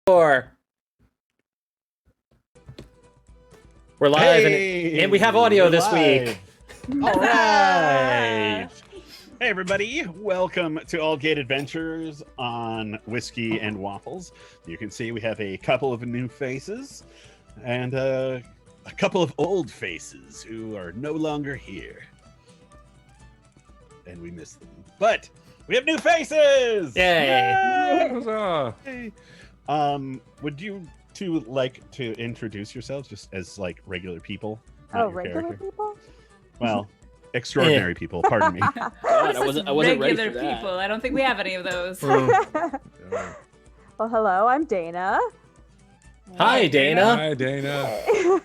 We're live, and we have audio this week. All right. Hey, everybody. Welcome to Aldgate Adventures on Whiskey and Waffles. You can see we have a couple of new faces and a couple of old faces who are no longer here. And we miss them. But we have new faces! Yay! Yay! Would you two like to introduce yourselves just as like regular people? Oh, regular people? Well, extraordinary people. Pardon me. God, I wasn't ready regular for that. people. I don't think we have any of those. Well, hello, I'm Dana. Hi, Dana. Hi, Dana.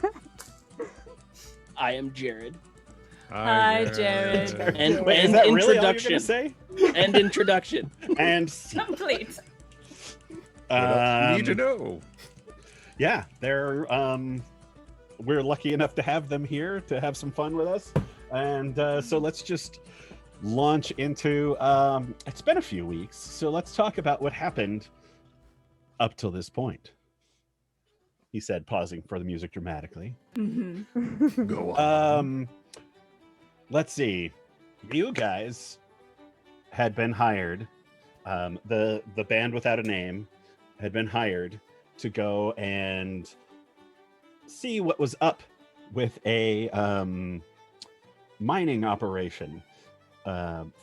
I am Jared. Hi, Jared. And, Wait, is and that really all you're introduction. gonna say? And introduction. And Complete. What else you need to um, know? yeah, they're we're lucky enough to have them here to have some fun with us, and so let's just launch into. It's been a few weeks, so let's talk about what happened up till this point. He said, pausing for the music dramatically. Mm-hmm. Go on. Let's see. You guys had been hired. The band without a name had been hired to go and see what was up with a mining operation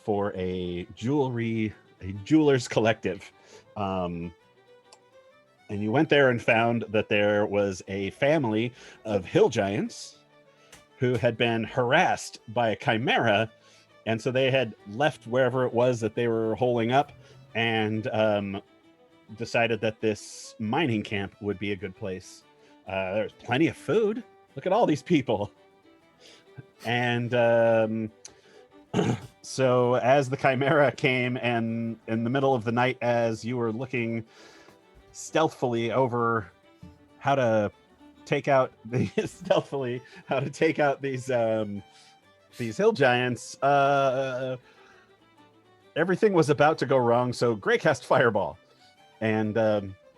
for a jeweler's collective. And you went there and found that there was a family of hill giants who had been harassed by a chimera, and so they had left wherever it was that they were holing up and decided that this mining camp would be a good place. There's plenty of food. Look at all these people. And so as the chimera came, and in the middle of the night, as you were looking stealthily over how to take out these hill giants, everything was about to go wrong. So Grey cast Fireball, and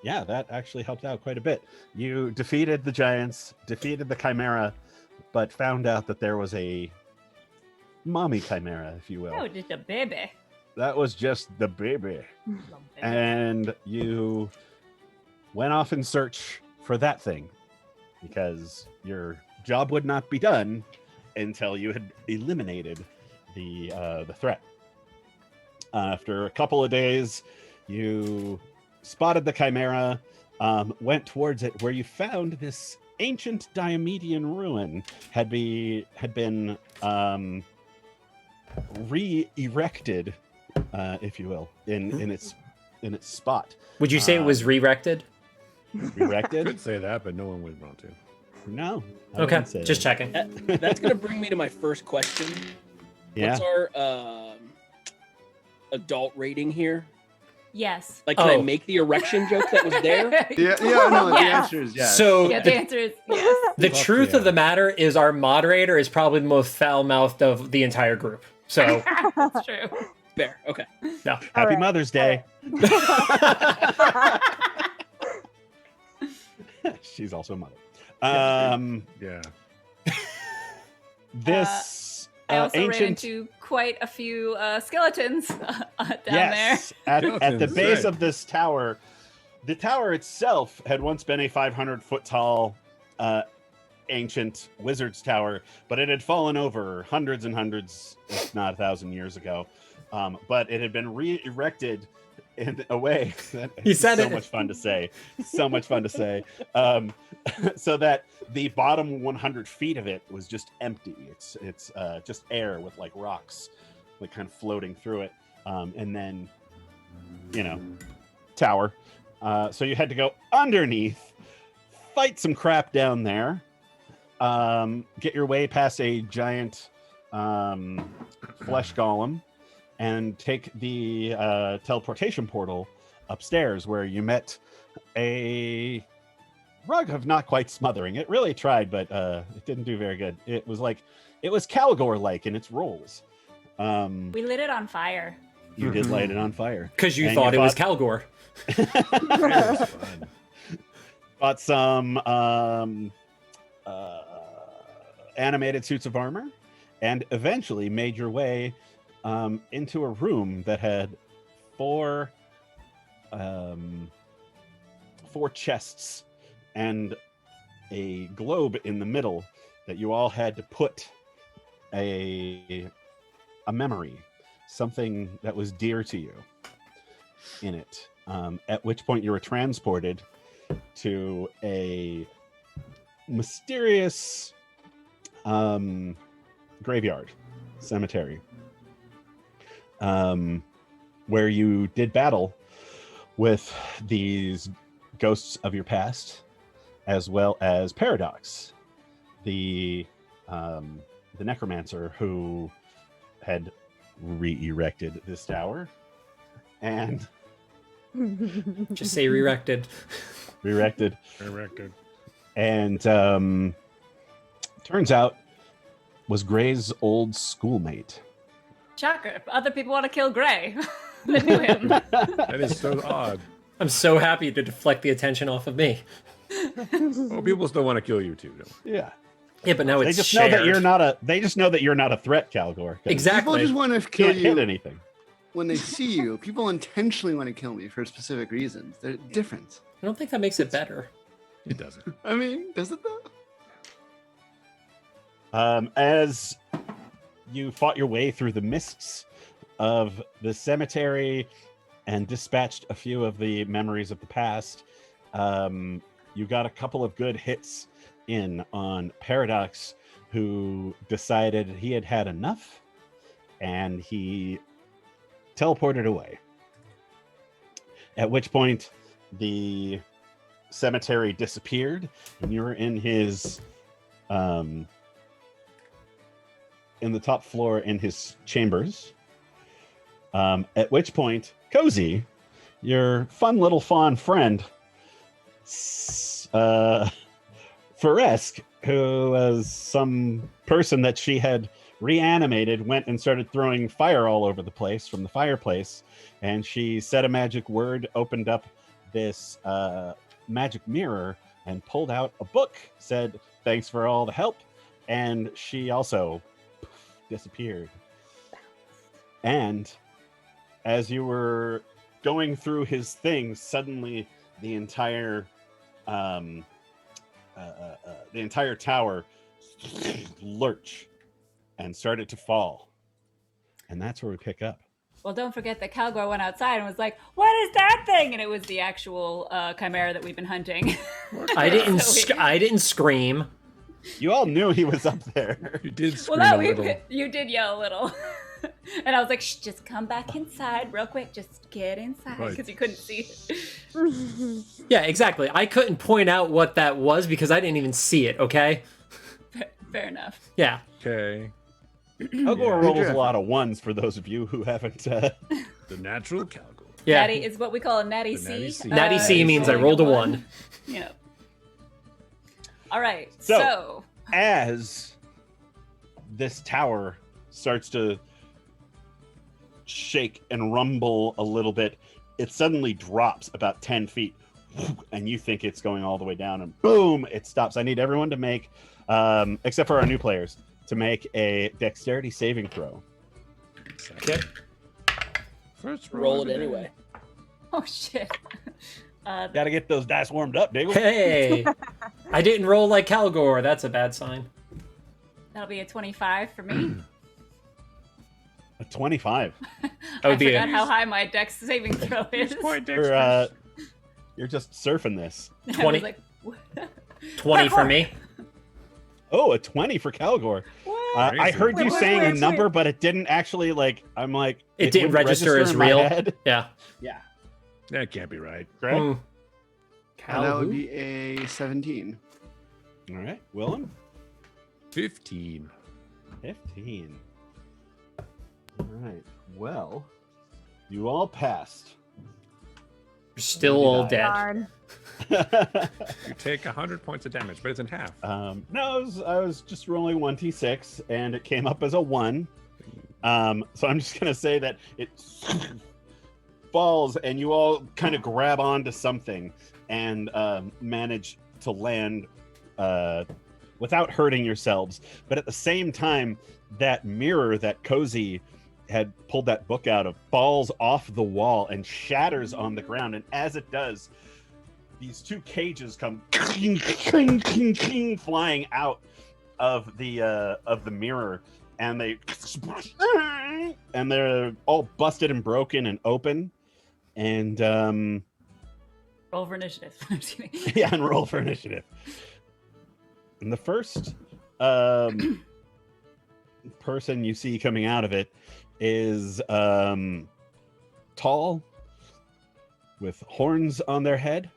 yeah, that actually helped out quite a bit. You defeated the giants, defeated the chimera, but found out that there was a mommy chimera, if you will. Oh, just a baby. That was just the baby. And you went off in search for that thing, because your job would not be done until you had eliminated the threat. After a couple of days, you spotted the chimera, went towards it, where you found this ancient Diomedian ruin had been re-erected, if you will, in its spot. Would you say it was re-rected? Erected? Could say that, but no one would want to. No. I Okay, wouldn't say just that. checking. That's going to bring me to my first question. Yeah. What's our adult rating here? Yes. Like, can I Oh. make the erection joke that was there? No, the Yes. answer is yes. So Yeah, the the, answer is yes. the Fuck truth yeah. of the matter is our moderator is probably the most foul-mouthed of the entire group. So, That's true. Fair. Okay. no. Happy All right, Mother's Day. She's also a mother. yeah. This I also ran ancient. into quite a few skeletons down Yes, at the Skeletons, base right. of this tower. The tower itself had once been a 500-foot tall ancient wizard's tower, but it had fallen over hundreds and hundreds, if not 1,000 years ago. But it had been re-erected in a way that He said so it. much fun to say. So much fun to say. So that the bottom 100 feet of it was just empty. It's just air with like rocks, like kind of floating through it. And then, tower. So you had to go underneath, fight some crap down there, get your way past a giant flesh golem, and take the teleportation portal upstairs, where you met a rug of not quite smothering. It really tried, but it didn't do very good. It was Calgore-like in its rolls. We lit it on fire. You did light it on fire. Because you And thought you it was fought- Calgore. That was fun. got some animated suits of armor, and eventually made your way into a room that had four chests and a globe in the middle that you all had to put a memory, something that was dear to you, in it. At which point you were transported to a mysterious graveyard, cemetery, where you did battle with these ghosts of your past, as well as Paradox, the necromancer who had re-erected this tower, and Just say re-erected. re-erected, Erected. and turns out was Gray's old schoolmate. Shocker. Other people want to kill Gray. They knew him. That is so odd. I'm so happy to deflect the attention off of me. Well, people still want to kill you too. Don't Yeah, Yeah, but now they it's just shared. know that you're not a. They just know that you're not a threat, Calgore. 'Cause People Exactly. just want to kill Can't hit you anything. when they see you. People intentionally want to kill me for specific reasons. They're different. I don't think that makes it better. it doesn't. I mean, does it though? As you fought your way through the mists of the cemetery and dispatched a few of the memories of the past, you got a couple of good hits in on Paradox, who decided he had had enough, and he teleported away. At which point, the cemetery disappeared, and you were in his in the top floor in his chambers. At which point, Cozy, your fun little fawn friend, Faresk, who was some person that she had reanimated, went and started throwing fire all over the place from the fireplace, and she said a magic word, opened up this magic mirror, and pulled out a book, said thanks for all the help, and she also disappeared. And as you were going through his things, suddenly the entire tower lurch and started to fall. And that's where we pick up. Well, don't forget that Calgore went outside and was like, "What is that thing?" And it was the actual chimera that we've been hunting. I didn't. So I didn't scream. You all knew he was up there. You did scream well, no, a little. you did yell a little. And I was like, "Shh, just come back inside real quick. Just get inside," Right. because you couldn't see it. Yeah, exactly. I couldn't point out what that was because I didn't even see it. Okay. Fair enough. Yeah. Okay. Calgore Yeah. rolls a lot of ones for those of you who haven't. The natural Calgore. Yeah. Natty is what we call a natty The C. natty C. Natty C means I rolling rolled a 1. Yeah. All right. So- So As this tower starts to shake and rumble a little bit, it suddenly drops about 10 feet, and you think it's going all the way down, and boom, it stops. I need everyone to make, except for our new players, to make a dexterity saving throw. Okay. First Roll of it the day. anyway. oh shit. Gotta get those dice warmed up, Diggle. Hey, I didn't roll like Calgore. That's a bad sign. That'll be a 25 for me. A 25. That I would be forgot a, how high my dex saving throw is. Quite You're just surfing this. I was 20. like, what? 20 for me. Oh, a 20 for Calgore. I Crazy. heard you Wait, saying wait, a wait. number, but it didn't actually, like, I'm like... It didn't wouldn't register as in my real. head. Yeah. Yeah. That can't be right. Correct? Hmm. And that would Cal- be a 17. All right. Willem? 15. 15. All right. Well, you all passed. You're still all dead. Darn. You take 100 points of damage, but it's in half. No, I was just rolling 1d6, and it came up as a 1. So I'm just going to say that it falls, and you all kind of grab onto something and manage to land without hurting yourselves. But at the same time, that mirror that Cozy had pulled that book out of falls off the wall and shatters on the ground. And as it does, these two cages come flying out of the mirror, and they're all busted and broken and open. And Roll for initiative. I'm just kidding. yeah, and roll for initiative. And the first person you see coming out of it is tall, with horns on their head.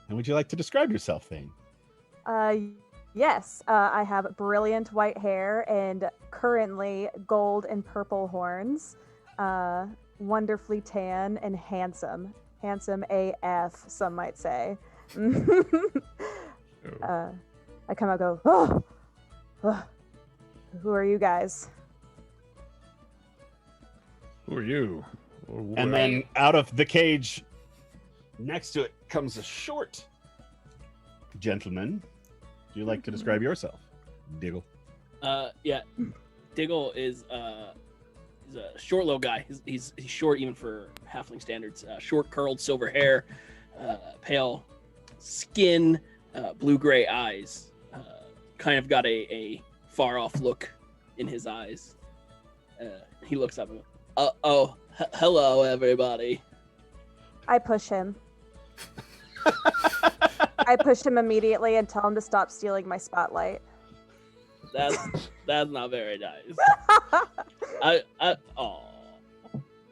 And would you like to describe yourself, Thaine? Yes. I have brilliant white hair and currently gold and purple horns. Wonderfully tan and handsome. Handsome AF, some might say. I come out and go, oh, who are you guys? Who are you? And then out of the cage next to it comes a short gentleman. Do you like to describe yourself, Diggle? Yeah, Diggle is he's a short little guy. He's short even for halfling standards. Short curled silver hair, pale skin, blue-gray eyes. Kind of got a far-off look in his eyes. He looks up and goes, hello, everybody. I push him. I push him immediately and tell him to stop stealing my spotlight. That's not very nice. All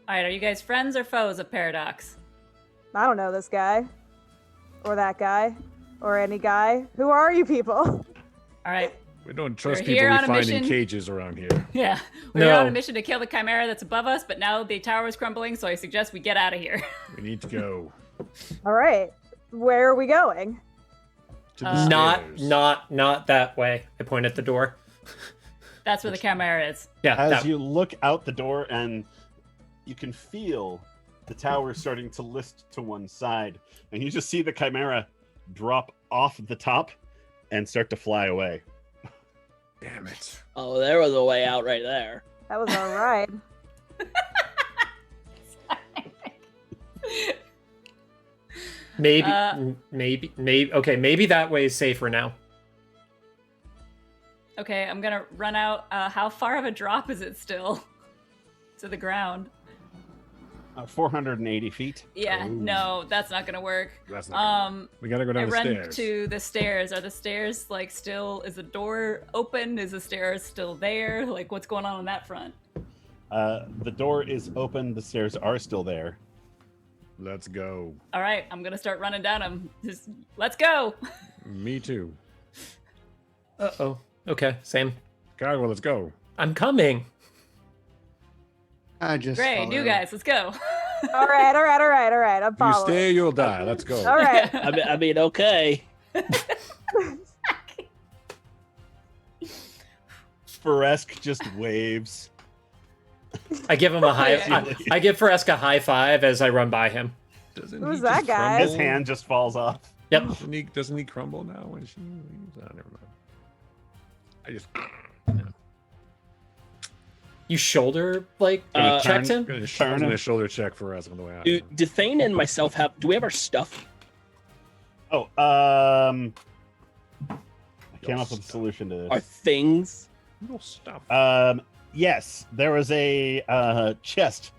right, are you guys friends or foes of Paradox? I don't know this guy. Or that guy. Or any guy. Who are you people? All right. We don't trust We're people here we on a find in mission. cages around here. Yeah. We're No. on a mission to kill the chimera that's above us, but now the tower is crumbling, so I suggest we get out of here. We need to go All right. Where are we going? to the stairs. Not that way. I point at the door. That's where the chimera is. Yeah. As that- you look out the door, and you can feel the tower starting to lift to one side, and you just see the chimera drop off the top and start to fly away. Damn it. Oh, there was a way out right there. That was all right. maybe. Uh, Maybe. Okay. Maybe that way is safer now. Okay, I'm gonna run out. How far of a drop is it still to the ground? 480 feet. Yeah, Ooh. no, that's not gonna work. That's not gonna work. We gotta go I down the run stairs. to the stairs. Are the stairs like still? Is the door open? Is the stairs still there? Like, what's going on that front? The door is open. The stairs are still there. Let's go. All right, I'm gonna start running down them. Just let's go. Me too. Uh-oh. Okay. Same. God, well, let's go. I'm coming. I just Great, follow. you guys, let's go. All right. I'm If you following. stay, you'll die. Let's go. All right. I mean, okay. Faresk just waves. I give him a high. Yeah. I give Faresk a high five as I run by him. Doesn't Who's he that just guy? crumble? His hand just falls off. Yep. Doesn't he crumble now when she leaves? Oh, never mind. I just You shoulder checked him. gonna Turn him. a shoulder check for us on the way out. Do Thaine and myself do we have our stuff? Oh, I came up with a stuff. solution to Our this. things? Little stuff. Yes, there was a chest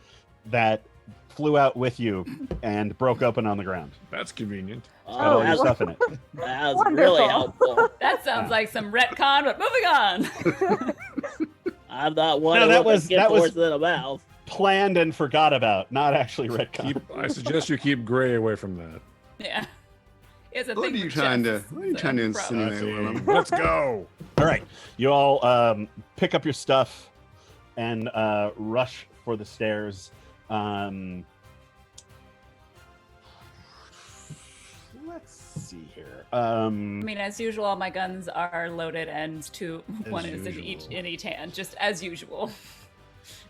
that flew out with you and broke open on the ground. That's convenient. Got all your that's, stuff in it. that's Wonderful. really helpful. That sounds like some retcon, but moving on. I'm not one No, of that what was- get that was- horse in the mouth. Planned and forgot about, not actually retcon. I suggest you keep Gray away from that. Yeah. It's a What thing are you for trying to? chests, What are you so trying to problem. insinuate, Willem? Let's go. All right, you all pick up your stuff and rush for the stairs. Let's see here. I mean, as usual, all my guns are loaded, and one is usual. in each hand, just as usual,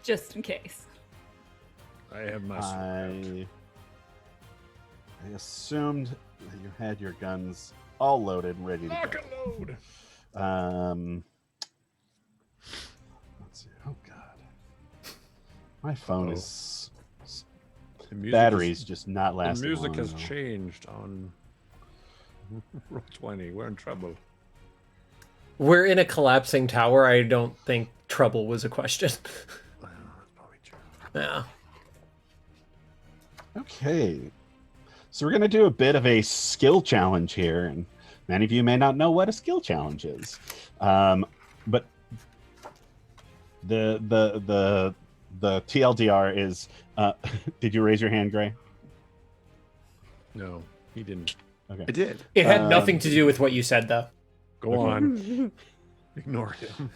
just in case. I have my sword. I assumed that you had your guns all loaded and ready to Lock go. and load. Let's see. Oh God, my phone is The music battery's is- just not The lasting. music long has enough. changed on roll 20. We're in trouble. We're in a collapsing tower. I don't think trouble was a question. Well, that's probably true. Yeah. Okay, so we're gonna do a bit of a skill challenge here, and many of you may not know what a skill challenge is, but the TLDR is. Did you raise your hand, Gray? No, he didn't. Okay. I did. It had nothing to do with what you said, though. Go on. Ignore him.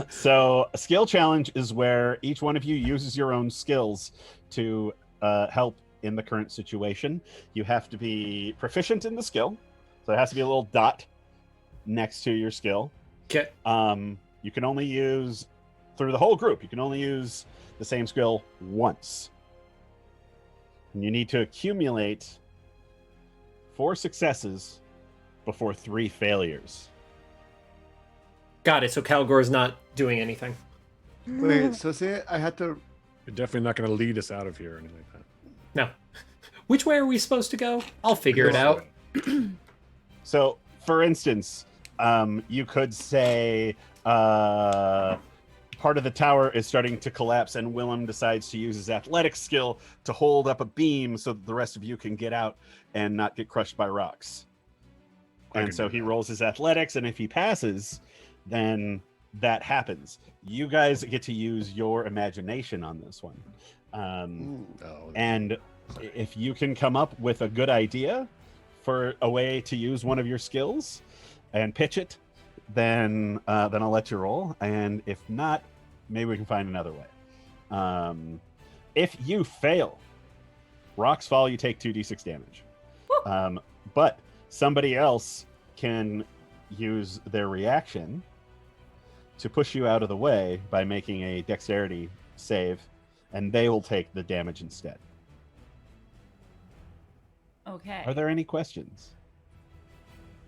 So a skill challenge is where each one of you uses your own skills to help in the current situation. You have to be proficient in the skill, so it has to be a little dot next to your skill. Okay. You can only use through the whole group. You can only use the same skill once, and you need to accumulate 4 successes before 3 failures. Got it. So Calgore's not doing anything. Wait, so say I had to. You're definitely not going to lead us out of here or anything like that. No. Which way are we supposed to go? I'll figure it out. So, for instance, you could say part of the tower is starting to collapse, and Willem decides to use his athletic skill to hold up a beam so that the rest of you can get out and not get crushed by rocks. I And can so do he that. rolls his athletics, and if he passes, then that happens. You guys get to use your imagination on this one. Oh, And if you can come up with a good idea for a way to use one of your skills and pitch it, then I'll let you roll. And if not, maybe we can find another way. If you fail, rocks fall, you take 2d6 damage. But somebody else can use their reaction to push you out of the way by making a dexterity save, and they will take the damage instead. Okay. Are there any questions?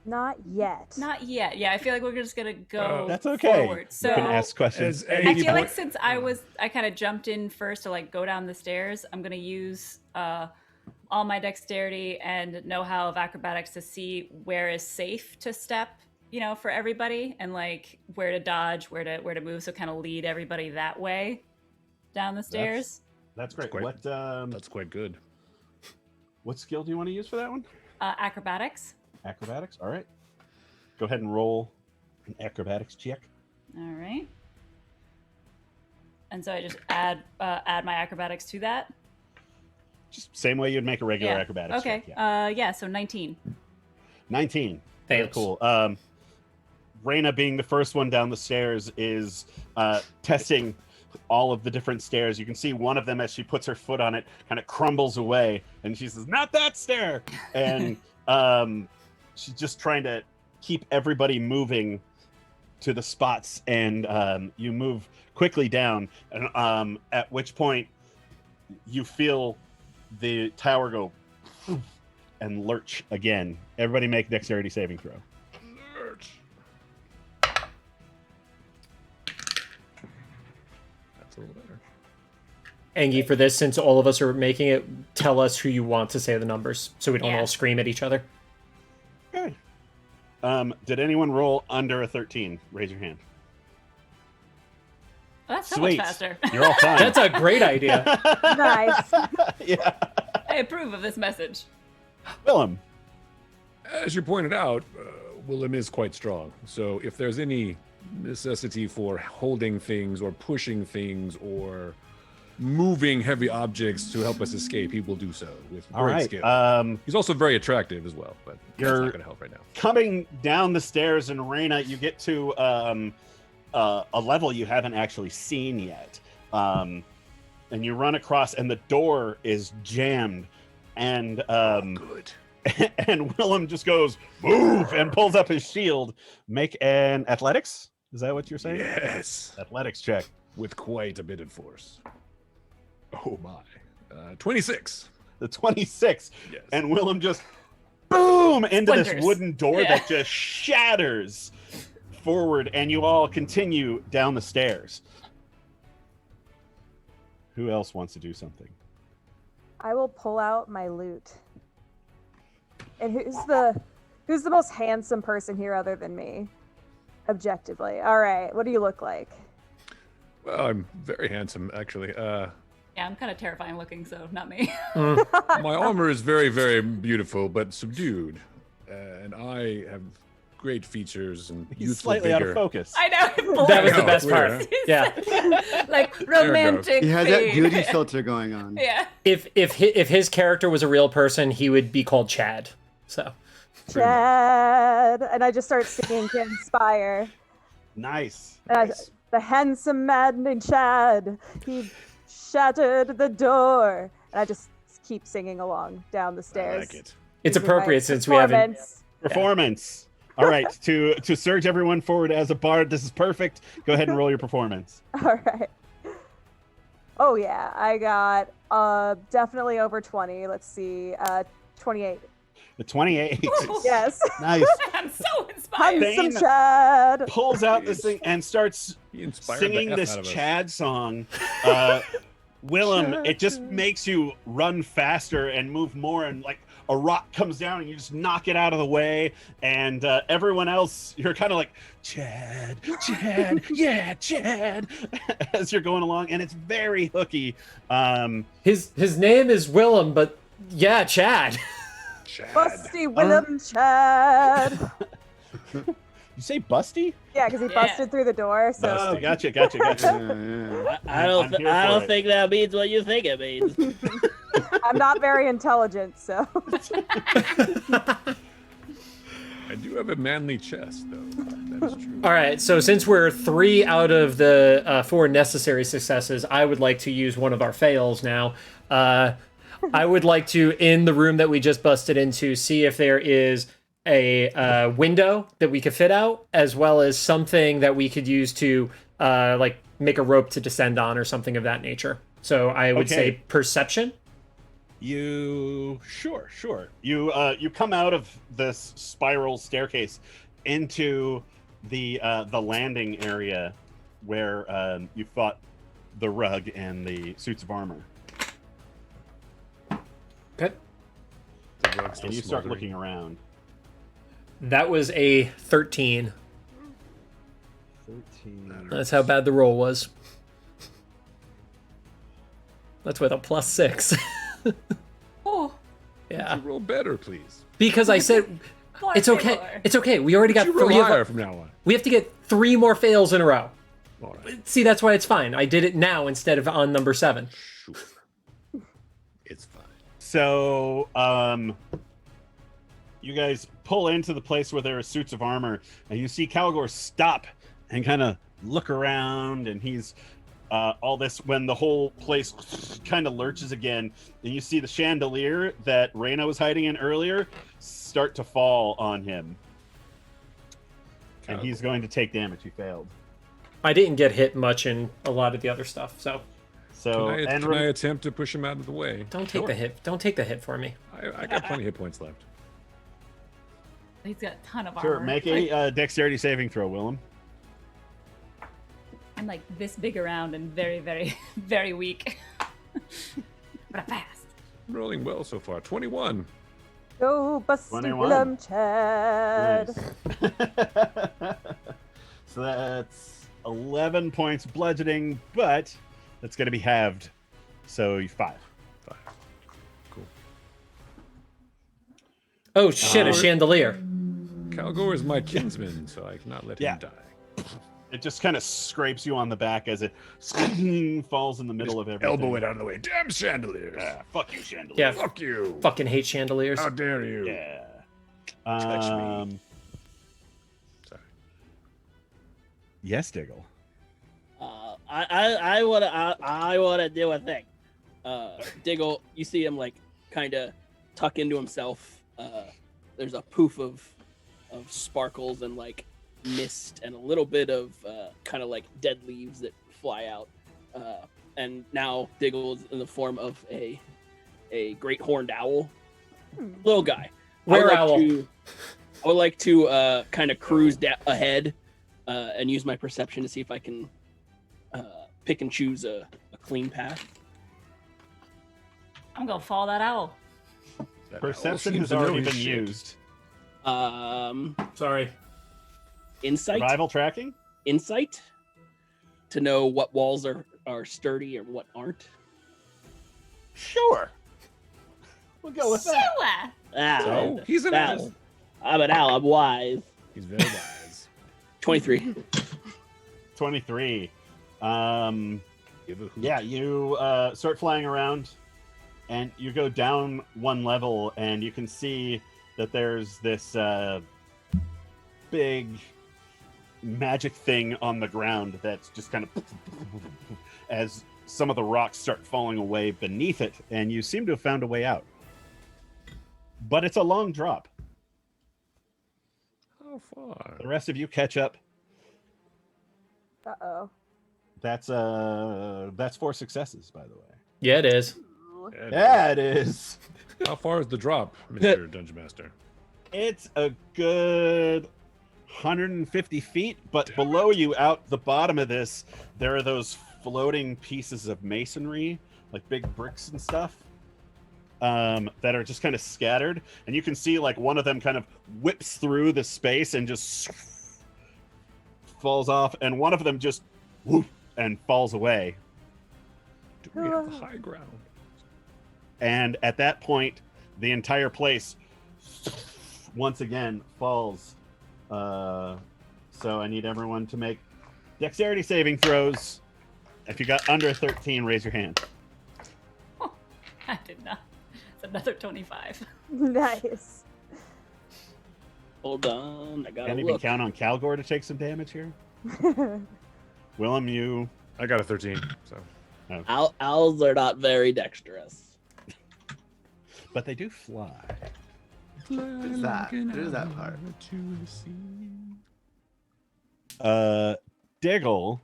Not yet. Not yet. Yeah, I feel like we're just gonna go. That's okay. Forward. You So can ask questions. As I any feel like point- since I kind of jumped in first to like go down the stairs, I'm gonna use all my dexterity and know-how of acrobatics to see where is safe to step, you know, for everybody, and like where to dodge, where to move, so kind of lead everybody that way down the stairs. That's great. Quite- What That's quite good. what skill do you want to use for that one? Acrobatics. Acrobatics. All right. Go ahead and roll an acrobatics check. All right. And so I just add my acrobatics to that. Just same way you'd make a regular Yeah. acrobatics Okay. check. Yeah. Yeah. So 19. 19. Very Fails. cool. Reina, being the first one down the stairs, is testing all of the different stairs. You can see one of them, as she puts her foot on it, kind of crumbles away, and she says, "Not that stair!" And she's just trying to keep everybody moving to the spots, and you move quickly down, and at which point you feel the tower go and lurch again. Everybody make dexterity saving throw. That's a little better. Angie, for this, since all of us are making it, tell us who you want to say the numbers so we don't Yeah. all scream at each other. Okay. Did anyone roll under a 13? Raise your hand. Oh, that's so Sweet. much faster. You're all fine. That's a great idea. Nice. Yeah. I approve of this message. Willem. As you pointed out, Willem is quite strong. So if there's any necessity for holding things or pushing things or moving heavy objects to help us escape, he will do so with All great right. skill. He's also very attractive as well, but that's You're- not going to help right now. Coming down the stairs, and Reina, you get to a level you haven't actually seen yet. And you run across, and the door is jammed. And Good. and Willem just goes, "Move!" and pulls up his shield. Make an athletics. Is that what you're saying? Yes. Athletics check. With quite a bit of force. Oh my. 26. The 26. Yes. And Willem just boom into this Splinters. wooden door Yeah. that just shatters forward, and you all continue down the stairs. Who else wants to do something? I will pull out my loot. And who's the most handsome person here other than me? Objectively. All right. What do you look like? Well, I'm very handsome, actually. Yeah, I'm kind of terrifying looking, so not me. My armor is very, very beautiful, but subdued. And I have great features and He's youthful slightly out of vigor. focus. I know. That was the No, best weird, part. huh? Yeah. Like romantic. He has that theme. beauty filter going on. Yeah. If his character was a real person, he would be called Chad. So Chad. And I just start singing to inspire. Nice. And Nice. the handsome man named Chad. He shattered the door. And I just keep singing along down the I stairs. like it. it's Using my appropriate since we haven't. performance. Performance. All right, to surge everyone forward as a bard, this is perfect. Go ahead and roll your performance. All right. Oh yeah, I got definitely over 20. Let's see, 28. The 28 Yes. nice I'm so inspired. Thaine Handsome Chad. pulls out this thing and starts He inspired the singing F this out of us. Chad song. Willem, it just makes you run faster and move more, and like a rock comes down and you just knock it out of the way, and everyone else, you're kind of like, Chad, yeah, Chad, as you're going along, and it's very hooky. His name is Willem, but yeah, Chad. Chad. Busty Willem Chad. You say busty? Yeah, because he Yeah. busted through the door. So Oh, gotcha. Yeah, yeah. I don't. I'm here I for don't it. think that means what you think it means. I'm not very intelligent, so I do have a manly chest, though. That is true. All right, so since we're 3 out of the 4 necessary successes, I would like to use one of our fails now. I would like to, in the room that we just busted into, see if there is a window that we could fit out, as well as something that we could use to like make a rope to descend on or something of that nature. So I would Okay. say perception. You sure. You come out of this spiral staircase into the landing area where you fought the rug and the suits of armor, Okay. The rug's still and you start smoldering. looking around. That was a 13. 13. That's how bad the roll was. That's with a +6. Oh, Yeah. Roll better, please. Because I said more it's okay. similar. It's okay. We already got You roll 3 of higher them. from now on. We have to get 3 more fails in a row. All right. See, that's why it's fine. I did it now instead of on number 7. Sure. It's fine. So, you guys pull into the place where there are suits of armor, and you see Calgore stop and kind of look around, and he's all this when the whole place kind of lurches again, and you see the chandelier that Reina was hiding in earlier start to fall on him, and he's going to take damage. He failed. I didn't get hit much in a lot of the other stuff, so So, Can I attempt to push him out of the way? don't take the hit. Don't take the hit for me. I got plenty of hit points left. He's got a ton of sure, armor. make a dexterity saving throw, Willem. I'm like this big around and very, very, very weak. But I'm fast. I'm rolling well so far. 21. go Busty 21. Willem Chad. Nice. So that's 11 points bludgeoning, but that's going to be halved. So you 5. 5. Cool. Oh shit! A chandelier. Calgore is my kinsman, so I cannot let Yeah. him die. It just kind of scrapes you on the back as it falls in the middle of everything. Elbow it out of the way. Damn chandeliers. Fuck you, chandelier. Yeah. Fuck you. Fucking hate chandeliers. How dare you? Yeah. Touch me. Sorry. Yes, Diggle. I wanna do a thing. Diggle, you see him like kind of tuck into himself. There's a poof of sparkles and like mist and a little bit of kind of like dead leaves that fly out. and now Diggle is in the form of a great horned owl, Hmm. little guy. Where I owl? would like to kind of cruise ahead and use my perception to see if I can pick and choose a clean path. I'm gonna follow that owl. That Perception owl has seems to know already his been shit. used. Sorry. Insight. Survival tracking? Insight to know what walls are sturdy or what aren't. Sure. We'll go with that. Sure. Ah, So he's an that's- owl. I'm an owl. I'm wise. He's very wise. 23. 23. Give a hoot. Yeah, you start flying around, and you go down one level, and you can see that there's this big magic thing on the ground that's just kind of as some of the rocks start falling away beneath it, and you seem to have found a way out. But it's a long drop. How far? The rest of you catch up. Uh-oh. That's 4 successes, by the way. Yeah, it is. Yeah, it is. How far is the drop, Mr. Dungeon Master? It's a good 150 feet, but below you, out the bottom of this, there are those floating pieces of masonry, like big bricks and stuff, that are just kind of scattered. And you can see like one of them kind of whips through the space and just falls off, and one of them just whoop and falls away. Do we have the high ground? And at that point, the entire place once again falls. So I need everyone to make dexterity saving throws. If you got under 13, raise your hand. I did not. It's another 25. Nice. Hold on. I gotta Can't even look. count on Calgore to take some damage here. Willem, you. I got a 13. So Owls are not very dexterous. But they do fly. There's that. There's that part. Diggle,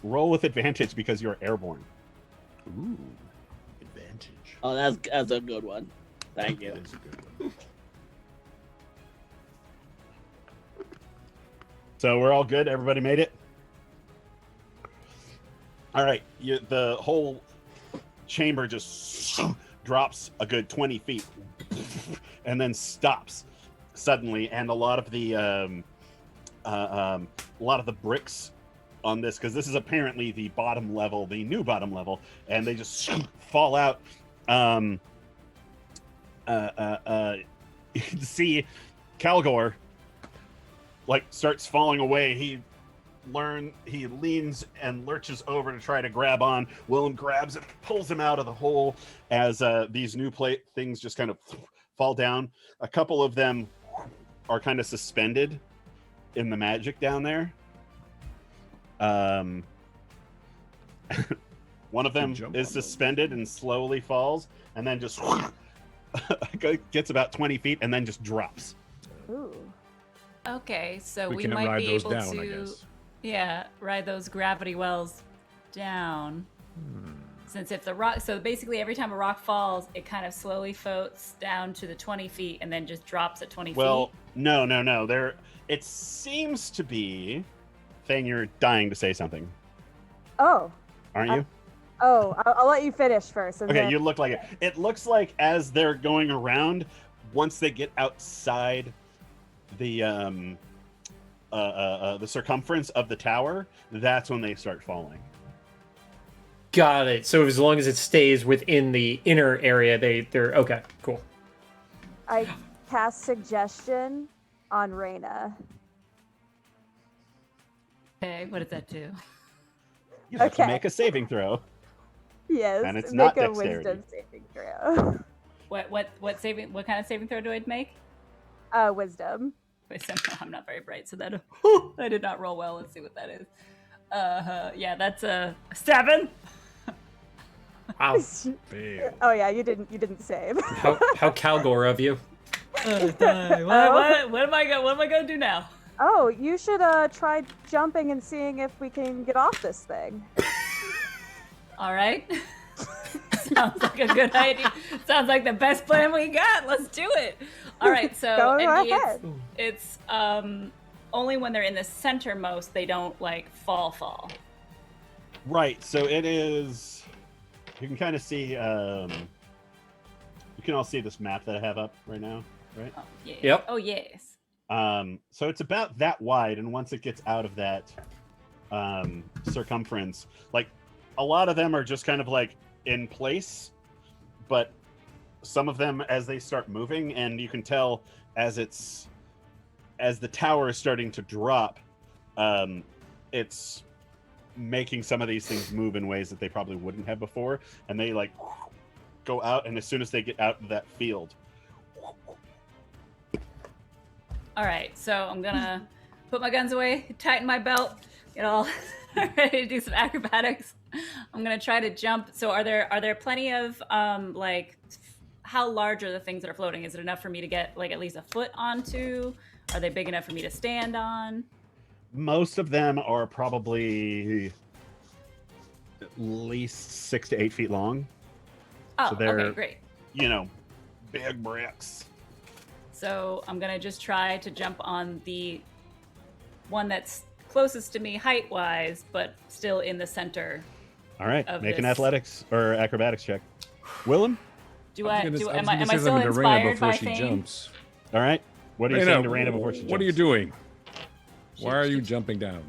roll with advantage because you're airborne. Ooh, advantage. Oh, that's a good one. Thank you. That is a good one. So we're all good. Everybody made it. All right. The whole chamber just drops a good 20 feet and then stops suddenly, and a lot of the bricks on this, because this is apparently the bottom level, the new bottom level, and they just fall out. You can see Calgore like starts falling away. He leans and lurches over to try to grab on. Willem grabs it, pulls him out of the hole as these new things just kind of fall down. A couple of them are kind of suspended in the magic down there. One of them Jump is on them. suspended and slowly falls, and then just gets about 20 feet and then just drops. Ooh. Okay, so We we can might ride be those able down, I to, guess. yeah, ride those gravity wells down. Since if the rock, so basically every time a rock falls, it kind of slowly floats down to the 20 feet and then just drops at 20 Well, feet. no. It seems to be. Thaine, you're dying to say something, Oh. aren't you? I'll let you finish first. And Okay, then... you look like it. It looks like as they're going around, once they get outside the circumference of the tower, that's when they start falling. Got it. So as long as it stays within the inner area, they're okay. Cool. I cast suggestion on Reina. Okay, what does that do? You have to Okay. make a saving throw. Yes. And it's make not a dexterity. wisdom saving throw. What kind of saving throw do I make? Wisdom. Wisdom. I'm not very bright, so that I did not roll well. Let's see what that is. Yeah, that's a 7. Wow. Fail. Oh yeah, you didn't save. How Calgore of you. What am I gonna do now? Oh, you should try jumping and seeing if we can get off this thing. All right. Sounds like a good idea. Sounds like the best plan we got. Let's do it. All right. So Go Envy, ahead. it's only when they're in the centermost they don't like fall. Right. So it is. You can kind of see. You can all see this map that I have up right now, right? Oh, yeah. Yep. Oh yes. So it's about that wide, and once it gets out of that circumference, like a lot of them are just kind of like in place, but some of them as they start moving, and you can tell as the tower is starting to drop, it's making some of these things move in ways that they probably wouldn't have before, and they like go out, and as soon as they get out of that field. All right. So I'm gonna put my guns away, tighten my belt, get all ready to do some acrobatics. I'm gonna try to jump. So are there plenty of like how large are the things that are floating? Is it enough for me to get like at least a foot onto? Are they big enough for me to stand on? Most of them are probably at least 6 to 8 feet long. Oh, So they're- okay, great. You know, big bricks. So I'm gonna just try to jump on the one that's closest to me height-wise, but still in the center. All right, Of make an this. athletics or acrobatics check. Willem? Do I I? was Do gonna am I? Am say I still something to Reina inspired before by she Thaine? jumps. All right. What are you saying to Reina before she jumps? What are you doing? Why are you jumping down?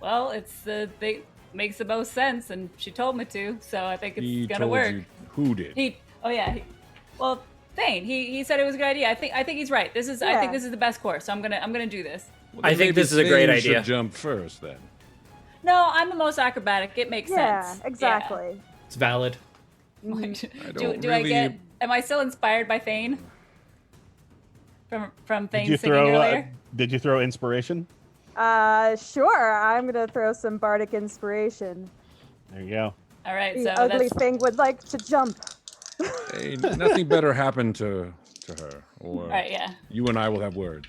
Well, they makes the most sense, and she told me to, so I think it's He gonna told work. you who did. Well, Thaine, he said it was a good idea. I think he's right. I think Yeah. this is the best course, so I'm gonna do this. Well, I then think maybe this is a great Thaine idea. should jump first then. No, I'm the most acrobatic. It makes Yeah, sense. exactly. It's valid. Yeah. I do don't do I really- get? Am I still inspired by Thaine? From Did Thaine you singing throw? earlier? Did you throw inspiration? Sure. I'm gonna throw some bardic inspiration. There you go. All right, The so ugly that's thing would like to jump. Hey, nothing better happened to her, or all right. Yeah. you and I will have words.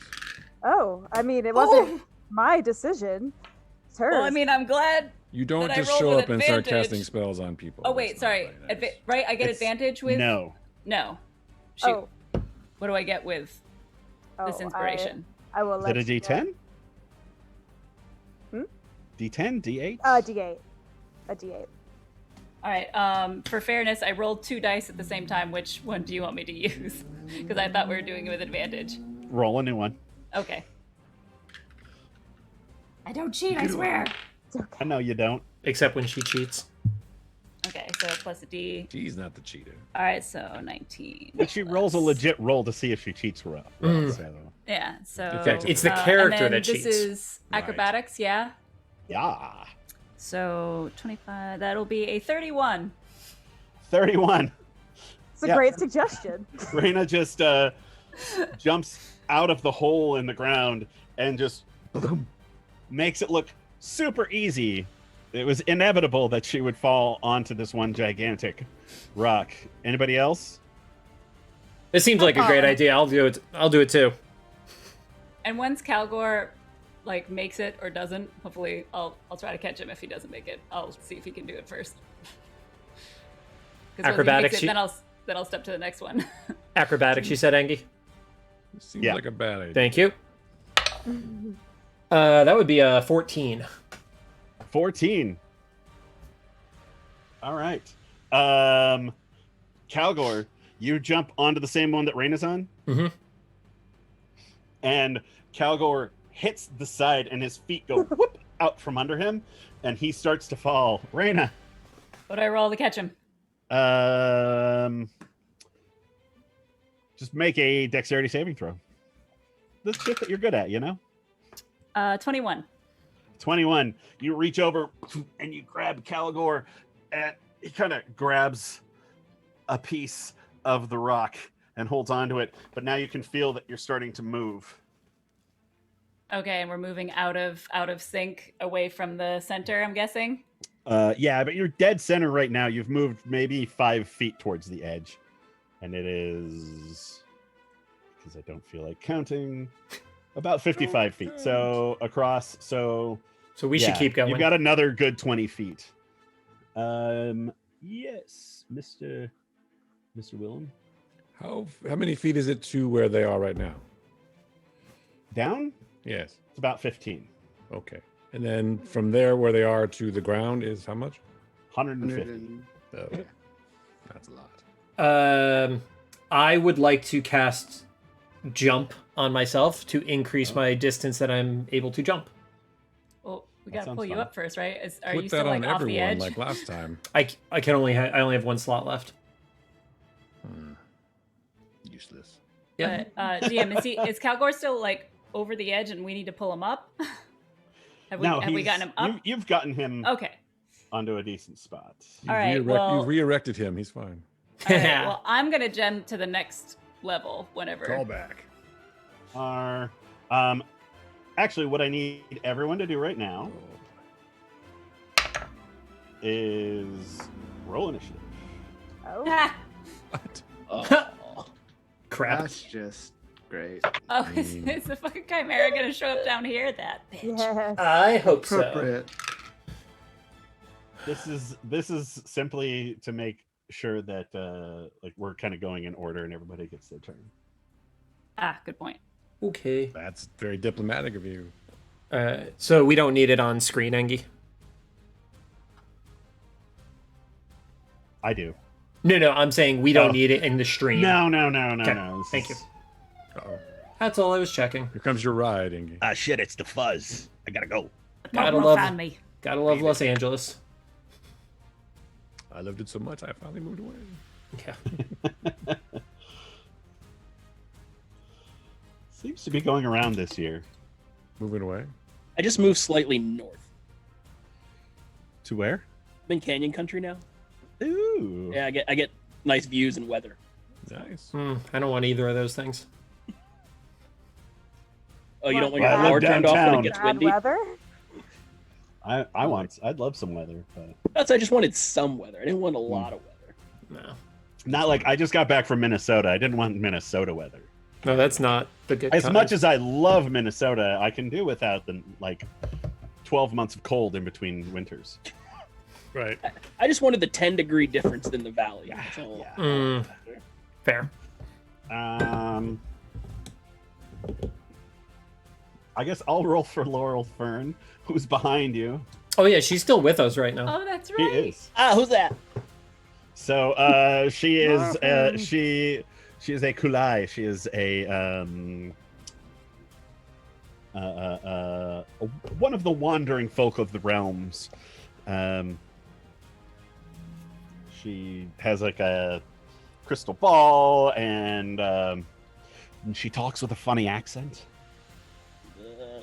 Oh, I mean, it wasn't my decision. It's hers. Well, I mean, I'm glad. You don't But I just rolled show with up and start advantage. casting spells on people. Oh That's wait, not sorry. very nice. Right, I get It's- advantage with. No. No. Shoot. Oh, What do I get with this oh, inspiration? I will Is let it a you D10? Hmm? D10? D8? D8. A D8. All right. For fairness, I rolled 2 dice at the same time. Which one do you want me to use? Because I thought we were doing it with advantage. Roll a new one. Okay. I don't cheat. I swear. It's okay. I know you don't. Except when she cheats. Okay, so plus a D. She's not the cheater. All right, so 19. But she rolls a plus- legit roll to see if she cheats well. Mm. So, Yeah. So Effectively. It's the and character then that this cheats. is Right. acrobatics. Yeah. yeah. So 25. That'll be a 31. 31. It's a Yeah. great suggestion. Reina just jumps out of the hole in the ground and just makes it look super easy. It was inevitable that she would fall onto this one gigantic rock. Anybody else? This seems like a great idea. I'll do it. I'll do it too. And once Calgore like makes it or doesn't, hopefully I'll try to catch him. If he doesn't make it, I'll see if he can do it first. 'Cause once he Acrobatics, makes it, then I'll step to the next one. Acrobatics, you said, Engie? Seems Yeah. like a bad idea. Thank you. That would be a 14. 14. All right. Calgore, you jump onto the same one that Reina's on, Mm-hmm. and Calgore hits the side, and his feet go whoop out from under him, and he starts to fall. Reina, What do I roll to catch him? just make a dexterity saving throw. The shit that you're good at, you know? 21. 21. You reach over and you grab Calgore, and he kind of grabs a piece of the rock and holds onto it. But now you can feel that you're starting to move. Okay, and we're moving out of sync away from the center, I'm guessing. Yeah, but you're dead center right now. You've moved maybe 5 feet towards the edge. And it is, because I don't feel like counting, about 55 feet. So across, so So we should yeah, keep going. You've got another good 20 feet. Yes, Mr. Willem. How many feet is it to where they are right now? Down? Yes. It's about 15. Okay. And then from there where they are to the ground is how much? 150. Okay. That's a lot. I would like to cast jump on myself to increase my distance that I'm able to jump. Well, we That gotta sounds pull you fun. up first, right? Are Put you that still on like off the everyone edge? like last time. I only have one slot left. Useless. Yeah. But DM, is Calgore still like over the edge and we need to pull him up? have we gotten him up? You've gotten him Okay. onto a decent spot. All right, well- You've re-erected him. He's fine. All right, well, I'm gonna jump to the next level whenever. Call back. Actually, what I need everyone to do right now is roll initiative. Oh, Ah! What? Oh. Crap. That's just great. Oh, is the fucking chimera gonna show up down here? That bitch. yes. I hope so. Appropriate. This is simply to make sure that like we're kind of going in order and everybody gets their turn. Ah, good point. Okay. That's very diplomatic of you. So we don't need it on screen, Engie? I do. No, I'm saying we don't Oh. need it in the stream. No. Okay, This thank is- you. Uh-oh. That's all I was checking. Here comes your ride, Ingy. Ah, shit! It's the fuzz. I gotta go. Gotta Don't love- find me. Gotta love Los Angeles. I loved it so much, I finally moved away. Yeah. Seems to be going around this year. Moving away. I just moved slightly north. To where? I'm in Canyon Country now. Ooh. Yeah, I get nice views and weather. Nice. I don't want either of those things. Oh, you don't want Well, your I live power turned off when downtown. it gets Bad windy? weather. I'd love some weather, but I just wanted some weather. I didn't want a lot of weather. No. not like I just got back from Minnesota. I didn't want Minnesota weather. No, that's not the good As kind. much as I love Minnesota, I can do without the like 12 months of cold in between winters. Right. I just wanted the 10-degree difference in the valley. That's all. Yeah. Fair. I guess I'll roll for Laurel Fern, who's behind you. Oh yeah, she's still with us right now. Oh, that's He right. is. Ah, who's that? So she is she is a kulai. She is a one of the wandering folk of the realms. She has like a crystal ball, and she talks with a funny accent.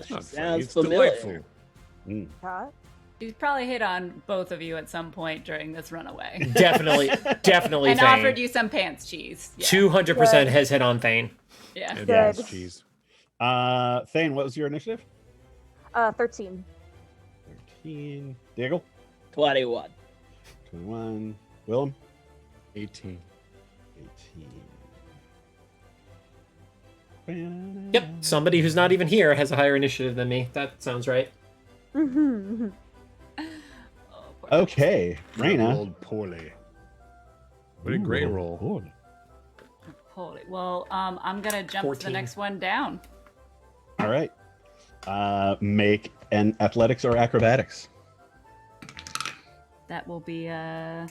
She Not funny, sounds it's familiar. delightful. Got? She's probably hit on both of you at some point during this runaway. Definitely And offered Thaine. you some pants cheese. Yeah. 200% has hit on Thaine. Yeah. And Good. yes, cheese. Thaine, what was your initiative? 13. 13. Diggle? 21. 21. Willem? 18. 18. Yep, somebody who's not even here has a higher initiative than me. That sounds right. Mhm. Oh, poor Okay, Reina. Rolled poorly. What a great roll. Good. Holy. Well, I'm gonna jump to 14. the next one down. All right. Make an athletics or acrobatics. That will be oh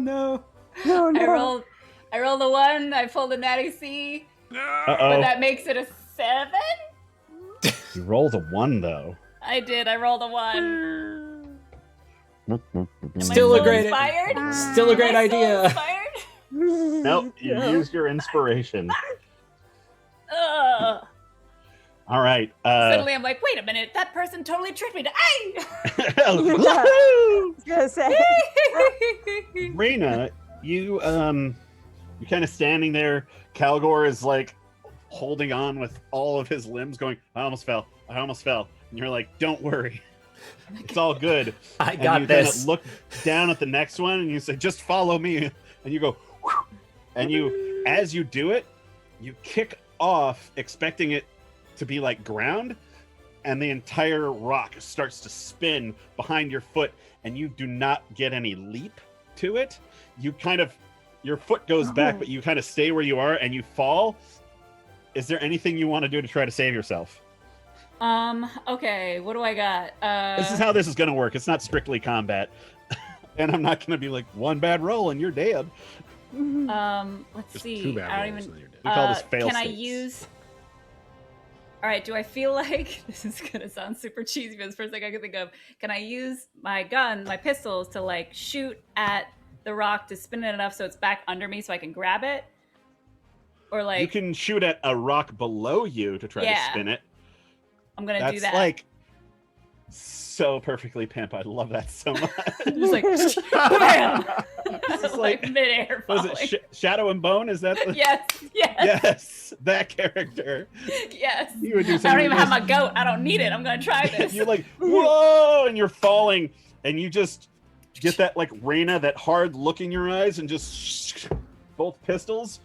no. No, no. I rolled a 1, I pulled a natty C, but Uh-oh. that makes it a 7? You rolled a 1, though. I did, I rolled a 1. Am I Still a so great- inspired? Still a great Am I so idea. inspired? Nope, you used your inspiration. Ugh. All right. Suddenly I'm like, wait a minute, that person totally tricked me to Woohoo! I was gonna say. Reina, you're kind of standing there. Calgore is like holding on with all of his limbs, going, I almost fell. And you're like, don't worry. It's all good. I And got you this. Then look down at the next one and you say, just follow me. And you go, whew. And you, as you do it, you kick off expecting it to be like ground, and the entire rock starts to spin behind your foot, and you do not get any leap to it. You kind of, your foot goes back, but you kind of stay where you are and you fall. Is there anything you want to do to try to save yourself? Okay, what do I got? This is how this is going to work. It's not strictly combat. And I'm not going to be like, one bad roll and you're dead. Let's Just see. 2 bad I don't rolls even. and then you're dead. We call this fail Can I states. use? All right. Do I feel like this is gonna sound super cheesy? But it's the first thing I can think of. Can I use my gun, my pistols, to like shoot at the rock to spin it enough so it's back under me so I can grab it? Or like You can shoot at a rock below you to try to spin it. I'm gonna do That's that. like so perfectly pimp. I love that so much. Just like bam, This is like midair Was falling. it Shadow and Bone? Is that the... Yes. Yes, that character. Yes. You would do I something. don't even have my goat. I don't need it. I'm gonna try this. You're like, whoa, and you're falling, and you just get that like Reina, that hard look in your eyes, and just both pistols.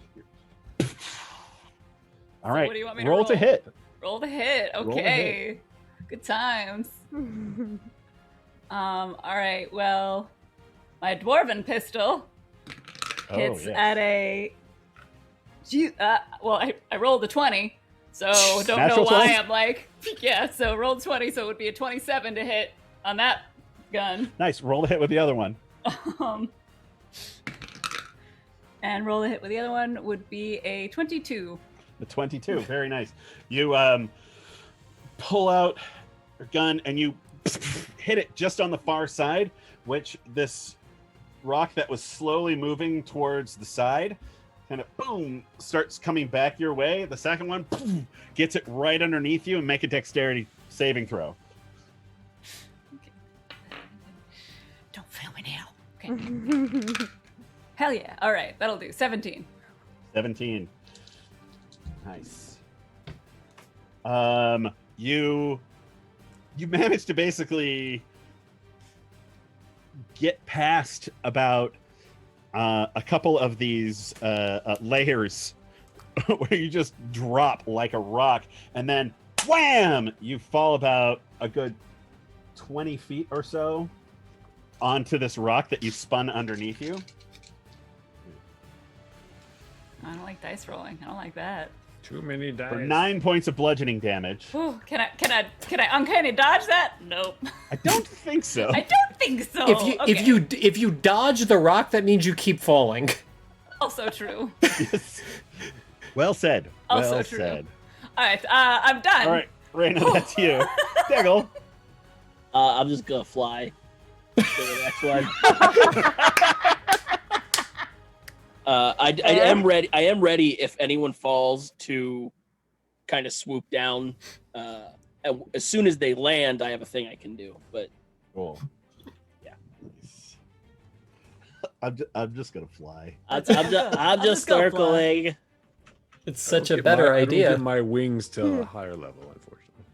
All right, what do you want me to roll to roll? hit. Roll the hit. Roll the Okay. Good times. All right. Well, my dwarven pistol hits yes. at a. Well, I rolled a 20, so don't Natural know why 20? I'm like, yeah. So rolled 20, so it would be a 27 to hit on that gun. Nice. Roll to hit with the other one. And roll the hit with the other one would be a 22. The 22. Very nice. You pull out your gun and you hit it just on the far side, which this rock that was slowly moving towards the side kind of boom starts coming back your way. The second one boom, gets it right underneath you and make a dexterity saving throw. Okay. Don't fail me now. Okay. Hell yeah. All right. That'll do. 17. 17. Nice. You managed to basically get past about a couple of these layers where you just drop like a rock, and then wham! You fall about a good 20 feet or so onto this rock that you spun underneath you. I don't like dice rolling. I don't like that. Too many dice. For 9 points of bludgeoning damage. Ooh, can I uncanny dodge that? Nope. I don't think so. I don't think so. If you dodge the rock, that means you keep falling. Also true. Yes. Well said. Also Well true. said. All right, I'm done. All right, Reina, that's you. Diggle. I'm just gonna fly to the next one. I am ready. I am ready if anyone falls to kind of swoop down. As soon as they land, I have a thing I can do. But Cool. Yeah. I'm just gonna fly. I'm I'll just just go fly. circling. It's such a Get better I don't idea. get my wings to a higher level, unfortunately.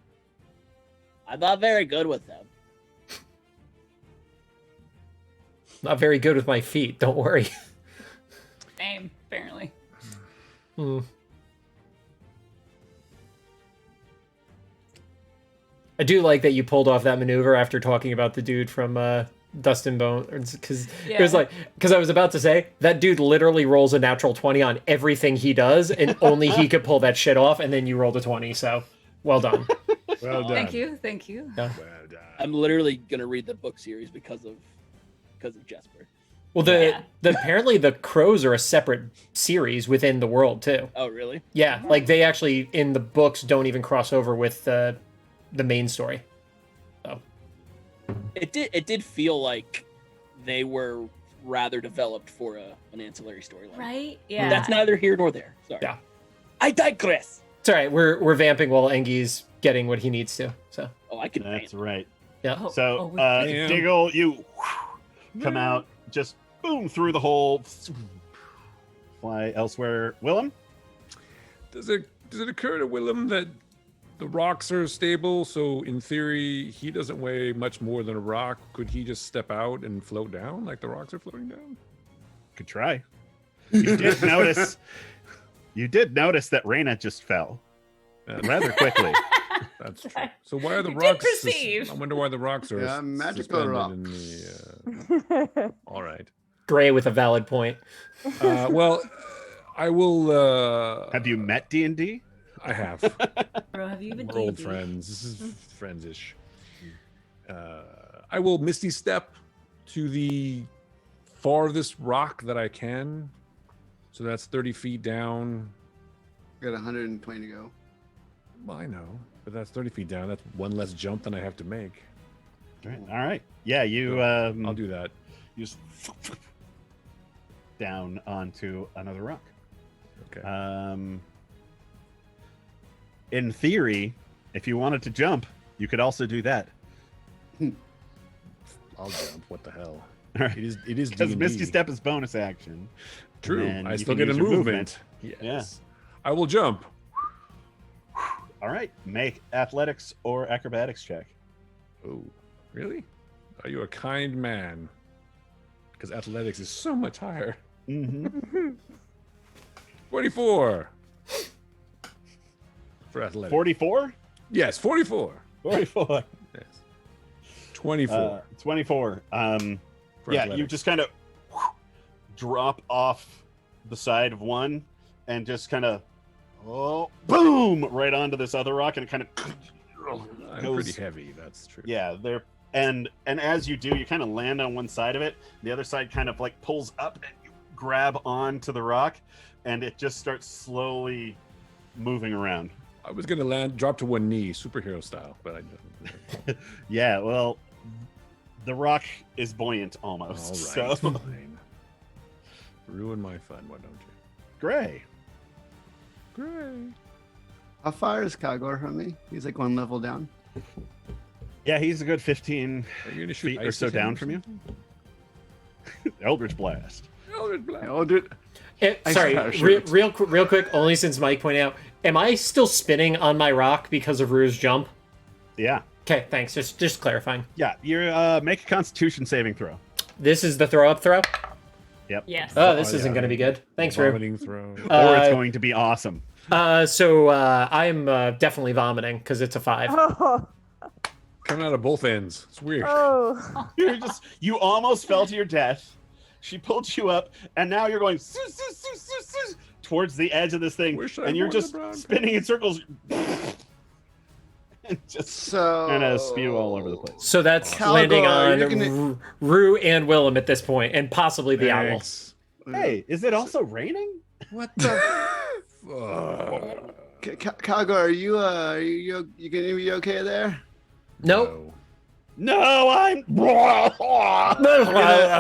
I'm not very good with them. Not very good with my feet. Don't worry. Same, apparently. Hmm. I do like that you pulled off that maneuver after talking about the dude from Dust and Bone, because it was Yeah. like, because I was about to say that dude literally rolls a natural 20 on everything he does, and only he could pull that shit off, and then you rolled a 20. So, well done. Well done. Thank you. Well done. I'm literally gonna read the book series because of Jesper. Well, Yeah. apparently the crows are a separate series within the world too. Oh, really? Yeah, like they actually in the books don't even cross over with the main story. So It did feel like they were rather developed for an ancillary storyline. Right? Yeah. That's neither here nor there. Sorry. Yeah. I digress. it's all right. We're vamping while Engi's getting what he needs to. So Oh, I can That's paint. right. yeah. Oh, So, we- Damn. Diggle, you come out, just boom through the hole, fly elsewhere. Willem? Does it occur to Willem that the rocks are stable, so in theory he doesn't weigh much more than a rock? Could he just step out and float down like the rocks are floating down? Could try. You did notice. You did notice that Reina just fell rather quickly. That's true. So why are the You did rocks? perceive. I wonder why the rocks are Yeah, magical suspended in the. All right. Gray with a valid point. Well, I will. Have you met D&D? I have. Bro, have you even We're old D&D? friends. This is friends-ish. I will Misty Step to the farthest rock that I can. So that's 30 feet down. Got 120 to go. Well, I know, but that's 30 feet down. That's one less jump than I have to make. All right. Yeah, you. I'll do that. You just down onto another rock. Okay. In theory, if you wanted to jump, you could also do that. I'll jump. What the hell? All right. It is Because D&D. Misty Step is bonus action. True. and I you still can get a use your movement. Yes. Yeah. I will jump. All right. Make athletics or acrobatics check. Oh, really? Are you a kind man? Because athletics is so much higher. Mm-hmm. 24 for athletics. 44? Yes, 44. 44. Yes. 24. 24. for Yeah, you athletics. just kind of drop off the side of one and just kind of boom right onto this other rock, and it kind of I'm pretty heavy. That's true. yeah, there. And as you do, you kind of land on one side of it. The other side kind of like pulls up, and you grab onto the rock, and it just starts slowly moving around. I was gonna drop to one knee, superhero style, but I didn't. Yeah, well, the rock is buoyant almost. All right, So fine. Ruin my fun, why don't you? Gray. Great. How far is Calgore from me? He's like one level down. Yeah, he's a good 15 Are you gonna shoot feet or ice so at him down or from you. something? Eldritch Blast. Eldritch Blast. Oh, dude. Sorry, I should. real quick, only since Mike pointed out, am I still spinning on my rock because of Rue's jump? Yeah. Okay, thanks. Just clarifying. Yeah, you're make a Constitution saving throw. This is the throw up throw? Yes. Oh, this Oh, isn't yeah. going to be good. Thanks, Rue. Vomiting throw. Or it's going to be awesome. So I'm definitely vomiting because it's a 5. Oh, Coming out of both ends. It's weird. oh. You almost fell to your death. She pulled you up, and now you're going towards the edge of this thing, Wish I and you're wore the just brown spinning in circles. And just So kind of spew all over the place. So that's Calgore, landing on you're gonna- Rue and Willem at this point, and possibly the owl. Thanks. Hey, is it also raining? What the? Fuck? Calgore, are you gonna be okay there? Nope. No, I'm.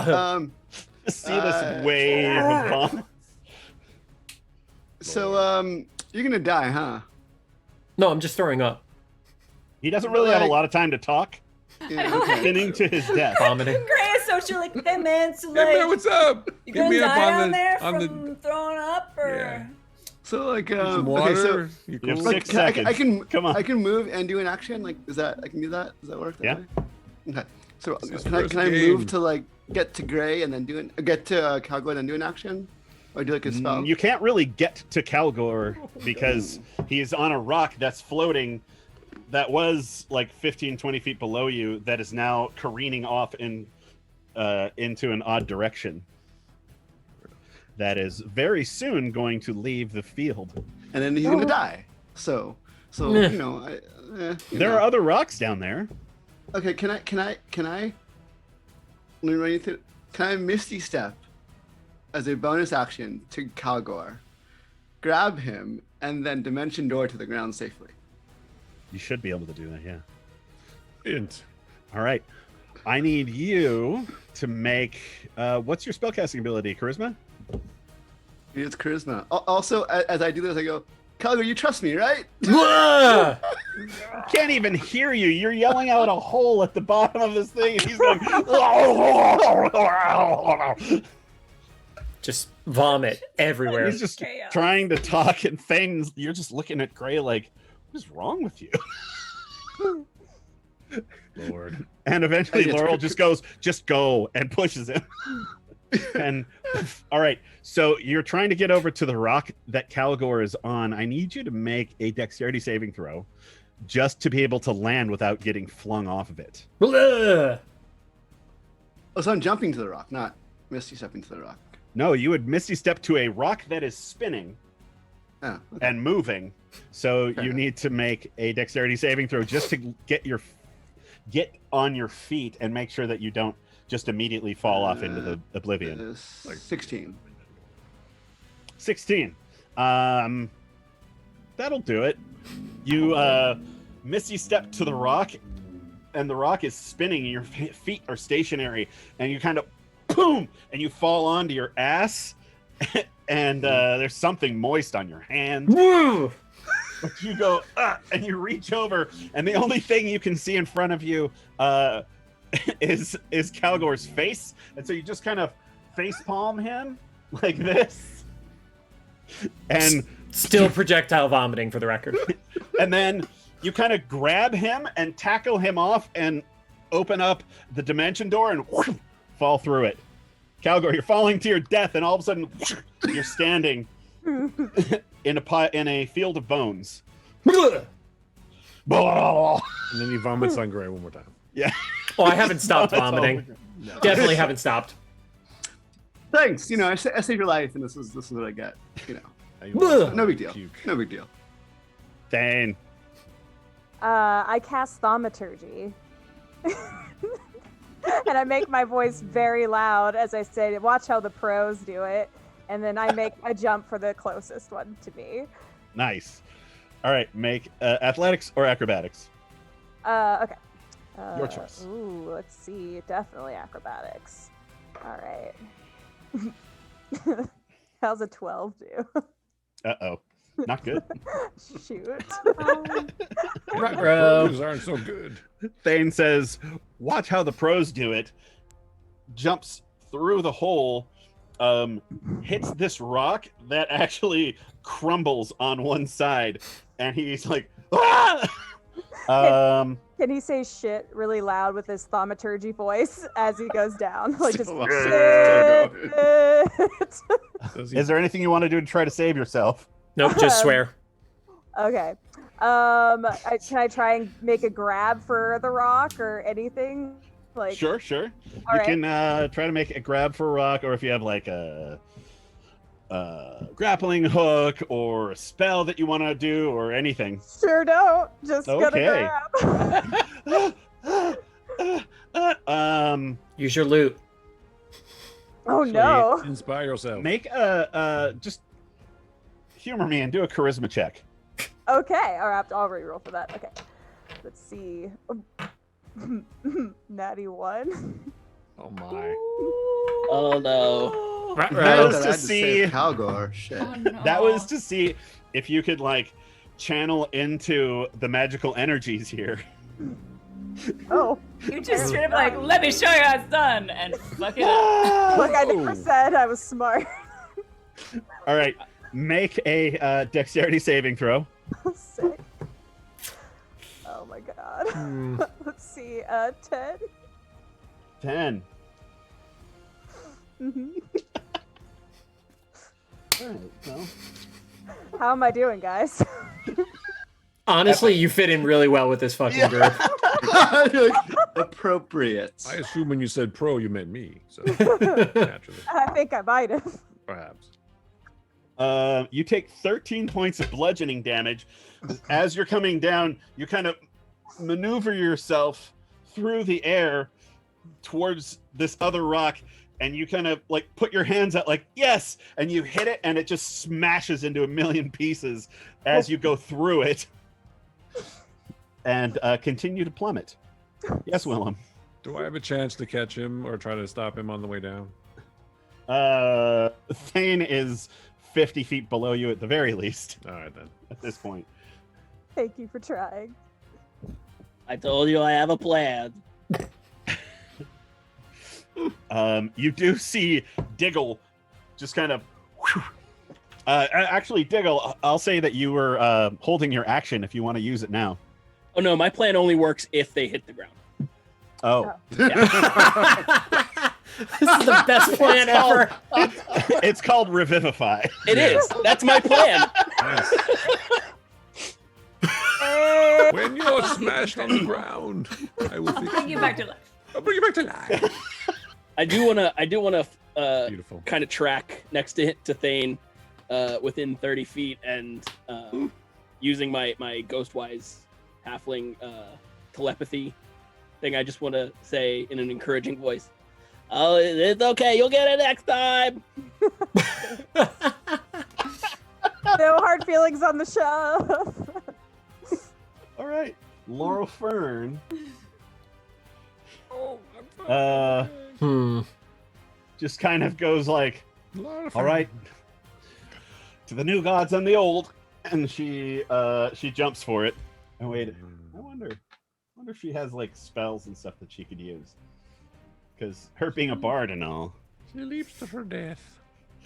Um, See this wave of bomb. so you're gonna die, huh? No, I'm just throwing up. He doesn't really have a Like- lot of time to talk. Yeah, okay. Spinning to his death. Vomiting. Gray is so she's like, hey man, so Hey like, man, what's up? you Hit me gonna up die on down the there on from the throwing up, or? Yeah. So like some okay, so water. You You have cool? 6 can I, seconds. I can Come on. I can move and do an action. Like, is that I can do that? Does that work? That Yeah. way? Okay. So This is can I first can I game. move to like get to Gray and then get to Calgore and then do an action, or do like a spell? You can't really get to Calgore because he's on a rock that's floating that was like 15, 20 feet below you that is now careening off into an odd direction. That is very soon going to leave the field. And then he's gonna die. So Meh. you know, There are other rocks down there. Okay, can I let me run you through. Can I Misty Step as a bonus action to Calgore, grab him, and then dimension door to the ground safely? You should be able to do that, yeah. Int. All right. I need you to make what's your spellcasting ability? Charisma? It's charisma. Also, as I do this, I go, Calgore, you trust me, right? Ah! Can't even hear you. You're yelling out a hole at the bottom of this thing, and he's going. Just vomit everywhere. He's just Chaos. trying to talk, and Thane's. You're just looking at Gray like, what is wrong with you? Lord. And eventually, Hey, it's Laurel good- just goes, just go, and pushes him. And all right, so you're trying to get over to the rock that Calgore is on. I need you to make a dexterity saving throw. just to be able to land without getting flung off of it. Blah! Oh, so I'm jumping to the rock, not misty stepping to the rock. No, you would misty step to a rock that is spinning Oh, okay. and moving. So you need to make a dexterity saving throw just to get on your feet and make sure that you don't just immediately fall off into the oblivion. 16. 16. That'll do it. You misty step to the rock, and the rock is spinning, and your feet are stationary, and you kind of boom, and you fall onto your ass, and there's something moist on your hand. Woo! But you go, and you reach over, and the only thing you can see in front of you is Calgore's face, and so you just kind of face palm him like this, and Still projectile vomiting, for the record. and then you kind of grab him and tackle him off and open up the dimension door and whoosh, fall through it. Calgore, you're falling to your death, and all of a sudden whoosh, you're standing in a field of bones. And Blah. And then he vomits on Gray one more time. Yeah. Oh, I haven't stopped That's all. vomiting. Definitely haven't stopped. Thanks. You know, I saved your life, and this is what I get. You know, Ugh. no big deal. Puke. No big deal. Thaine. I cast thaumaturgy. And I make my voice very loud as I say, watch how the pros do it. And then I make a jump for the closest one to me. Nice. All right, make athletics or acrobatics. Okay. Your choice. Ooh, let's see. Definitely acrobatics. All right. How's a 12 do? Uh-oh. Not good. Shoot. Ruh-roh. Pros aren't so good. Thaine says, watch how the pros do it. Jumps through the hole, hits this rock that actually crumbles on one side, and he's like, ah! Can he say shit really loud with his thaumaturgy voice as he goes down? Like just Still shit. Does he- Is there anything you want to do to try to save yourself? Nope, just swear. Okay. Can I try and make a grab for the rock or anything? Like Sure. all You right. can try to make a grab for a rock, or if you have like a grappling hook or a spell that you want to do or anything. Sure don't. Just Okay. gonna grab. Use your loot. Oh no. Inspire yourself. Make just humor me and do a charisma check. Okay. All right. I'll reroll for that. Okay. Let's see. Natty 1. Oh my. Oh no. That Ruh-roh. was I to had to save see. Calgore. Shit. Oh, no. That was to see if you could like channel into the magical energies here. Oh. You just straight up like, let me show you how it's done, and fuck it up. Look, I never said I was smart. All right, make a dexterity saving throw. Sick. Oh my god. Hmm. Let's see. 10. 10. hmm All right, well, How am I doing, guys? Honestly, you fit in really well with this fucking group. Like, appropriate. I assume when you said pro, you meant me. So naturally, I think I might have. perhaps. you take 13 points of bludgeoning damage. As you're coming down, you kind of maneuver yourself through the air towards this other rock, and you kind of like put your hands out like, yes, and you hit it, and it just smashes into a million pieces as you go through it and continue to plummet. Yes, Willem. Do I have a chance to catch him or try to stop him on the way down? Thaine is 50 feet below you at the very least All right then. at this point. Thank you for trying. I told you I have a plan. You do see Diggle just kind of. Actually, Diggle, I'll say that you were holding your action if you want to use it now. Oh no, my plan only works if they hit the ground. Oh, This is the best plan ever. it's called Revivify. It is. That's my plan. Nice. Hey! When you're smashed on the ground, I will fix Bring you back to life. I'll bring you back to life. I do wanna Beautiful. kind of track next to Thaine, within 30 feet, and using my Ghostwise halfling telepathy thing. I just want to say in an encouraging voice, "Oh, it's okay. You'll get it next time." No hard feelings on the show. All right, Laurel Fern. Oh, I'm fine. Just kind of goes like, Laura all right, to the new gods and the old, and she jumps for it. And wait, I wonder if she has like spells and stuff that she could use, because her being a bard and all. She leaps to her death.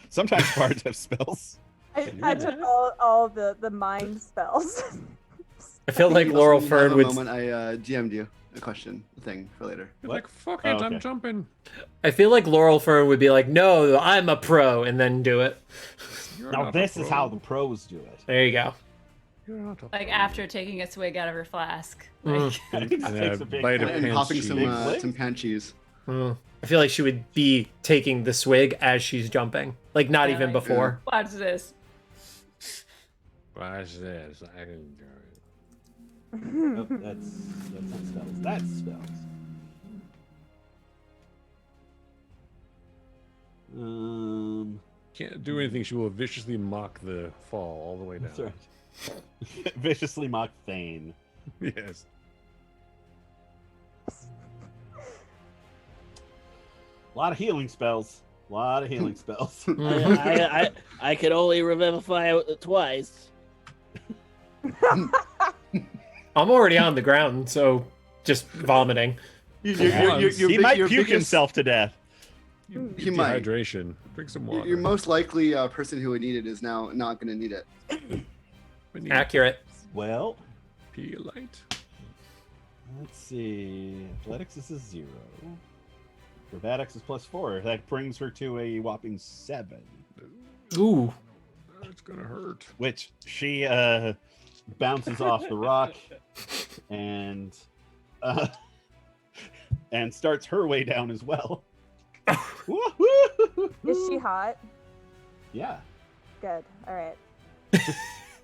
Sometimes bards have spells. I took all the mind spells. I feel like Laurel Fern would. moment I GM'd you a question thing for later. You're What? like, fuck Oh, it, okay. I'm jumping. I feel like Laurel Fern would be like, "No, I'm a pro," and then do it. You're Now not a this is pro. how the pros do it. There you go. You're not a Like pro. after taking a swig out of her flask. Mm. Like, It just And takes a a big bite of And Pan popping cheese. some pan cheese. I feel like she would be taking the swig as she's jumping, like not Yeah, even like- before. watch this. Watch this. I can do it. Oh, that's not spells. That's spells. Can't do anything. She will viciously mock the fall all the way down. That's right. Viciously mock Thaine. Yes. A lot of healing spells. A lot of healing spells. I could only revivify it twice. I'm already on the ground, so just vomiting. he You're might your puke biggest- himself to death. He might. Dehydration. Drink some water. Your most likely person who would need it is now not going to need it. We need Accurate. Well, Pedialyte. let's see. Athletics is a 0. Acrobatics is +4. That brings her to a whopping 7. Ooh. It's gonna hurt. Which she bounces off the rock and starts her way down as well. Woo-hoo! Is she hot? Yeah. Good. All right.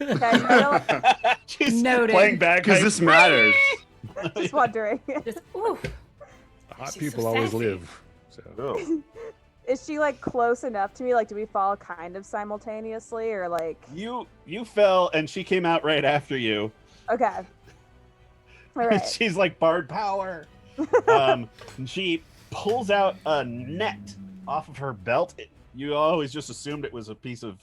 Okay, I don't- She's Noted. playing bagpipes. Because this matters. just wondering. Just, ooh. Hot She's people so always sassy. live. So Oh. Is she like close enough to me? Like, do we fall kind of simultaneously, or like? You fell and she came out right after you. Okay. All right. She's like bard power. And she pulls out a net off of her belt. You always just assumed it was a piece of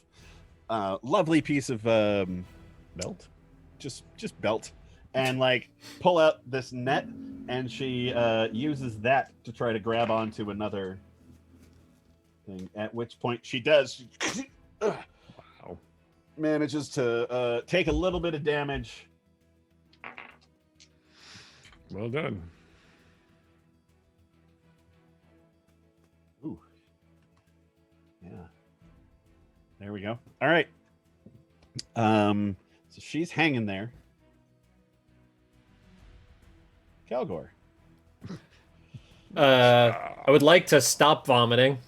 lovely piece of belt. just belt, and like pull out this net, and she uses that to try to grab onto another thing. At which point she does. Wow. Manages to take a little bit of damage. Well done. Ooh. Yeah. There we go. All right. So she's hanging there. Calgore. I would like to stop vomiting.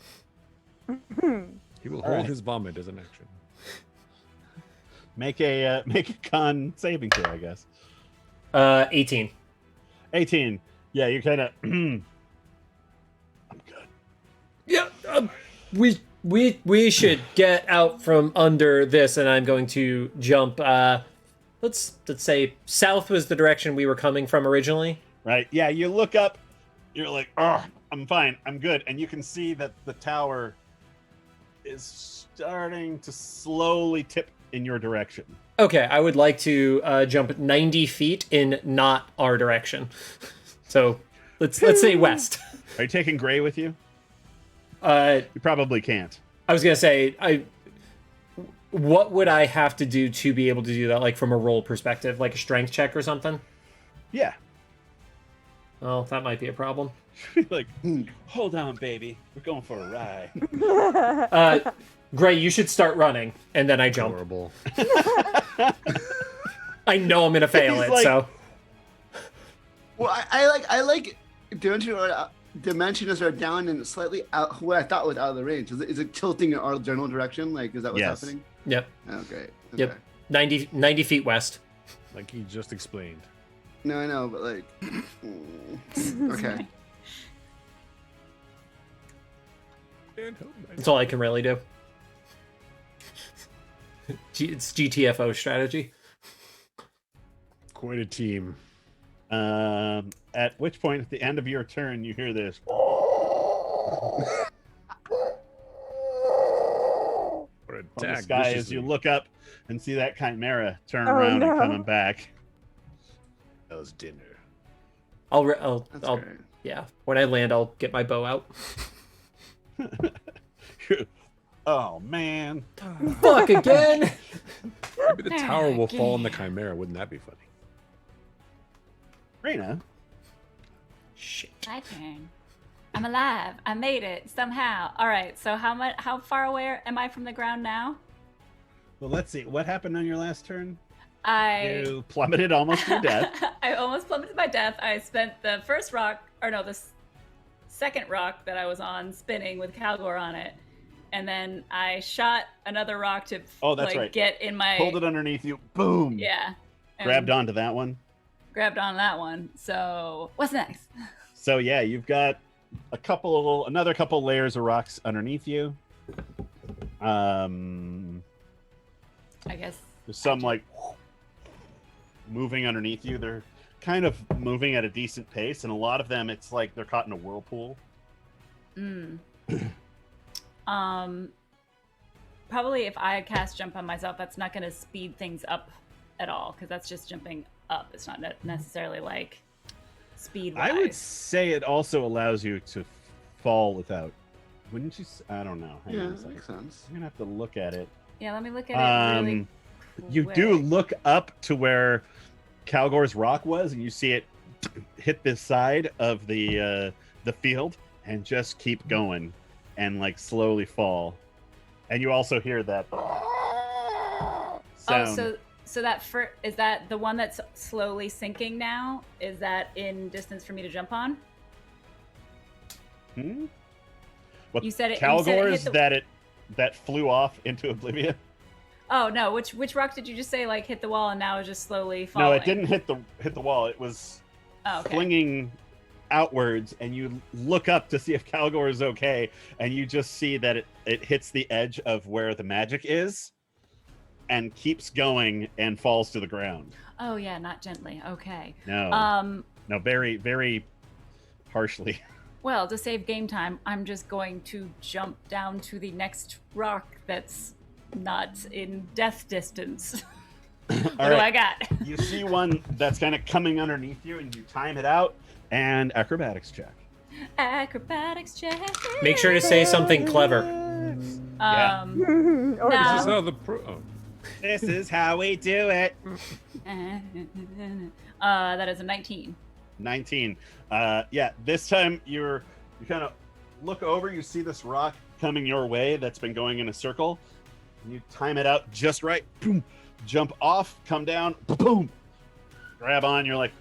He will All hold right. his vomit as an action. Make a con saving throw, I guess. 18. 18. Yeah, you're kind of. I'm good. Yeah, we should get out from under this, and I'm going to jump. Let's say south was the direction we were coming from originally. Right. Yeah, you look up. You're like, oh, I'm fine. I'm good. And you can see that the tower is starting to slowly tip in your direction. Okay, I would like to jump 90 feet in not our direction. So let's say west. Are you taking Gray with you? You probably can't. I was gonna say, what would I have to do to be able to do that? Like from a roll perspective, like a strength check or something? Yeah. Well, that might be a problem. Like, hold on, baby. We're going for a ride. Gray, you should start running, and then I jump. Horrible. I know I'm gonna fail He's it, like, so Well, I like dimensions are down and slightly out. What I thought was out of the range. Is it tilting in our general direction? Like, is that what's Yes. happening? Yep. Oh, great. Okay. Yep. 90 feet west. Like he just explained. No, I know, but like, okay. That's all I can really do. It's GTFO strategy. Quite a team. At which point, at the end of your turn, you hear this. Or From the attack sky as viciously. you look up and see that chimera turn Oh, around no. and coming back. That was dinner. I'll That's great. yeah. When I land, I'll get my bow out. Oh man. Fuck again. Maybe the tower will fall on the chimera. Wouldn't that be funny? Reina, Shit. My turn. I'm alive. I made it somehow. All right. So how far away am I from the ground now? well, let's see. What happened on your last turn? I You plummeted almost to your death. I almost plummeted to my death. I spent the first rock, or no, the second rock that I was on spinning with Calgore on it, and then I shot another rock to Oh, that's right. get in my Pulled it underneath you. Boom. yeah. and Grabbed onto that one. Grabbed on that one. So what's next? So yeah, you've got another couple layers of rocks underneath you. I guess. There's some like moving underneath you. They're kind of moving at a decent pace, and a lot of them, it's like they're caught in a whirlpool. Probably if I cast jump on myself, that's not going to speed things up at all because that's just jumping up. It's not necessarily like speed wise. I would say it also allows you to fall without. Wouldn't you? I don't know. Hang Yeah, on a that second. makes sense. I'm gonna have to look at it. Yeah, let me look at it really You quick. do look up to where Calgore's rock was, and you see it hit the side of the field and just keep going and like slowly fall. And you also hear that sound. Oh, so that is that the one that's slowly sinking now? Is that in distance for me to jump on? What You said it. Calgore's that flew off into oblivion. Oh no! Which rock did you just say like hit the wall and now is just slowly falling? No, it didn't hit the wall. It was Oh, okay. flinging outwards, and you look up to see if Calgore is okay, and you just see that it hits the edge of where the magic is and keeps going and falls to the ground. Oh yeah, not gently. Okay. No, no, very, very harshly. Well, to save game time, I'm just going to jump down to the next rock that's not in death distance. What do I got? You see one that's kind of coming underneath you, and you time it out, and acrobatics check. Acrobatics check. Make sure to say something clever. Yeah. Or No. This is how the pro. Oh. This is how we do it. That is a 19. 19. Yeah, this time you kind of look over, you see this rock coming your way that's been going in a circle, and you time it out just right. Boom, jump off, come down, boom, grab on. You're like,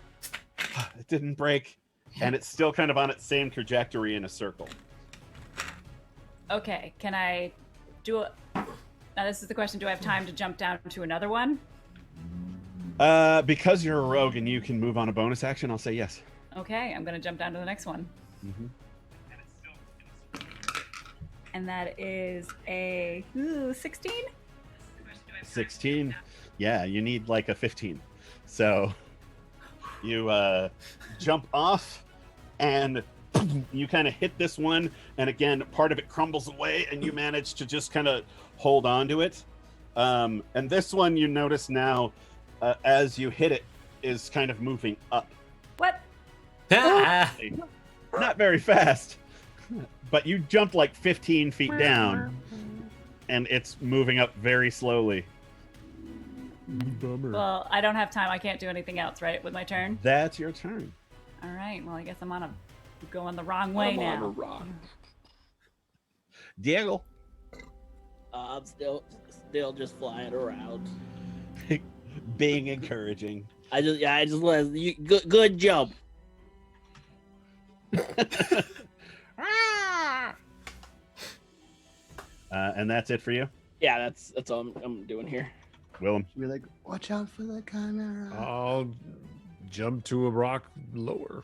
it didn't break, and it's still kind of on its same trajectory in a circle. Okay, can I do it? Now this is the question: do I have time to jump down to another one? Because you're a rogue and you can move on a bonus action, I'll say yes. Okay, I'm gonna jump down to the next one. Mm-hmm. And that is a 16? 16. Yeah, you need like a 15. So you jump off and you kind of hit this one, and again part of it crumbles away, and you manage to just kind of hold on to it. And this one, you notice now, as you hit it, is kind of moving up. What? Not very fast, but you jumped like 15 feet down, and it's moving up very slowly. Bummer. Well, I don't have time. I can't do anything else, right, with my turn? That's your turn. All right. Well, I guess I'm going the wrong way I'm on a now. rock. Diego. I'm still just flying around. Being encouraging. I just want you good jump. And that's it for you, Yeah, that's all I'm doing here. Willem. Be like, watch out for the chimera. I'll jump to a rock lower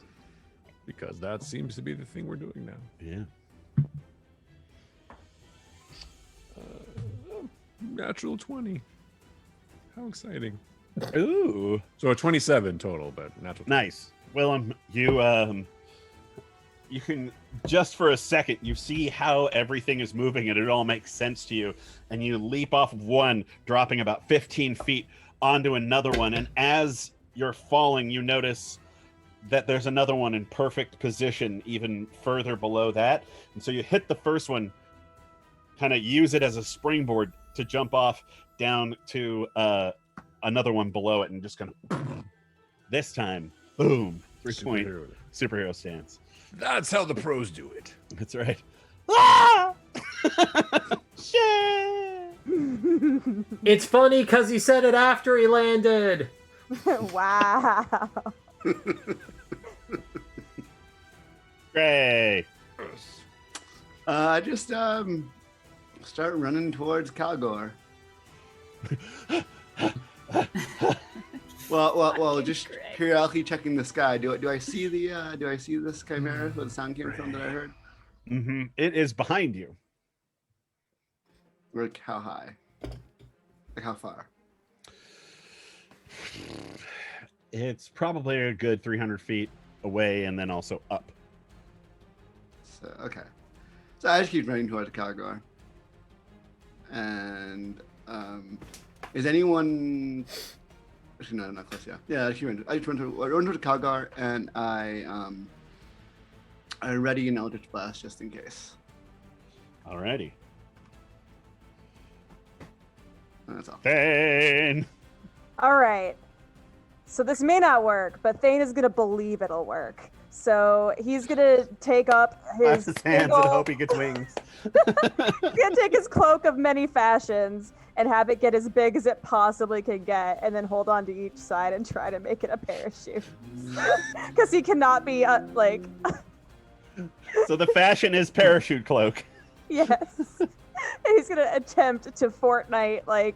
because that seems to be the thing we're doing now. Yeah. Natural 20. How exciting. Ooh. So a 27 total, but natural 20. Nice. Willem, you can, just for a second, you see how everything is moving and it all makes sense to you. And you leap off of one, dropping about 15 feet onto another one. And as you're falling, you notice that there's another one in perfect position, even further below that. And so you hit the first one, kind of use it as a springboard to jump off down to another one below it and just kind of, this time, boom, 3-point superhero stance. That's how the pros do it. That's right. Ah! Shit! It's funny because he said it after he landed. Wow. Gray. I just start running towards Calgore. Well, just periodically checking the sky. Do I see this chimera where the sound came from that I heard? Mm-hmm. It is behind you. Like how high? Like how far? It's probably a good 300 feet away and then also up. So okay. So I just keep running towards Calgore. And is anyone? Actually, no, not close. Yeah. I just run to Calgore, and I ready an Eldritch Blast just in case. Alrighty. And that's all. Thaine! All right. So this may not work, but Thaine is gonna believe it'll work. So he's gonna take up his hands and hope he gets wings. He's gonna take his cloak of many fashions and have it get as big as it possibly can get, and then hold on to each side and try to make it a parachute. Because he cannot be like. So the fashion is parachute cloak. Yes. And he's gonna attempt to Fortnite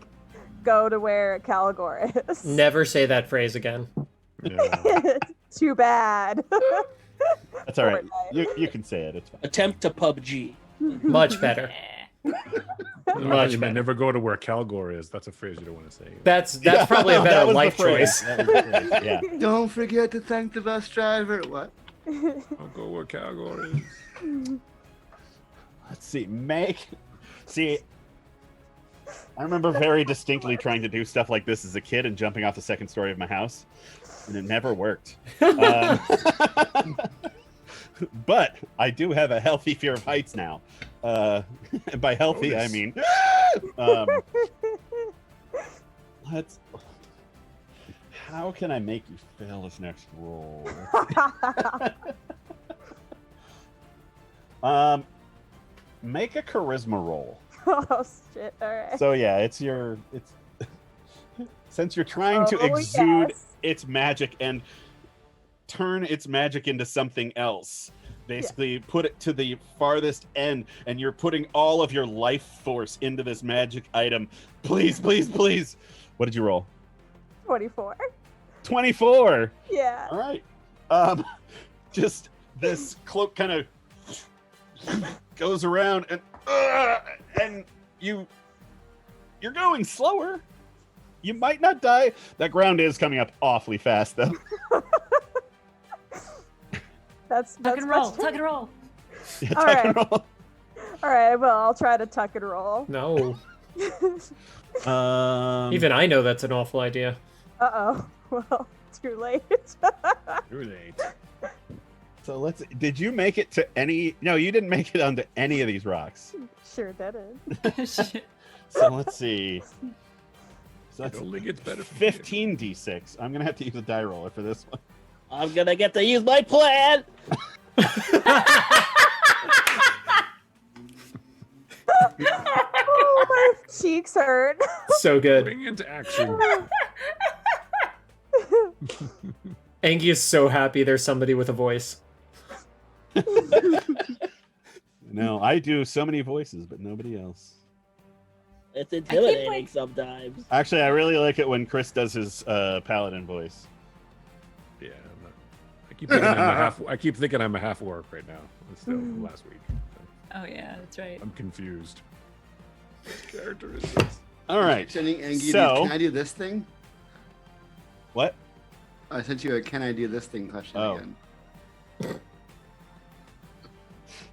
go to where Calgore is. Never say that phrase again. Yeah. Too bad. That's all right. Fortnite. You can say it. It's fine. Attempt to PUBG. Much better. Much You may better. never go to where Calgore is. That's a phrase you don't want to say. That's probably a That better was the life phrase. choice. That was the phrase. Yeah. Don't forget to thank the bus driver. What? I'll go where Calgore is. Let's see. I remember very distinctly trying to do stuff like this as a kid and jumping off the second story of my house, and it never worked. But I do have a healthy fear of heights now. And by healthy, I mean, how can I make you fail this next roll? Make a charisma roll. Oh shit! All right. So yeah, it's since you're trying to Oh, exude yes. its magic and turn its magic into something else. Basically, put it to the farthest end, and you're putting all of your life force into this magic item. Please, please, please. What did you roll? 24. 24. Yeah. All right. Just this cloak kind of goes around, and you're going slower. You might not die. That ground is coming up awfully fast, though. That's Tuck and roll. much- Tuck and roll. Yeah, All tuck and right. roll. All right. Well, I'll try to tuck and roll. No. Um, Even I know that's an awful idea. Uh-oh. Well, too late. Too late. So did you make it to any? No, you didn't make it onto any of these rocks. Sure didn't. Shit. So let's see. So It that's only gets better. from 15 d6. I'm gonna have to use a die roller for this one. I'm gonna get to use my plan. Oh, my cheeks hurt. So here. good. Bring into action. Angie is so happy there's somebody with a voice. No, I do so many voices, but nobody else. It's intimidating like- sometimes. Actually, I really like it when Chris does his paladin voice. Yeah, I keep thinking I'm a half. I keep thinking I'm a half orc right now. Instead of last week. Oh yeah, that's right. I'm confused. Which character is this? All right. Sending Angie, So- can I do this thing? What? I sent you a "Can I do this thing?" question Oh. again.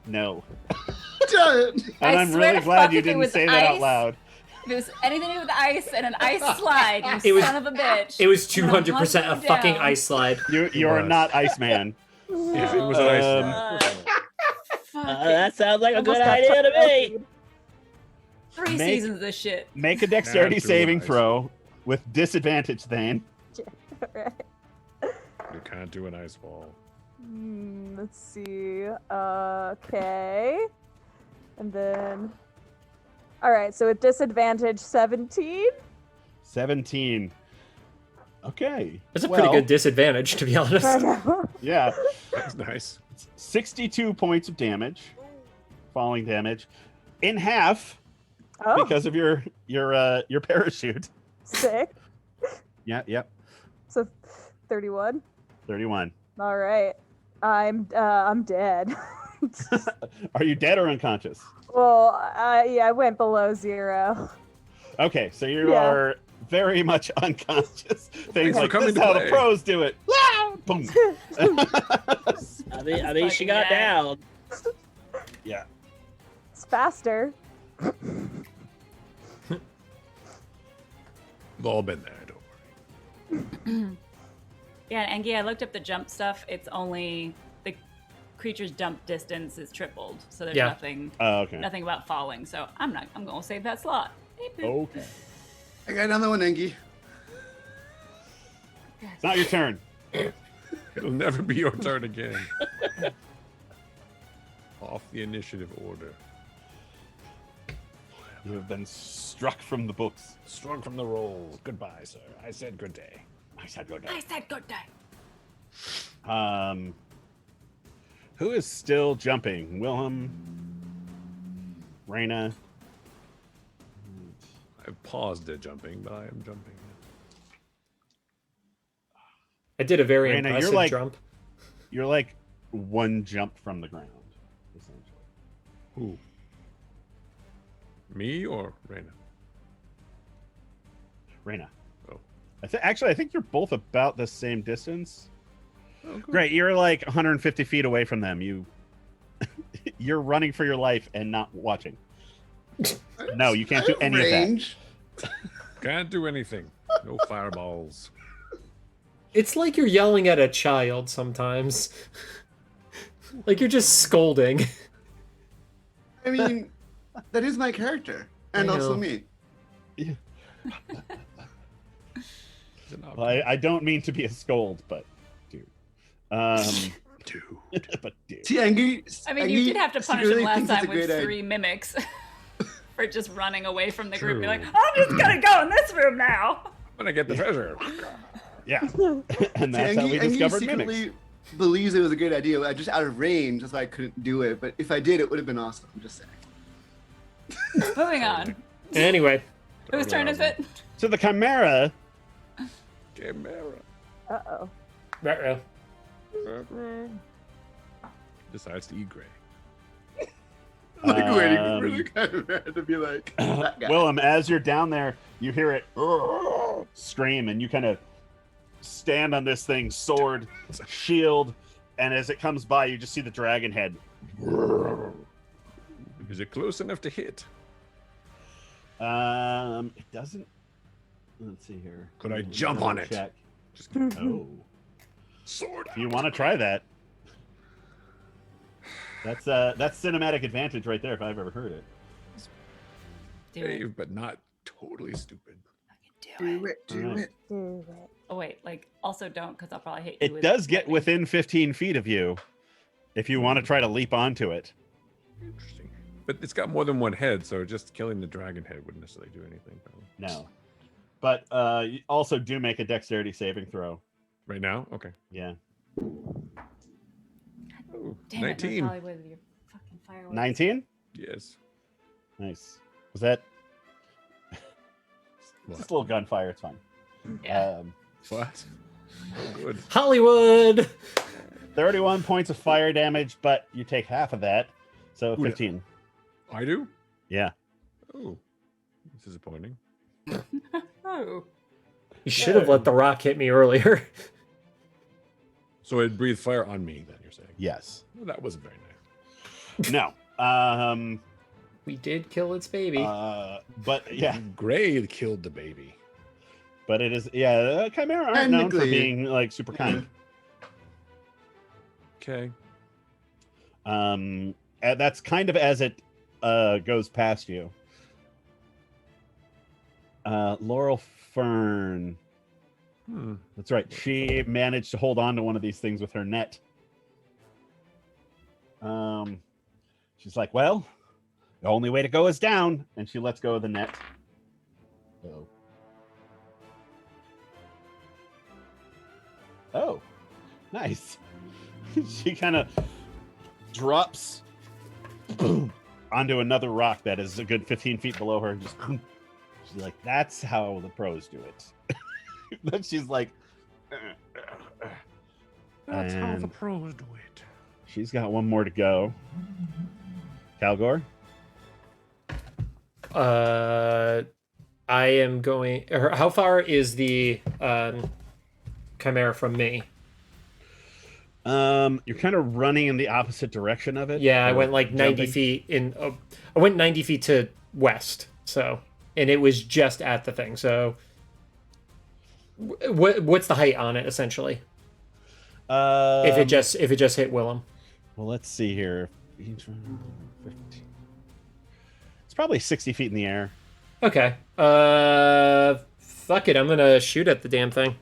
No. Damn it! And I I'm swear really to glad fuck you if it didn't was say that out ice. loud. If it was anything to do with ice and an ice slide, you It was- son of a bitch. It was I'm gonna 200% a hunt you fucking down. ice slide. You're was. not Iceman. Yeah, it was an ice. Um, Of course I know. Fuck it. That sounds like a Almost good got idea to me. tunnel. 3 make- seasons of this shit. Make a dexterity Can't do saving ice. throw with disadvantage, Thaine. Right. You can't do an ice ball. Let's see. Okay. And then. All right, so with disadvantage 17. 17. Okay. That's a pretty Well, good disadvantage, to be honest. I know. Yeah. That's nice. 62 points of damage, falling damage, in half Oh, because of your parachute. sick. Yeah. Yep. So 31. 31. All right. I'm dead. Are you dead or unconscious? Well, I went below 0. Okay, so you Yeah. are very much unconscious. Things Thanks for like coming this to is how the play." pros do it. Boom. I mean, she got Fucking down. Yeah. It's faster. We've all been there. Don't worry. Yeah, and Angie, I looked up the jump stuff. It's only the creature's jump distance is tripled, so there's Yeah. nothing Okay. nothing about falling. So I'm gonna save that slot. Beep, boop. Okay. I got another one, Angie. It's not your turn. It'll never be your turn again. Off the initiative order. You have been struck from the books. Strong from the rolls. Goodbye, sir. I said good day. I said good I day. said good day. Who is still jumping? Willem? Reina? I've paused at jumping, but I am jumping. I did a very Raina, you're impressive like- jump. You're like one jump from the ground, essentially. Who? Me or Reina? Reina. Oh. Actually, I think you're both about the same distance. Oh, good. Great, you're like 150 feet away from them. You're running for your life and not watching. No, you can't do any of that. Range. Can't do anything. No fireballs. It's like you're yelling at a child sometimes. Like you're just scolding. I mean, that is my character, and I also know. me. It's an Well, I don't mean to be a scold, but dude. Dude. But dude. See, Angie. I mean, Angie you did have to punish secretly him last thinks it's time a great with idea. 3 mimics for just running away from the group. True. Be like, I'm just gonna go in this room now. I'm gonna get the treasure. Yeah. And See, that's how we Angie discovered secretly mimics. believes it was a great idea. I just out of range, that's why I couldn't do it. But if I did, it would have been awesome. I'm just saying. Moving on. Anyway, Whose turn is it? So the Chimera, Chimera Uh-oh. ruh-roh. decides to eat Grey. Like waiting for the camera to be like that guy. Willem, as you're down there, you hear it scream, and you kind of stand on this thing, sword, shield, and as it comes by, you just see the dragon head. Is it close enough to hit? It doesn't. Let's see here. Could I jump on it? Check. Just kidding. Oh, Sword. if you want to try that, that's cinematic advantage right there if I've ever heard it. Do it. Brave, but not totally stupid. Do it. Do Alright. it. Do it. Oh wait, like also don't because I'll probably hit you. It with does get lightning. within 15 feet of you if you want to try to leap onto it. Interesting. But it's got more than one head, so just killing the dragon head wouldn't necessarily do anything. Probably. No. But you also do make a dexterity saving throw. Right now? Okay. Yeah. Oh, Damn it, 19. North Hollywood with your fucking fireworks. 19. Yes. Nice. Was that What? just a little gunfire? It's fine. Yeah. What? Oh, good. Hollywood. 31 points of fire damage, but you take half of that, so Ooh, 15. I do? Yeah. Oh, it's disappointing. Oh. You should have let the rock hit me earlier. So it breathed fire on me, then you're saying? Yes. Well, that wasn't very nice. No. We did kill its baby. But yeah, Grey killed the baby. but it is Chimera aren't known for Technically. being like super kind. Okay. And that's kind of as it goes past you. Laurel Fern. That's right. She managed to hold on to one of these things with her net. She's like, well, the only way to go is down, and she lets go of the net. So. Oh, nice. She kind of drops onto another rock that is a good 15 feet below her. And just she's like, that's how the pros do it. Then she's like, That's how the And- pros do it. she's got one more to go. Calgore? I am going. How far is the chimera from me? You're kind of running in the opposite direction of it. Yeah, I or went like 90 jumping. feet in. I went 90 feet to west. So, and it was just at the thing. So, what's the height on it essentially? If it just hit Willem. Well, let's see here. 15. It's probably 60 feet in the air. Okay. Fuck it. I'm gonna shoot at the damn thing.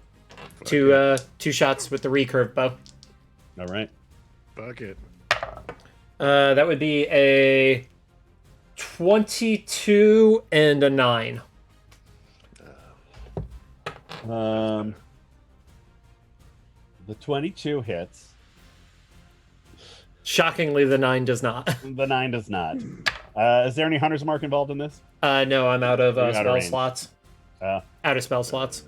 Two shots with the recurve bow. All right. Bucket. That would be a 22 and a 9. The 22 hits. Shockingly, the 9 does not. The 9 does not. Is there any hunter's mark involved in this? No, I'm out of You're out of spell range. slots. Uh, Out of spell slots.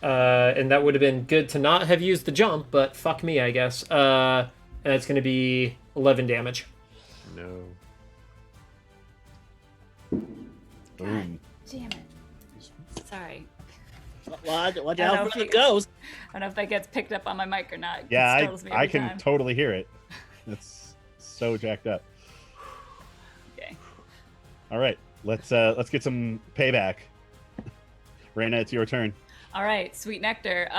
And that would have been good to not have used the jump, but fuck me, I guess. And it's going to be 11 damage. No. boom. Damn it. Sorry. Watch I don't out know where if it you- goes. I don't know if that gets picked up on my mic or not. It Yeah, startles me I every can time. totally hear it. It's so jacked up. Okay. All right, let's get some payback. Reina, it's your turn. All right, sweet nectar.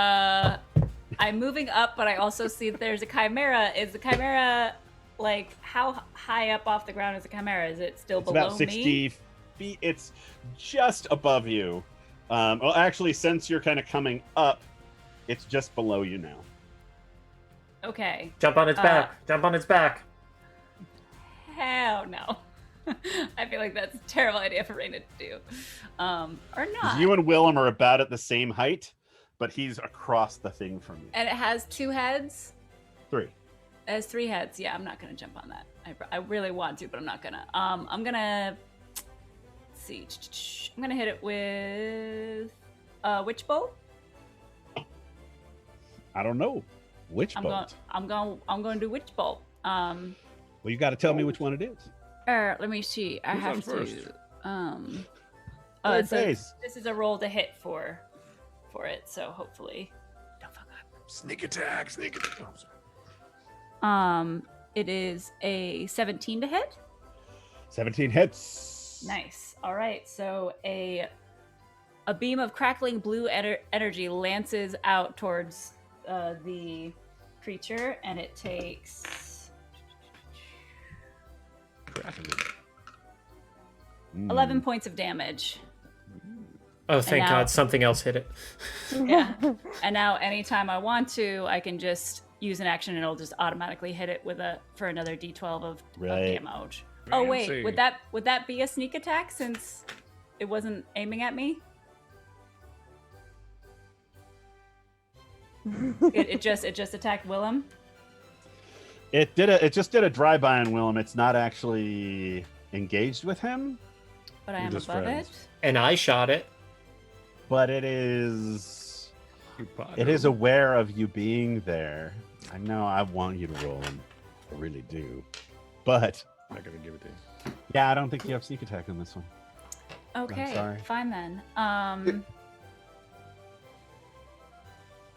I'm moving up, but I also see that there's a chimera. Is the chimera like how high up off the ground is the chimera? Is it still It's below about 60 me? feet. It's just above you. Well, actually, since you're kind of coming up, it's just below you now. Okay. Jump on its back. Jump on its back. Hell no. I feel like that's a terrible idea for Reina to do. Or not. You and Willem are about at the same height, but he's across the thing from you. And it has 2 heads. 3. It has 3 heads. Yeah, I'm not gonna jump on that. I really want to, but I'm not gonna. I'm gonna. Let's see. I'm gonna hit it with Witch Bolt. I don't know which bolt. I'm going to do Witch Bolt. Well, you got to tell me which one it is. Let me see. I Who's on have first? to. Third So base. this is a roll to hit for it. So hopefully, don't fuck up. Sneak attack. Sneak attack. Oh, sorry. It is a 17 to hit. 17 hits. Nice. All right. So a beam of crackling blue energy lances out towards the creature, and it takes Crackling. 11 points of damage. Oh, thank now- God, something else hit it. Yeah. And now, anytime I want to, I can just use an action, and it'll just automatically hit it for another D12 of Right. damage. Oh wait, Fancy. would that be a sneak attack since it wasn't aiming at me? it just attacked Willem. It just did a drive-by on Willem. It's not actually engaged with him, But I We're am just above friends. it. And I shot it. but it is You aware of you being there. I know I want you to roll him. I really do. But I'm not gonna give it to you. yeah, I don't think you have sneak attack on this one. Okay, sorry. fine then.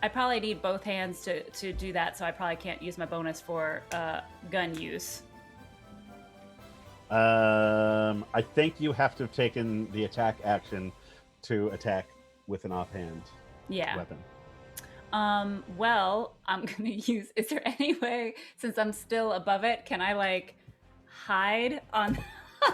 I probably need both hands to do that, so I probably can't use my bonus for gun use. I think you have to have taken the attack action to attack with an offhand Yeah. weapon. Well, I'm gonna use. Is there any way, since I'm still above it, can I like hide on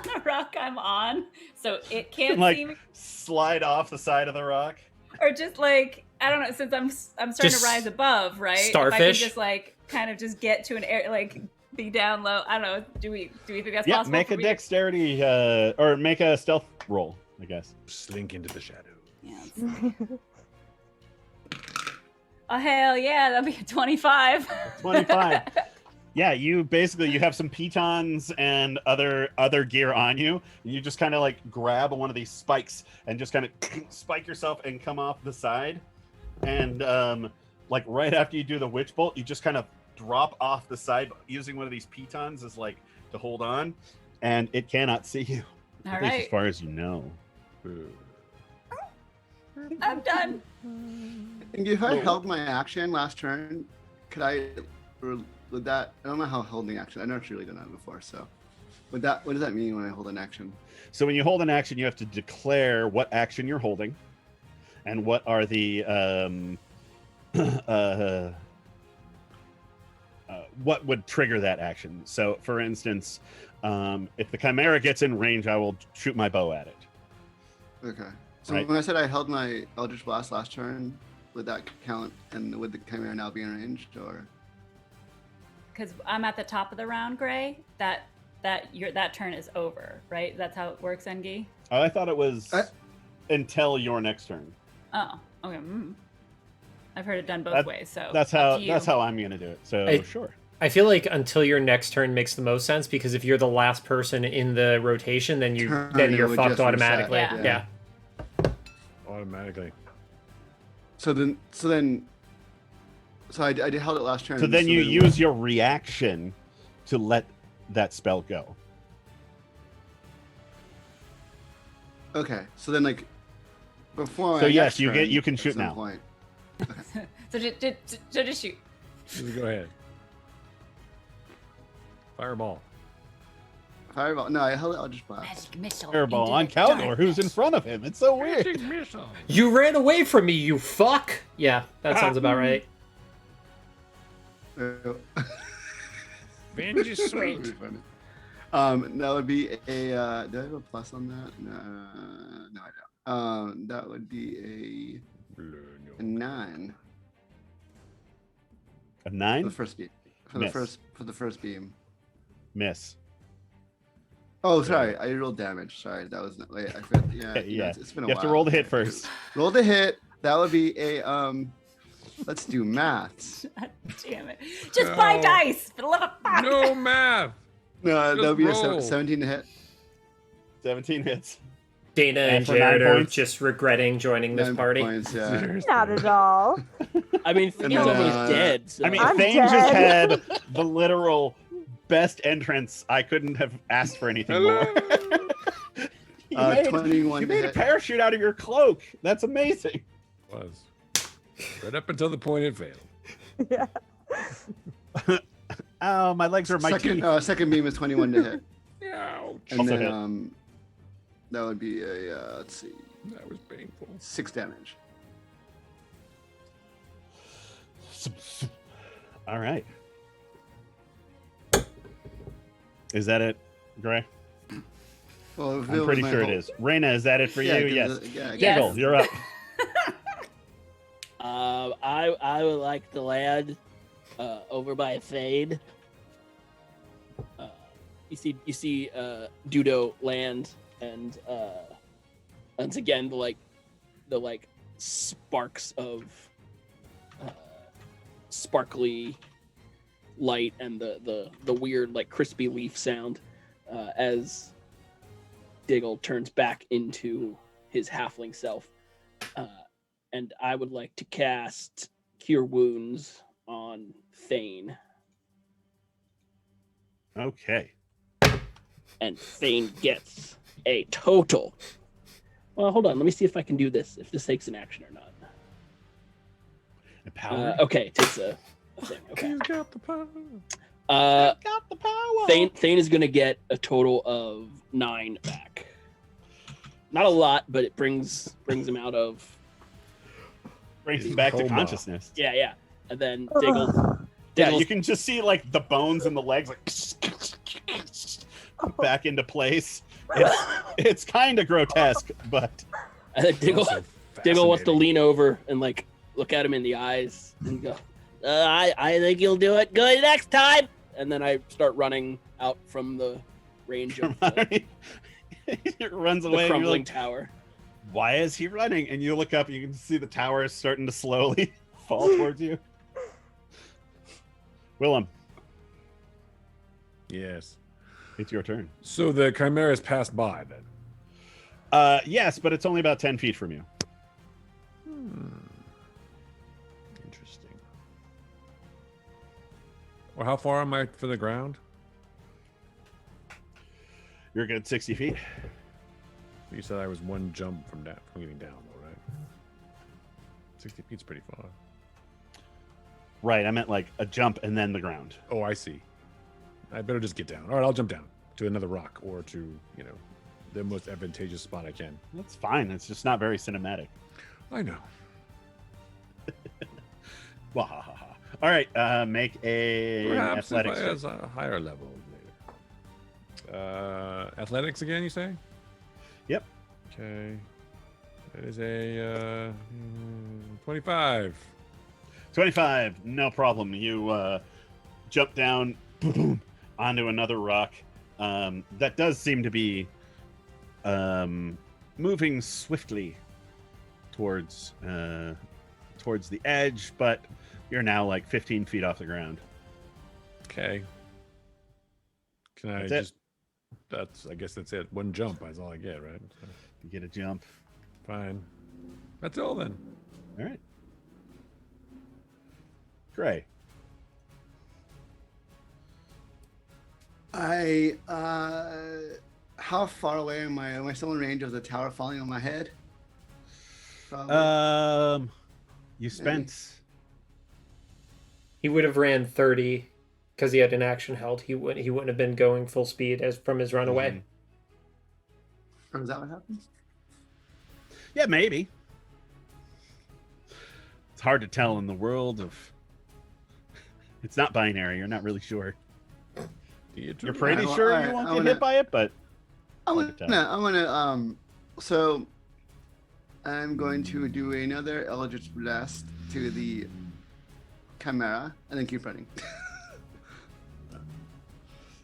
the rock I'm on so it can't Like see me, slide off the side of the rock. or just like I don't know. Since I'm starting Just to rise above, right? If I starfish? can just like kind of just get to an area, like be down low. I don't know. Do we think that's Yeah, possible? make for a me? dexterity or make a stealth roll, I guess. Slink into the shadow. Yeah, oh hell yeah, that'll be a 25. 25. Yeah, you have some pitons and other gear on you. And you just kind of like grab one of these spikes and just kind of spike yourself and come off the side. And like right after you do the witch bolt, you just kind of drop off the side using one of these pitons as like to hold on, and it cannot see you. All At least right. as far as you know. I'm done. And if I held my action last turn, could I, or would that? I don't know how holding action. I've never really done that before. So, what does that mean when I hold an action? So when you hold an action, you have to declare what action you're holding, and what are the what would trigger that action. So, for instance, if the chimera gets in range, I will shoot my bow at it. Okay. So Right. when I said I held my Eldritch Blast last turn, would that count? And would the chimera now be in range, or? Because I'm at the top of the round, Gray. That turn is over, right? That's how it works, Engi. I thought it was until your next turn. Oh, okay. I've heard it done both ways, so That's up to you. how I'm gonna do it. So sure. I feel like until your next turn makes the most sense, because if you're the last person in the rotation, then you're it would fucked just automatically. reset, Yeah. Automatically. So I held it last turn. So then you use your reaction to let that spell go. Okay. So then like before. So my yes, next you turn, can at shoot some now. point- So just shoot. Go ahead. Fireball. Fireball. No, I held it Eldritch Blast. Magic missile. Fireball into on the Calgore, who's in darkness. front of him. It's so weird. Magic missile. You ran away from me, you fuck! Yeah, that sounds about right. Revenge is That would be sweet. funny. That would be a. Do I have a plus on that? No, I don't. That would be a 9 A for 9? the first beam. For the first beam. Miss. Oh, sorry. I rolled damage. Sorry, that was wait. I forgot. Yeah, Yeah. It's been a You while. have to roll the hit first. Roll the hit. That would be a Let's do maths. God damn it! Just buy No. dice for the love of fuck. No math. No, that Just would be roll. a 17 to hit. 17 hits. Dana and for 9 Jared are points? just regretting joining this 9 party. points, yeah. Not at all. I mean, And Theo's then, almost dead. So. I mean, I'm Thaine just dead. had the literal best entrance. I couldn't have asked for anything more. you made, 21 you to made a hit. parachute out of your cloak. That's amazing. Was. Right up until the point it failed. Yeah. Oh, my legs are my teeth. Second beam is 21 to hit. Ouch. And Also then hit. that would be a let's see, That was painful. 6 damage. All right. Is that it, Gray? Well, if I'm was pretty my sure it fault. is. Reina, is that it for Yeah, you? 'cause Yes. yeah, Yes. Diggle, you're up. I would like to land over by Thaine. You see Dudo land, and once again the sparks of sparkly light and the weird like crispy leaf sound as Diggle turns back into his halfling self. And I would like to cast Cure Wounds on Thaine. Okay. And Thaine gets a total. Well, hold on. Let me see if I can do this, if this takes an action or not. Empowered. Okay, it takes a thing. Okay. He's got the power. Got the power. Thaine is going to get a total of 9 back. Not a lot, but it brings him out of... Brings him back to Coma. consciousness. Yeah. And then Yeah, Diggle's you can just see like the bones and the legs like back into place. It's kind of grotesque, but and then Diggle Also wants to fascinating. lean over and like look at him in the eyes and go, I think you'll do it good next time. And then I start running out from the range of the it runs away. And you're crumbling like, tower. why is he running? And you look up, and you can see the tower is starting to slowly fall towards you. Willem, Yes. it's your turn. So the chimera's passed by then. Yes, but it's only about 10 feet from you. Interesting. Well, how far am I for the ground? You're a good 60 feet. You said I was one jump from getting down, though, right? 60 feet's pretty far. Right, I meant like a jump and then the ground. Oh, I see. I better just get down. All right, I'll jump down to another rock or to, the most advantageous spot I can. That's fine. It's just not very cinematic. I know. Wahahaha. All right, make a Perhaps athletics. if I was a higher level later. Athletics again, you say? Yep. Okay. That is a 25. 25, no problem. You jump down boom, onto another rock. That does seem to be moving swiftly towards the edge, but you're now like 15 feet off the ground. Okay. Can I That's it. I guess that's it. One jump. That's all I get, right? So, You get a jump. fine. That's all then. All right. Gray. How far away am I? Am I still in range of the tower falling on my head? Probably. You spent He would have ran 30 because he had an action held. He wouldn't have been going full speed as from his runaway. Or is that what happened? Yeah, maybe. It's hard to tell in the world of. It's not binary. You're not really sure. You're pretty Alright, sure alright, you won't I get wanna- hit by it, but I'm hard to gonna, so I'm going to do another Eldritch Blast to the Chimera and then keep running.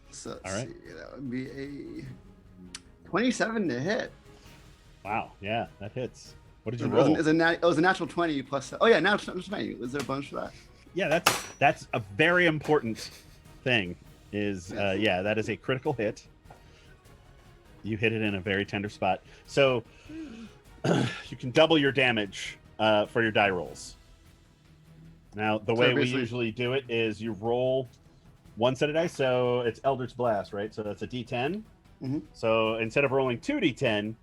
So let's Alright. see, that would be a 27 to hit. wow, yeah, that hits. What did you It was, roll? it was a natural 20 plus. Oh yeah, natural 20. Was there a bonus for that? Yeah, that's a very important thing. Is Yes. yeah, that is a critical hit. You hit it in a very tender spot, so you can double your damage for your die rolls. Now, the So way we basically- usually do it is you roll one set of dice, so it's Eldritch Blast, right? So that's a D10. Mhm. So instead of rolling 2d10,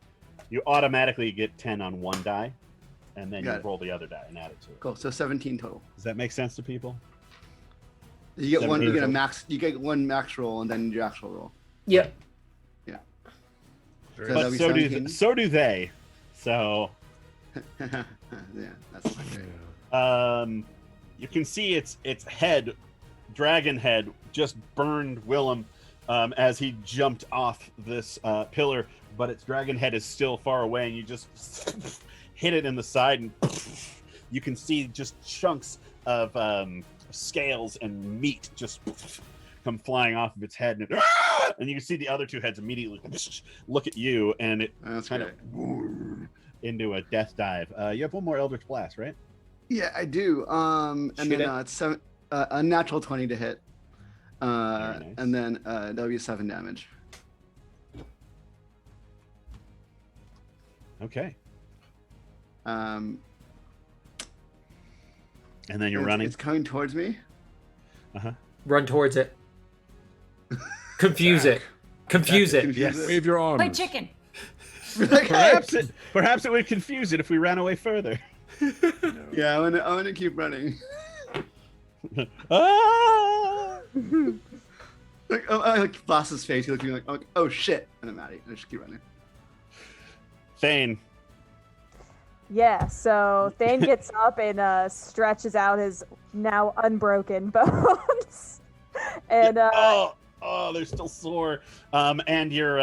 you automatically get 10 on one die, and then Got you it. roll the other die and add it to it. Cool. So 17 total. Does that make sense to people? You get one. You 17 get a total. max. You get one max roll and then your actual roll. Yep. So But that'd be so 17? do they. So Yeah, that's not great. you can see its head, dragon head, just burned Willem as he jumped off this pillar, but its dragon head is still far away, and you just hit it in the side, and you can see just chunks of scales and meat just come flying off of its head, and you can see the other two heads immediately look at you, and it That's kind great. of into a death dive. You have one more Eldritch Blast, right? Yeah, I do. And Shoot then it. it's a natural 20 to hit. nice. And then that'll be 7 damage. Okay. Um, And then you're it's- running. It's coming towards me. Run towards it. Confuse it. Confuse it. Confuse Yes. it. Wave your arms. Play chicken. Perhaps it would confuse it if we ran away further. Yeah, I'm gonna keep running. Ah! Like, I like blast his face. He looks at me like, oh shit, and I'm out of it. I just keep running. Thaine. Yeah, so Thaine gets up and stretches out his now unbroken bones. And they're still sore. And your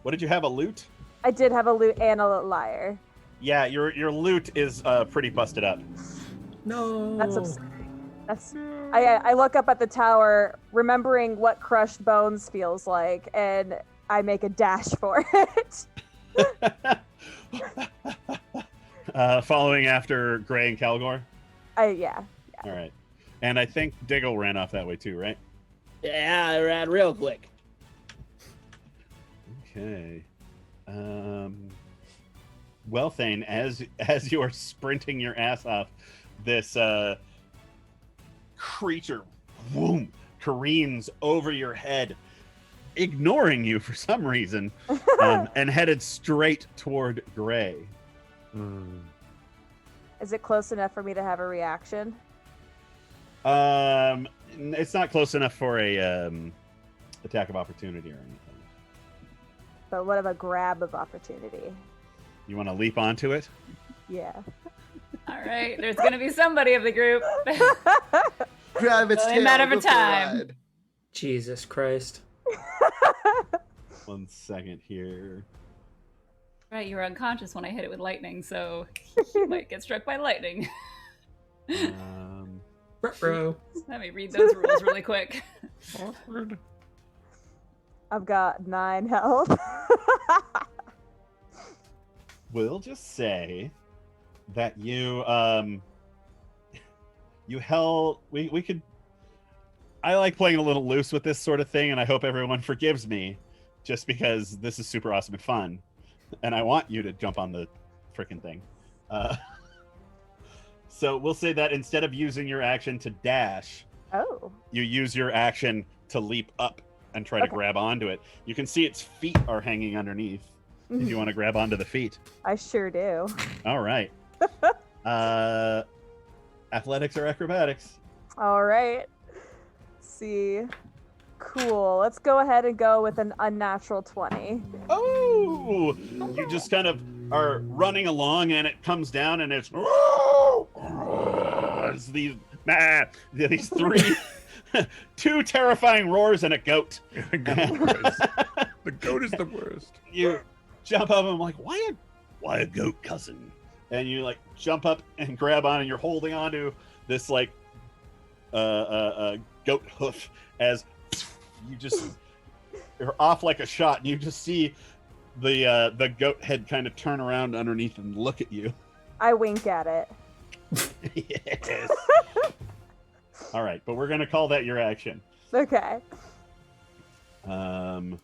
what did you have? A lute? I did have a lute and a lyre. Yeah, your lute is pretty busted up. No. That's upsetting. I look up at the tower, remembering what crushed bones feels like, and I make a dash for it. Following after Grey and Calgore. Yeah. All right. And I think Diggle ran off that way too, right? Yeah, I ran real quick. Okay. Well, Thaine, as you are sprinting your ass off, this creature, boom, careens over your head, ignoring you for some reason, and headed straight toward Grey. Is it close enough for me to have a reaction? It's not close enough for a attack of opportunity or anything. But what of a grab of opportunity? You want to leap onto it? Yeah. All right, there's gonna be somebody of the group. Grab its Only a tail. matter of go for a time. ride. Jesus Christ. 1 second here. Right, you were unconscious when I hit it with lightning, so you might get struck by lightning. Ruh-roh. Let me read those rules really quick. Awkward. I've got 9 health. We'll just say that you held we could I like playing a little loose with this sort of thing, and I hope everyone forgives me just because this is super awesome and fun, and I want you to jump on the freaking thing. So we'll say that instead of using your action to dash, Oh. you use your action to leap up and try to Okay. grab onto it. You can see its feet are hanging underneath if you want to grab onto the feet. I sure do. All right. Athletics or acrobatics? All right. Let's see. Cool. Let's go ahead and go with an unnatural 20. Oh! You just kind of are running along, and it comes down, and it's these three, 2 terrifying roars and a goat. The goat is the worst. You jump up, and I'm like, why a goat, cousin? And you like jump up and grab on, and you're holding onto this like goat hoof as you just you're off like a shot, and you just see the goat head kind of turn around underneath and look at you. I wink at it. Yes. All right, but we're gonna call that your action. Okay. And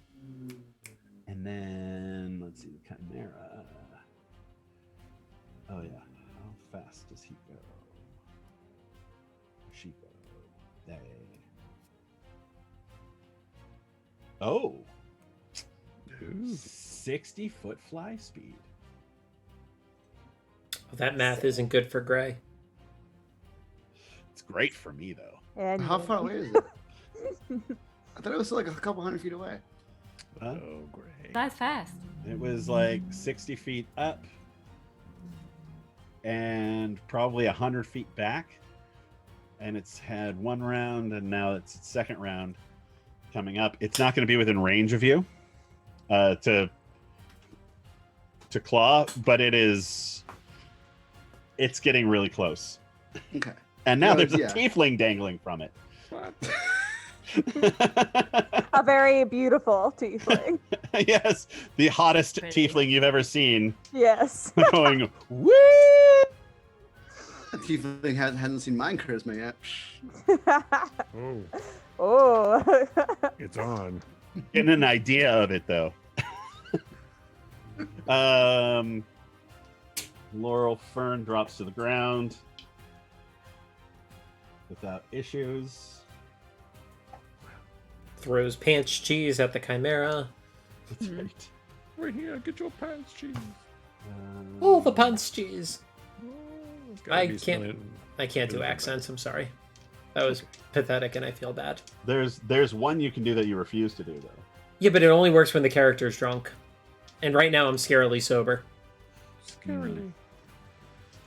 then let's see the chimera. Oh yeah, how fast does he go? She go? They. Oh. 60-foot fly speed. That math isn't good for Grey. It's great for me though. And How far away is it? I thought it was still like a couple hundred feet away. Huh? Oh, great. That's fast. It was like 60 feet up and probably 100 feet back. And it's had 1 round, and now it's its 2nd round coming up. It's not going to be within range of you to claw, but it's getting really close. Okay. And now Yeah, there's a yeah. tiefling dangling from it. What? a very beautiful tiefling. Yes, the hottest Pretty. tiefling you've ever seen. Yes. Going, woo! tiefling hasn't seen my charisma yet. Oh, Oh. it's on. Getting an idea of it though. Laurel Fern drops to the ground without issues. Throws pants cheese at the chimera. That's right. Right here, get your pants cheese. Oh, the pants cheese. Oh, it's gotta I be can't- smelling- I can't do accents. I'm sorry. That was pathetic, and I feel bad. There's one you can do that you refuse to do though. Yeah, but it only works when the character's drunk. And right now I'm scarily sober. Scarily.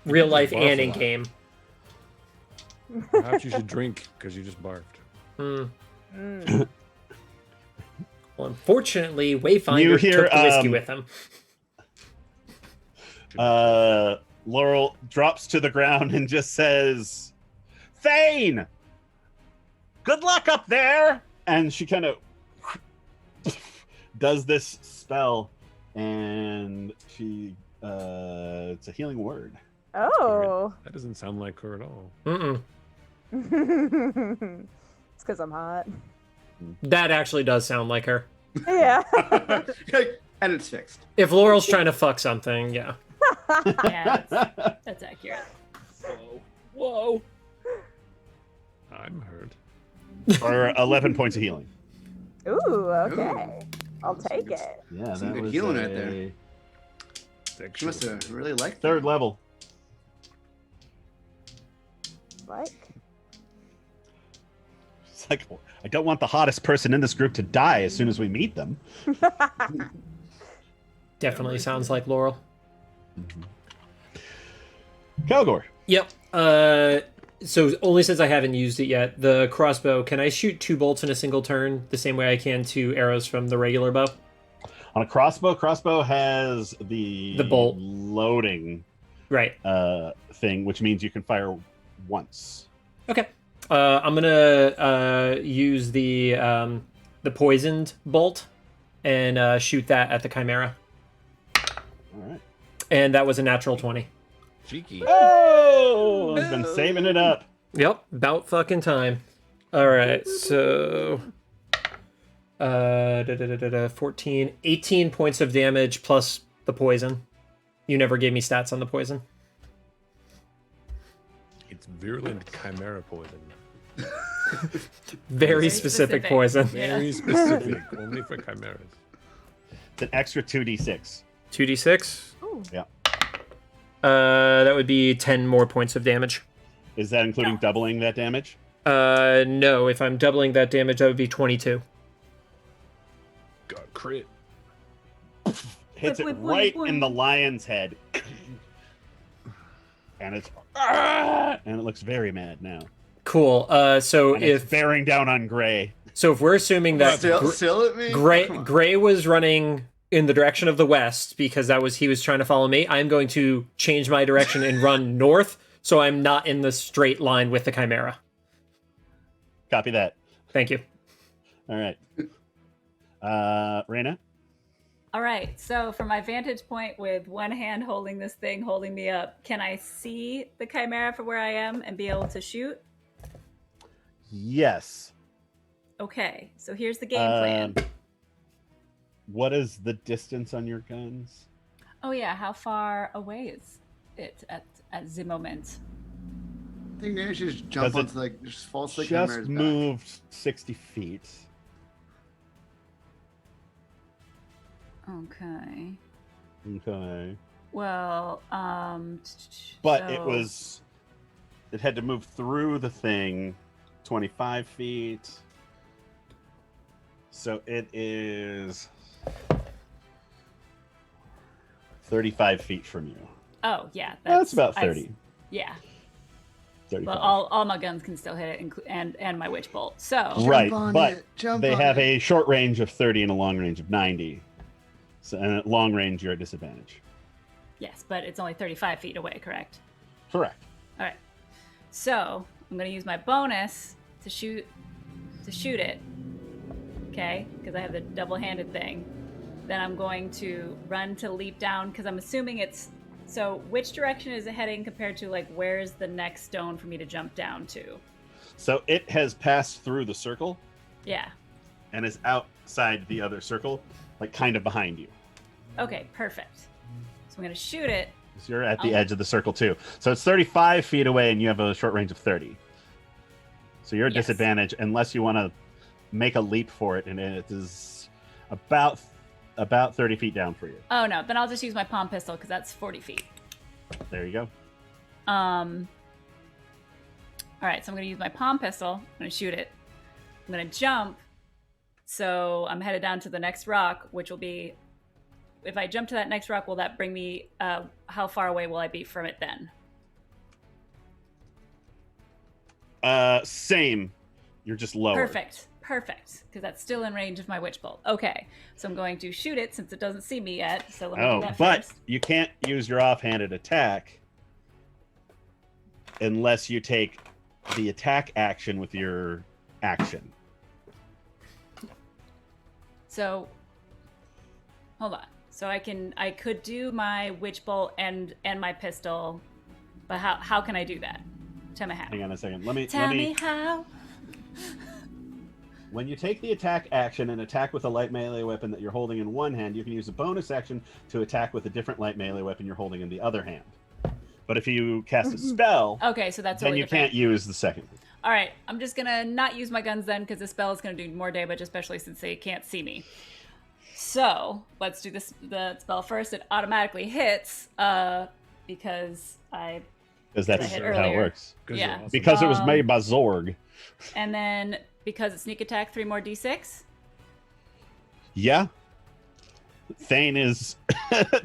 Real life Barf and a in lot. game. Perhaps you should drink because you just barfed. Hmm. Well, unfortunately, Wayfinder You hear, took the whiskey um, with him. Laurel drops to the ground and just says, Thaine! Good luck up there! And she kind of does this spell, and she it's a healing word. Oh. That doesn't sound like her at all. Mm-mm. It's because I'm hot. That actually does sound like her. Yeah. And it's fixed. If Laurel's trying to fuck something, yeah. Yeah, that's accurate. Whoa. I'm hurt. Or 11 points of healing. Ooh, okay. I'll take it. Yeah, Some that good was healing right a there. She must have really liked that. third level. Like. It's like, I don't want the hottest person in this group to die as soon as we meet them. Definitely sounds like Laurel. Calgore. Yep. So only since I haven't used it yet, the crossbow, can I shoot 2 bolts in a single turn the same way I can 2 arrows from the regular bow? On a crossbow has the bolt. loading Right. thing, which means you can fire once. Okay. I'm gonna use the poisoned bolt and shoot that at the chimera. All right. And that was a natural 20. Cheeky. Oh, I've been saving it up. Yep, about fucking time. All right, so 14, 18 points of damage plus the poison. You never gave me stats on the poison. It's virulent chimera poison. Very specific poison. Yeah. Very specific, only for chimeras. It's an extra 2d6. 2d6. Ooh. Yeah. That would be 10 more points of damage. Is that including doubling that damage? No, if I'm doubling that damage, that would be 22. Got crit. Hits it Whip, whip, right whip, in the lion's head. And it's and it looks very mad now. Cool. So And it's if bearing down on Gray. if we're assuming that Still at me? Come on. Gray was running in the direction of the west because he was trying to follow me, I'm going to change my direction and run north so I'm not in the straight line with the chimera. Copy that. Thank you. All right. Reina? All right, so from my vantage point with one hand holding this thing, holding me up, can I see the chimera from where I am and be able to shoot? Yes. Okay, so here's the game plan. What is the distance on your guns? Oh yeah, how far away is it at the moment? I think maybe she just Does jump it onto just falls like Just Chimera's moved 60 feet. Okay. Okay. Well, But it so- had to move through the thing 25 feet. So it is 35 feet from you. Oh yeah, That's about 30. Yeah, 35. but all my guns can still hit it, and my witch bolt. So Right, on but it, jump they on have it. a short range of 30 and a long range of 90. So, and at long range, you're at disadvantage. yes, but it's only 35 feet away, correct? Correct. All right. So I'm gonna use my bonus to shoot it. Okay, because I have the double-handed thing. Then I'm going to run to leap down because I'm assuming it's So which direction is it heading compared to like where's the next stone for me to jump down to? So it has passed through the circle Yeah. and is outside the other circle, like kind of behind you. Okay, perfect. So I'm gonna shoot it. So you're at the edge of the circle too. So it's 35 feet away and you have a short range of 30. So you're at Yes. disadvantage unless you want to make a leap for it, and it is about 30 feet down for you. Oh no, then I'll just use my palm pistol because that's 40 feet. There you go. All right, so I'm gonna use my palm pistol. I'm gonna shoot it. I'm gonna jump. So I'm headed down to the next rock, which will be. If I jump to that next rock, will that bring me? How far away will I be from it then? Same. You're just lower. Perfect, because that's still in range of my witch bolt. Okay, so I'm going to shoot it since it doesn't see me yet. So let me do that but first. you can't use your offhanded attack unless you take the attack action with your action. So, hold on. So I could do my witch bolt and my pistol, but how can I do that? Tell me how. Hang on a second. Tell me how. When you take the attack action and attack with a light melee weapon that you're holding in one hand, you can use a bonus action to attack with a different light melee weapon you're holding in the other hand. But if you cast a spell, Okay, so that's then totally you different. can't use the second. All right, I'm just gonna not use my guns then because the spell is gonna do more damage, especially since they can't see me. So let's do the spell first. It automatically hits because Because that's hit how it earlier. works. Yeah. Awesome. Because it was made by Zorg. and then because it's sneak attack, 3 more d6. Yeah. Thaine is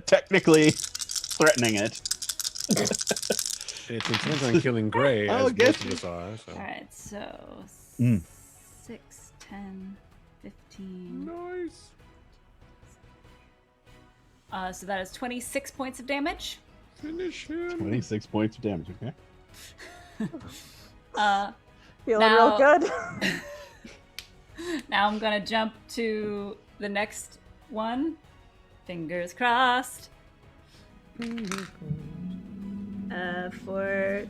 technically threatening it. It intends on killing Grey, I'll as get most of you. us are. So. All right, so Mm. 6, 10, 15. Nice. So that is 26 points of damage. Finish him. 26 points of damage, okay? Feeling Now- real good. Now I'm gonna jump to the next one. Fingers crossed. For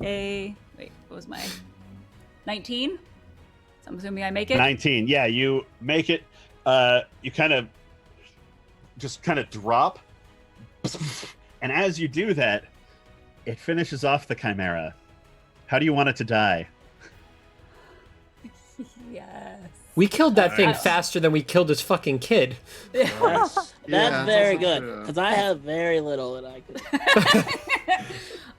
a wait, what was my 19? So I'm assuming I make it. 19. Yeah, you make it. You kind of drop. And as you do that, it finishes off the chimera. How do you want it to die? Yes. We killed that thing Nice. faster than we killed his fucking kid. That's Yeah, very that's also good true. because I have very little that I could.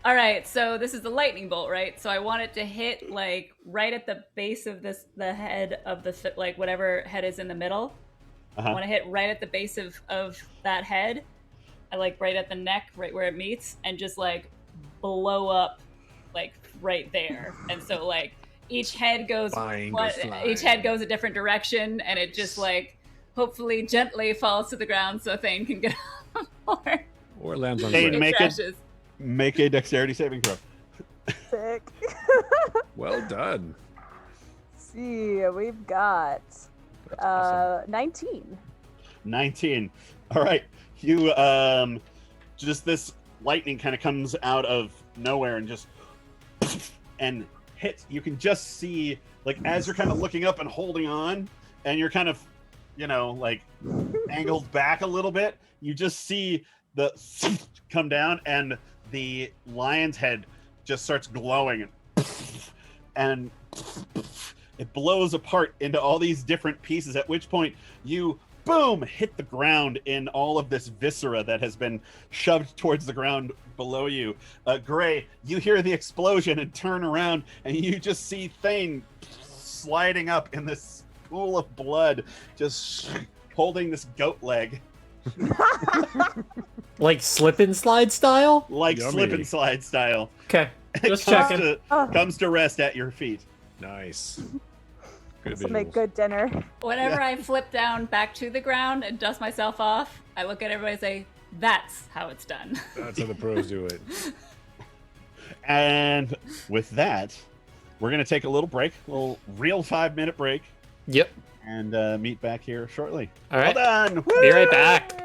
All right, so this is the lightning bolt, right? So I want it to hit like right at the base of the head of the like whatever head is in the middle. I Uh-huh. want to hit right at the base of that head. I like right at the neck, right where it meets, and just like blow up like right there. And so like each head goes Flying goes flying. each head goes a different direction, and it just like hopefully gently falls to the ground so Thaine can get up. Or Or lands on Hey, Grey. make it- crashes. Make a dexterity saving throw. Sick. Well done. See, we've got That's awesome. 19. 19. All right. You just this lightning kind of comes out of nowhere and just and hits. You can just see like as you're kind of looking up and holding on and you're kind of like angled back a little bit, you just see the come down and the lion's head just starts glowing and it blows apart into all these different pieces, at which point you boom hit the ground in all of this viscera that has been shoved towards the ground below you. Grey, you hear the explosion and turn around and you just see Thaine sliding up in this pool of blood, just holding this goat leg Like slip and slide style? like Yummy. slip and slide style. Okay. It Just comes checking. comes to rest at your feet. Nice. Good This will make visuals. good dinner. Whenever I flip down back to the ground and dust myself off, I look at everybody and say, "That's how it's done." That's how the pros do it. And with that, we're going to take a little break, a little real 5-minute break, Yep. and meet back here shortly. All right. Well done. Be right back.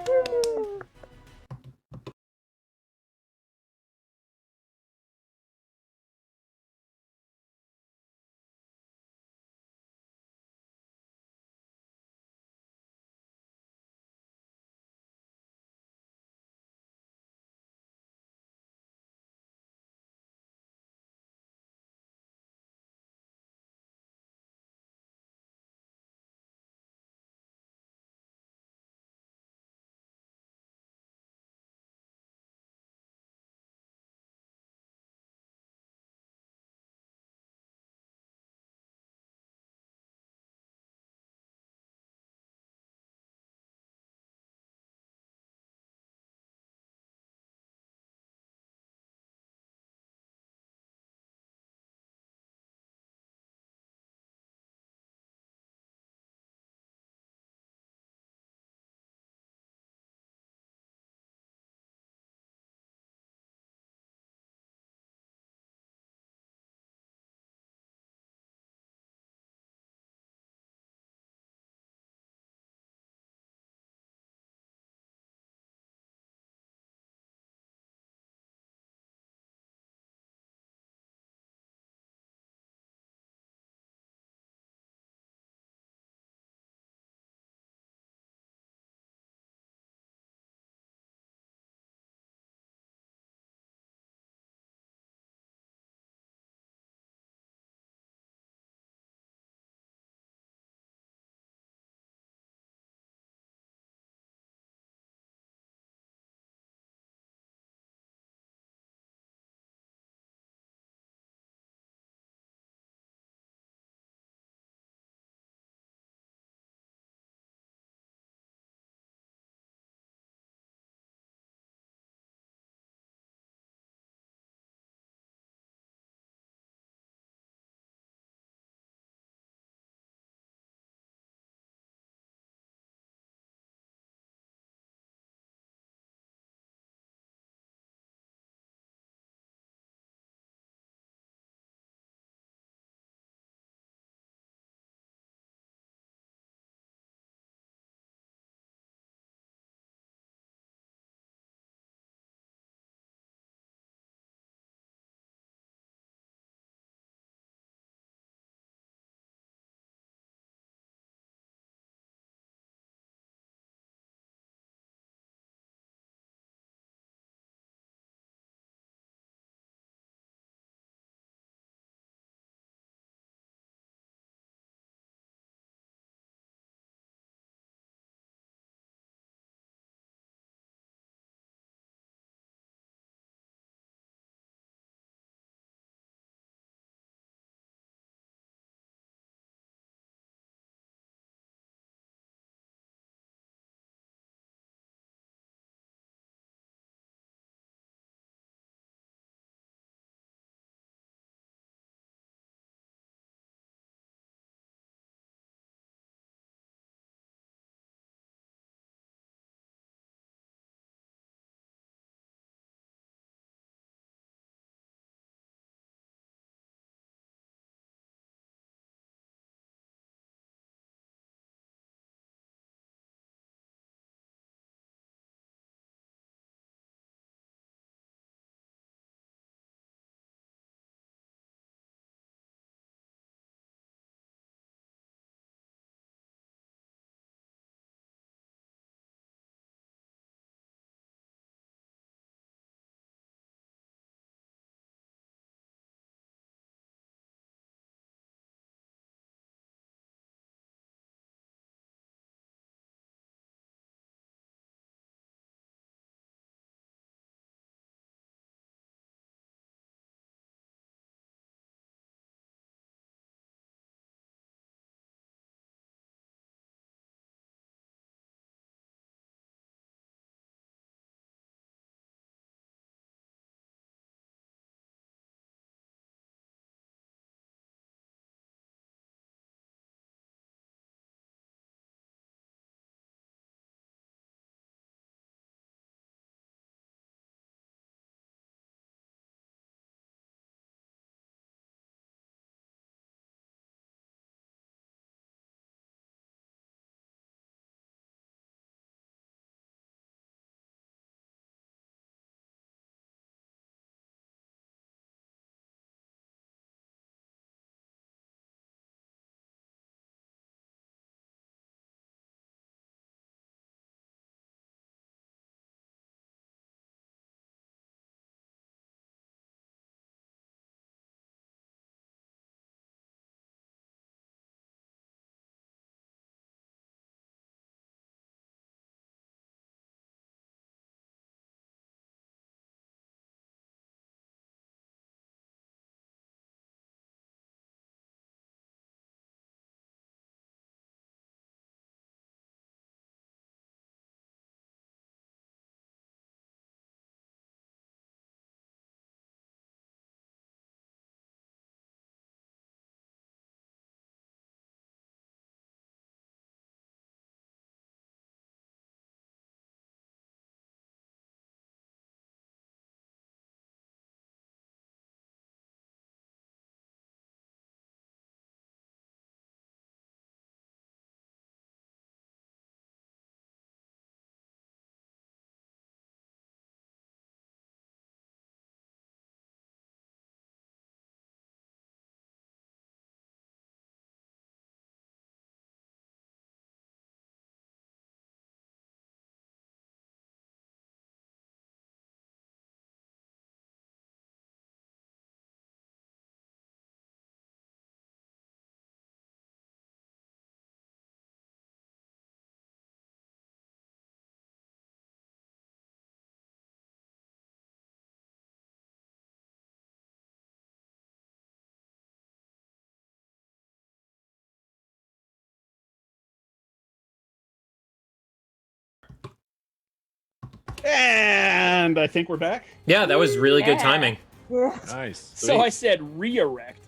And I think we're back. Yeah, that was really good Yeah. timing. Yeah. Nice. So I said re-erect.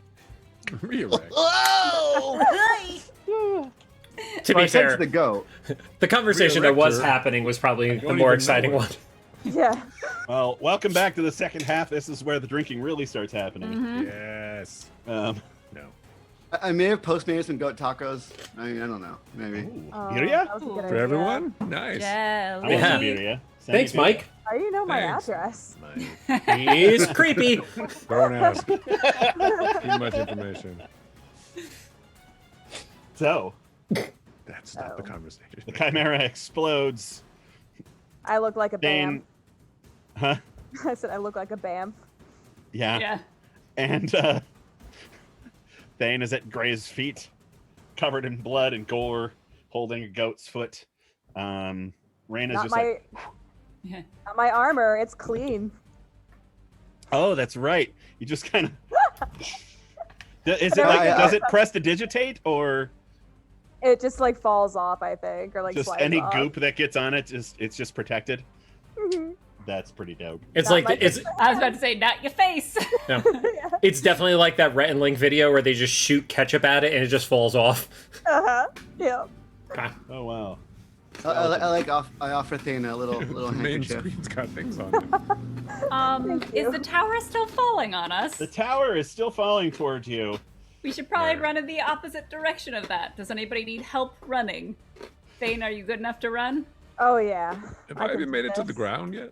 Reerect. To So be I said fair, to the goat. the conversation that was Reerector. happening was probably I the don't more even exciting know one. it. Yeah. Well, welcome back to the second half. This is where the drinking really starts happening. Mhm. Yes. No. I may have postmated some goat tacos. I mean, I don't know. Maybe. Ooh. Oh, Birria? that was a good For idea. everyone? Nice. Yeah. I want some Yeah. birria. Send Thanks, me birria. Mike. How do you know my Thanks. address? Nice. He's creepy. Don't ask. Too much information. So, That's not the conversation. the chimera explodes. I look like a Thaine. bam. Huh? I said I look like a bam. Yeah. Yeah. And Thaine is at Grey's feet, covered in blood and gore, holding a goat's foot. Reina's Not just my, like, Yeah. not my armor. It's clean. oh, that's right. You just kind of. Is it There we like, go. does it prestidigitate or It just like falls off, I think, or like just slides any off. goop that gets on it? It's just protected. Mhm. That's pretty dope. It's Not like my it's I was about to say, not your face. no. Yeah. It's definitely like that Rhett and Link video where they just shoot ketchup at it and it just falls off. Yeah. Okay. Oh wow. I offer Thaine a little The main handkerchief. screen's got things on it. Thank you. Is the tower still falling on us? The tower is still falling towards you. We should probably Yeah. run in the opposite direction of that. Does anybody need help running? Thaine, are you good enough to run? Oh yeah. Have I I can even do made it to the this. ground yet?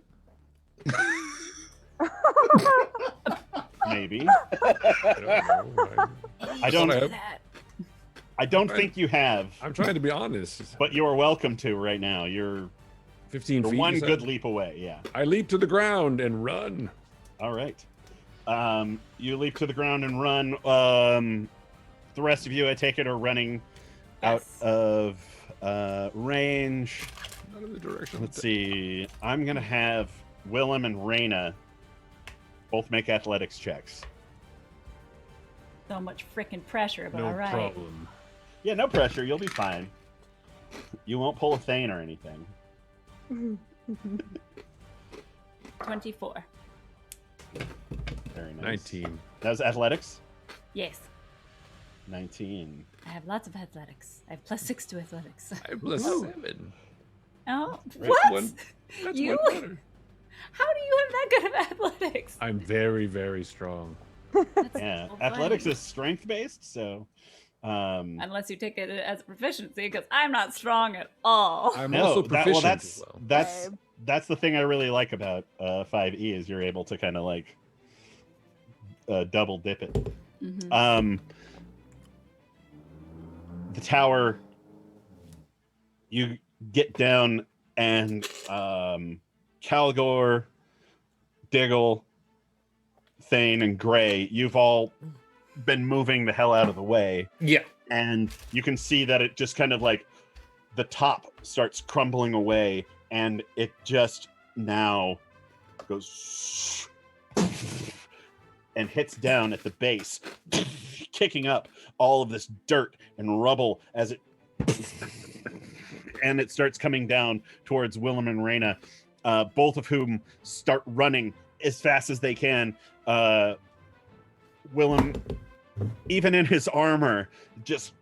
Maybe. I don't know. I don't. Thought That. I don't think you have, I'm trying to be honest. but you are welcome to right now. You're 15 feet. one you said? good leap away. Yeah. I leap to the ground and run. All right. You leap to the ground and run. The rest of you, I take it, are running out Yes. of range. Not in the direction. Let's see. I'm gonna have Willem and Reina both make athletics checks. So much freaking pressure, but No all right. problem. Yeah, no pressure. You'll be fine. You won't pull a Thaine or anything. 24. Very nice. 19. That was athletics. Yes. 19. I have lots of athletics. I have +6 to athletics. I have +7. Oh, Right. what? That's You? one better. How do you have that good of athletics? I'm very, very strong. That's Yeah, so athletics funny. is strength based, so. Unless you take it as a proficiency, because I'm not strong at all. I'm No, also that, proficient well, that's as well. that's Same. that's the thing I really like about 5e is you're able to kind of like double dip it. Mhm. The tower. You get down and Calgore, Diggle, Thaine, and Grey, you've all been moving the hell out of the way. Yeah. And you can see that it just kind of like the top starts crumbling away and it just now goes and hits down at the base, kicking up all of this dirt and rubble as it and it starts coming down towards Willem and Reina, both of whom start running as fast as they can. Willem, even in his armor, just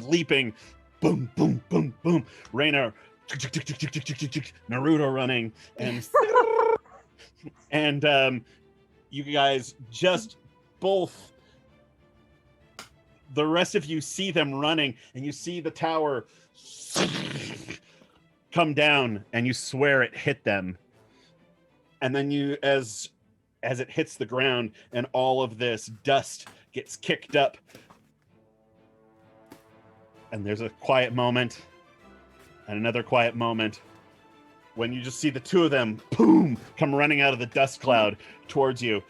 leaping, boom, boom, boom, boom. Reina, Naruto running, and and you guys just both. The rest of you see them running, and you see the tower come down, and you swear it hit them. And then you, as it hits the ground, and all of this dust gets kicked up, and there's a quiet moment, and another quiet moment, when you just see the two of them, boom, come running out of the dust cloud towards you.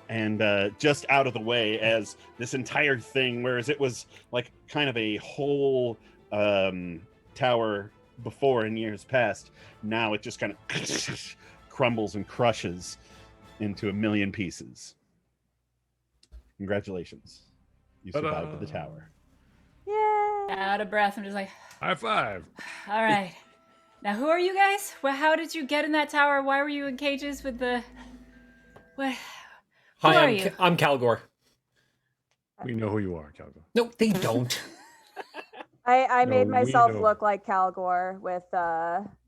And just out of the way as this entire thing, whereas it was like kind of a whole tower before in years past, now it just kind of crumbles and crushes into a million pieces. Congratulations. You survived Ta-da. the tower. Yay! Out of breath. I'm just like, High five. all right. Now, who are you guys? Well, how did you get in that tower? Why were you in cages with the... What? Who are Hi, you? I'm Calgore. We know who you are, Calgore. No, they don't. I made No, we myself know. look like Calgore with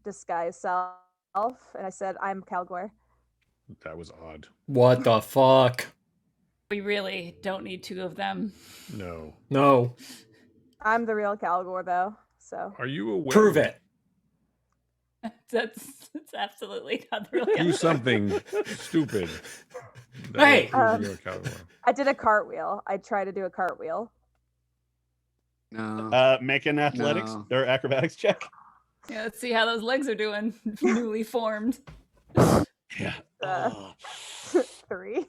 disguise self, and I said, I'm Calgore. That was odd. What the fuck? We really don't need two of them. No. No. I'm the real Calgore, though, so. Are you aware? Prove it. That's absolutely not the real Do Calgore. something stupid. Hey! That will prove you're Calgore. I did a cartwheel. I tried to do a cartwheel. No. Make an athletics No. or acrobatics check. Yeah, let's see how those legs are doing. Newly formed. Yeah. Uh, 3.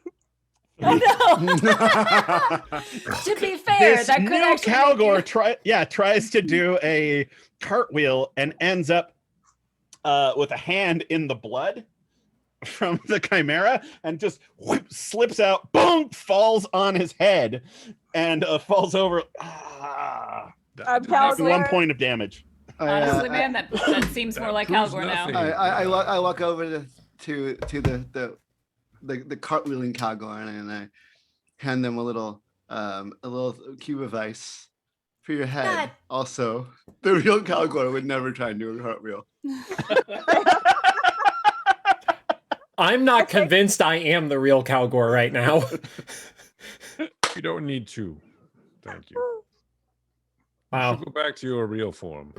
Oh no! To be fair, This that could new actually Calgore make you... tries to do a cartwheel and ends up with a hand in the blood from the chimera and just slips out, boom, falls on his head and falls over. I'm Calgore. 1 point of damage. Honestly, man, that seems more that like proves Calgore now. nothing. I walk over to the cartwheeling Calgore and I hand them a little cube of ice for your head. God. Also, the real Calgore would never try and do a cartwheel. I'm not convinced I am the real Calgore right now. You don't need to. Thank you. You Wow. should go back to your real form.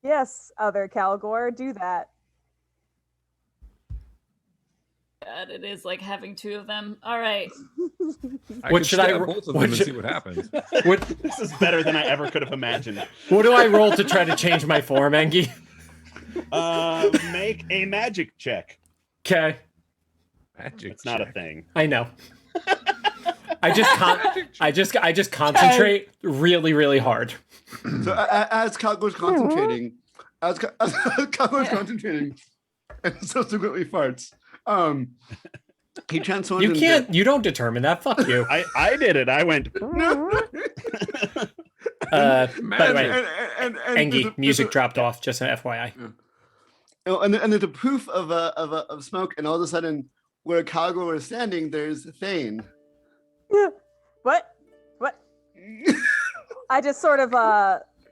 Yes, other Calgore, do that. God, it is like having two of them. All right. I What could should I stab ro- both of what them and should- see what happens. What This is better than I ever could have imagined. what do I roll to try to change my form, Engie? Make a magic check. Okay. Magic. It's not a check. thing. I know. I just concentrate really, really hard. So as Calgore's concentrating, concentrating, and subsequently farts, he transforms. You don't determine that. Fuck you. I did it. I went. By the way, and Engie, music dropped off, just an FYI. And there's a poof of smoke, and all of a sudden, where Calgore was standing, there's Thaine. What? I just sort of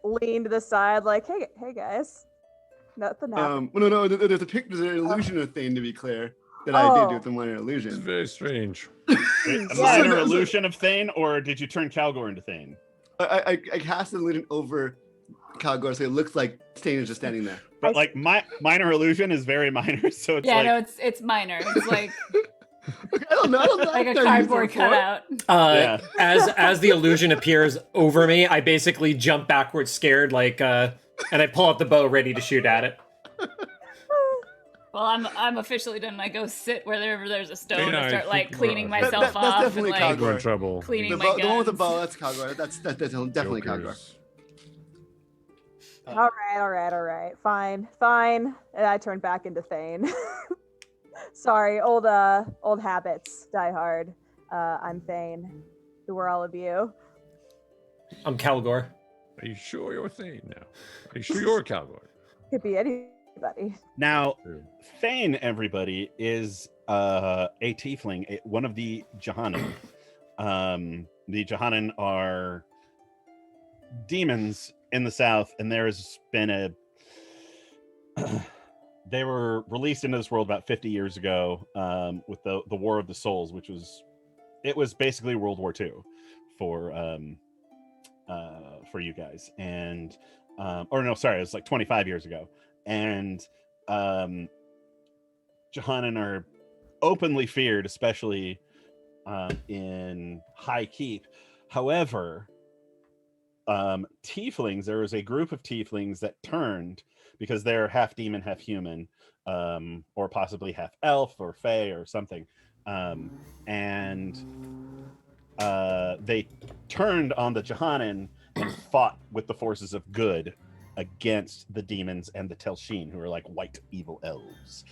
leaned to the side, like, hey guys, nothing happened. No, there's an illusion of Thaine, to be clear, that I did with the minor It's illusion. very strange. A Yeah. minor illusion of Thaine, or did you turn Calgore into Thaine? I cast an illusion over Calgore, so it looks like Thaine is just standing there. But like my minor illusion is very minor, so it's Yeah, like no, it's minor. It's like I don't know. like a I've never used it cardboard before. cutout. Yeah. As the illusion appears over me, I basically jump backwards, scared, like, and I pull out the bow, ready to shoot at it. Well, I'm officially done. And I go sit wherever there's a stone Hey, and start like keep cleaning running. myself That's off and definitely like Calgore. We're in trouble. cleaning The, my the one with the guns. bow, that's Calgore. That's definitely Calgore. Jokers. All right. Fine. And I turned back into Thaine. Sorry, old habits die hard. I'm Thaine. Who are all of you? I'm Calgore. Are you sure you're Thaine now? Are you sure you're Calgore? Could be anybody. Now, True. Thaine, everybody, is a tiefling, one of the Johannan. The Johannan are demons in the south, and there's been they were released into this world about 50 years ago with the War of the Souls, which was basically World War II for you guys. And or no, sorry, it was like 25 years ago. And Johannan are openly feared, especially in High Keep. However, tieflings, there was a group of tieflings that turned because they're half demon, half human, or possibly half elf or fae or something. And they turned on the Johannan and fought with the forces of good against the demons and the Telsheen, who are like white evil elves.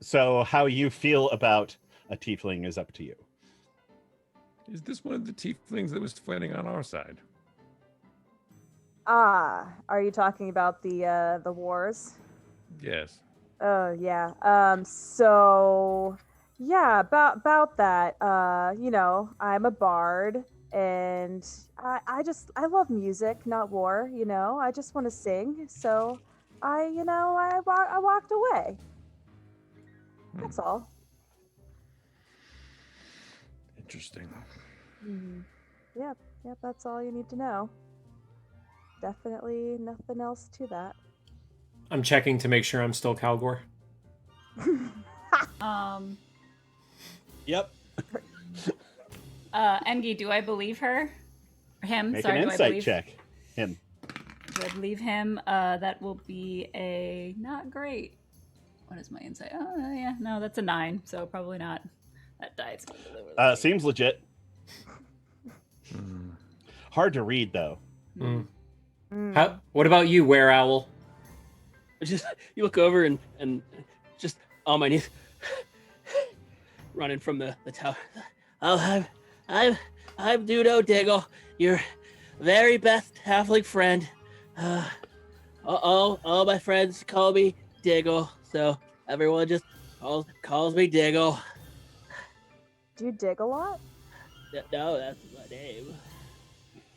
So how you feel about a tiefling is up to you. Is this one of the tieflings that was fighting on our side? Are you talking about the wars? Yes. Oh yeah. So yeah, about that. I'm a bard, and I love music, not war. I just want to sing. So I walked away. That's all. Interesting. Yep. That's all you need to know. Definitely nothing else to that. I'm checking to make sure I'm still Calgore. Yep. Engi, do I believe her? Or him? Make Sorry, an do I insight believe? check. Him. Do I believe him? That will be a not great. What is my insight? Oh yeah, no, that's a 9, so probably not. That die's gonna deliver. the Seems legit. Hard to read though. What about you, Were Owl? Just you look over and just on my knees, running from the tower. Oh, I'm Dudo Diggle, your very best halfling friend. All my friends call me Diggle, so everyone just calls me Diggle. Do you dig a lot? No, that's my name.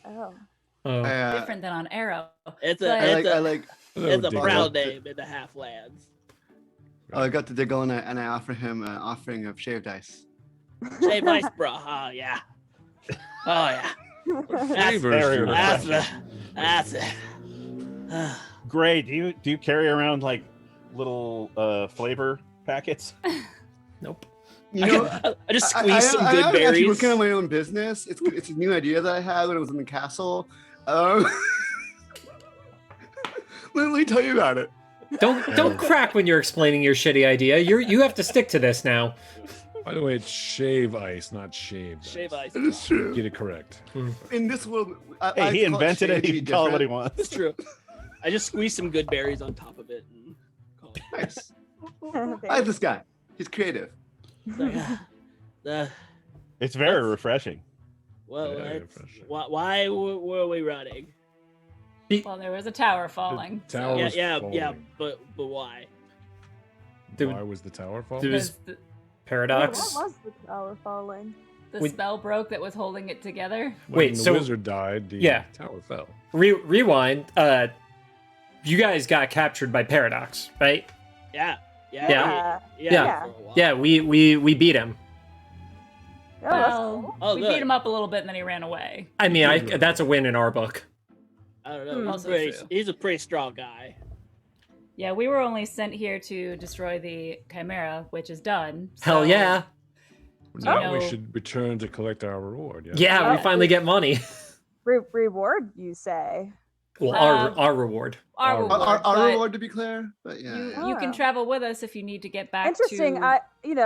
Oh. Oh. Different than on Arrow. It's But- a Diggle. proud name in the Halflands. I got to Diggle and I offer him an offering of shaved ice. Shave ice, bro. Oh yeah. Oh yeah. That's very That's it. Gray, do you carry around like little flavor packets? Nope. You know, I just squeeze some good I'm actually berries. working on my own business. It's a new idea that I had when I was in the castle. Let me tell you about it. Don't crack when you're explaining your shitty idea. You have to stick to this now. By the way, it's shave ice, not shaved. Shave ice. It is true. Get it correct. In this world, Hey, he call invented shade it. to He be can call it what he different. wants. It's true. I just squeeze some good berries on top of it and call it. Nice. I like this guy. He's creative. It's very That's- refreshing. Well, Yeah, let's- for sure. why were we running? Well, there was a tower falling. The tower was Yeah, falling. but why? Dude. Why was the tower falling? Dude. Because the Paradox. What was the tower falling? We- spell broke that was holding it together. When Wait, the so- wizard died, the Yeah. tower fell. Rewind. You guys got captured by Paradox, right? Yeah. Yeah. Yeah. for a while. Yeah, we beat him. Oh, that's Well, cool. Oh, we good. beat him up a little bit and then he ran away. I mean, that's a win in our book. I don't know. Also He's, true. he's a pretty strong guy. Yeah, we were only sent here to destroy the Chimera, which is done. Hell so- yeah. Now we know- should return to collect our reward. Yeah, we Oh. finally get money. Reward, you say? Well, Um, our reward. Our Our- reward, Our but reward, to be clear, but yeah. you can Ah. travel with us if you need to get back Interesting. to...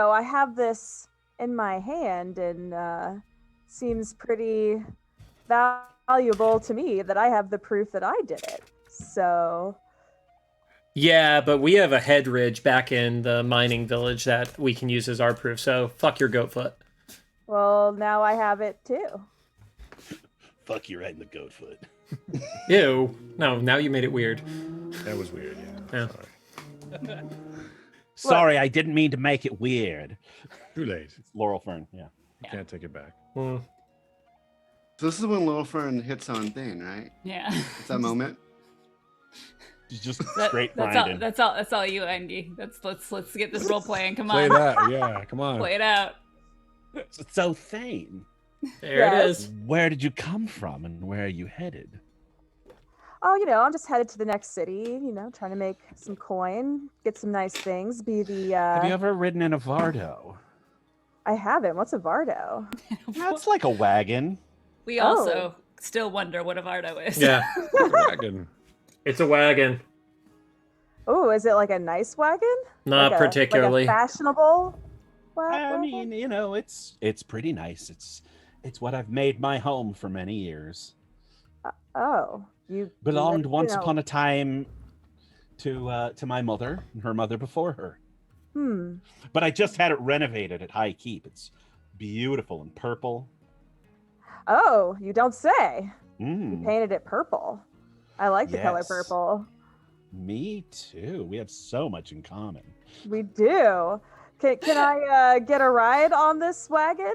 I have this in my hand, and seems pretty valuable to me that I have the proof that I did it. So, Yeah, but we have a head ridge back in the mining village that we can use as our proof. So fuck your goat foot. well, now I have it too. Fuck you right in the goat foot. Ew. No, now you made it weird. That was weird, yeah. Yeah. Sorry. Sorry, I didn't mean to make it weird. Too late. Laurel Fern, yeah. You can't take it back. Mm. So this is when Laurel Fern hits on Thaine, right? Yeah. It's that moment. Just That- straight that's all. grinding. That's all you, Engi. Let's get this role playing. Come Play on, that, yeah. Come on. play it out. So Thaine, There it Yes. is. where did you come from and where are you headed? Oh, I'm just headed to the next city. Trying to make some coin, get some nice things. Be the. Have you ever ridden in a Vardo? I haven't. What's a Vardo? That's like a wagon. We also still wonder what a Vardo is. Yeah, Dragon. it's a wagon. Oh, is it like a nice wagon? Not Like particularly. Like a fashionable I wagon? mean, it's pretty nice. It's what I've made my home for many years. Oh, you Belonged you once know- upon a time to my mother and her mother before her. But I just had it renovated at High Keep. It's beautiful and purple. Oh, you don't say. Mm. You painted it purple. I like the color Yes. purple. Me too. We have so much in common. We do. Can I get a ride on this wagon?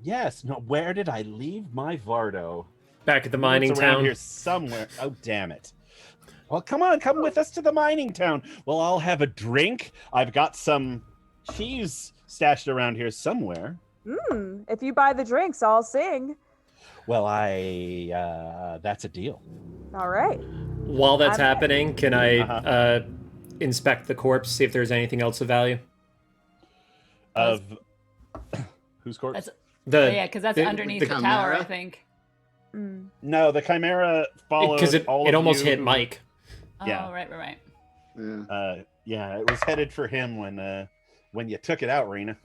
Yes. No, where did I leave my Vardo? Back at the It's mining around town. here somewhere. Oh, damn it. Well, come on, come with us to the mining town. We'll all have a drink. I've got some cheese stashed around here somewhere. If you buy the drinks, I'll sing. Well, that's a deal. All right. While that's I'm- happening, can I inspect the corpse, see if there's anything else of value? Of whose corpse? That's The yeah, because that's the- underneath the the tower, I Chimera? think. No, the Chimera followed because it all of almost you hit who- Mike. Yeah. Oh, right. Yeah. Yeah, it was headed for him when you took it out, Reina.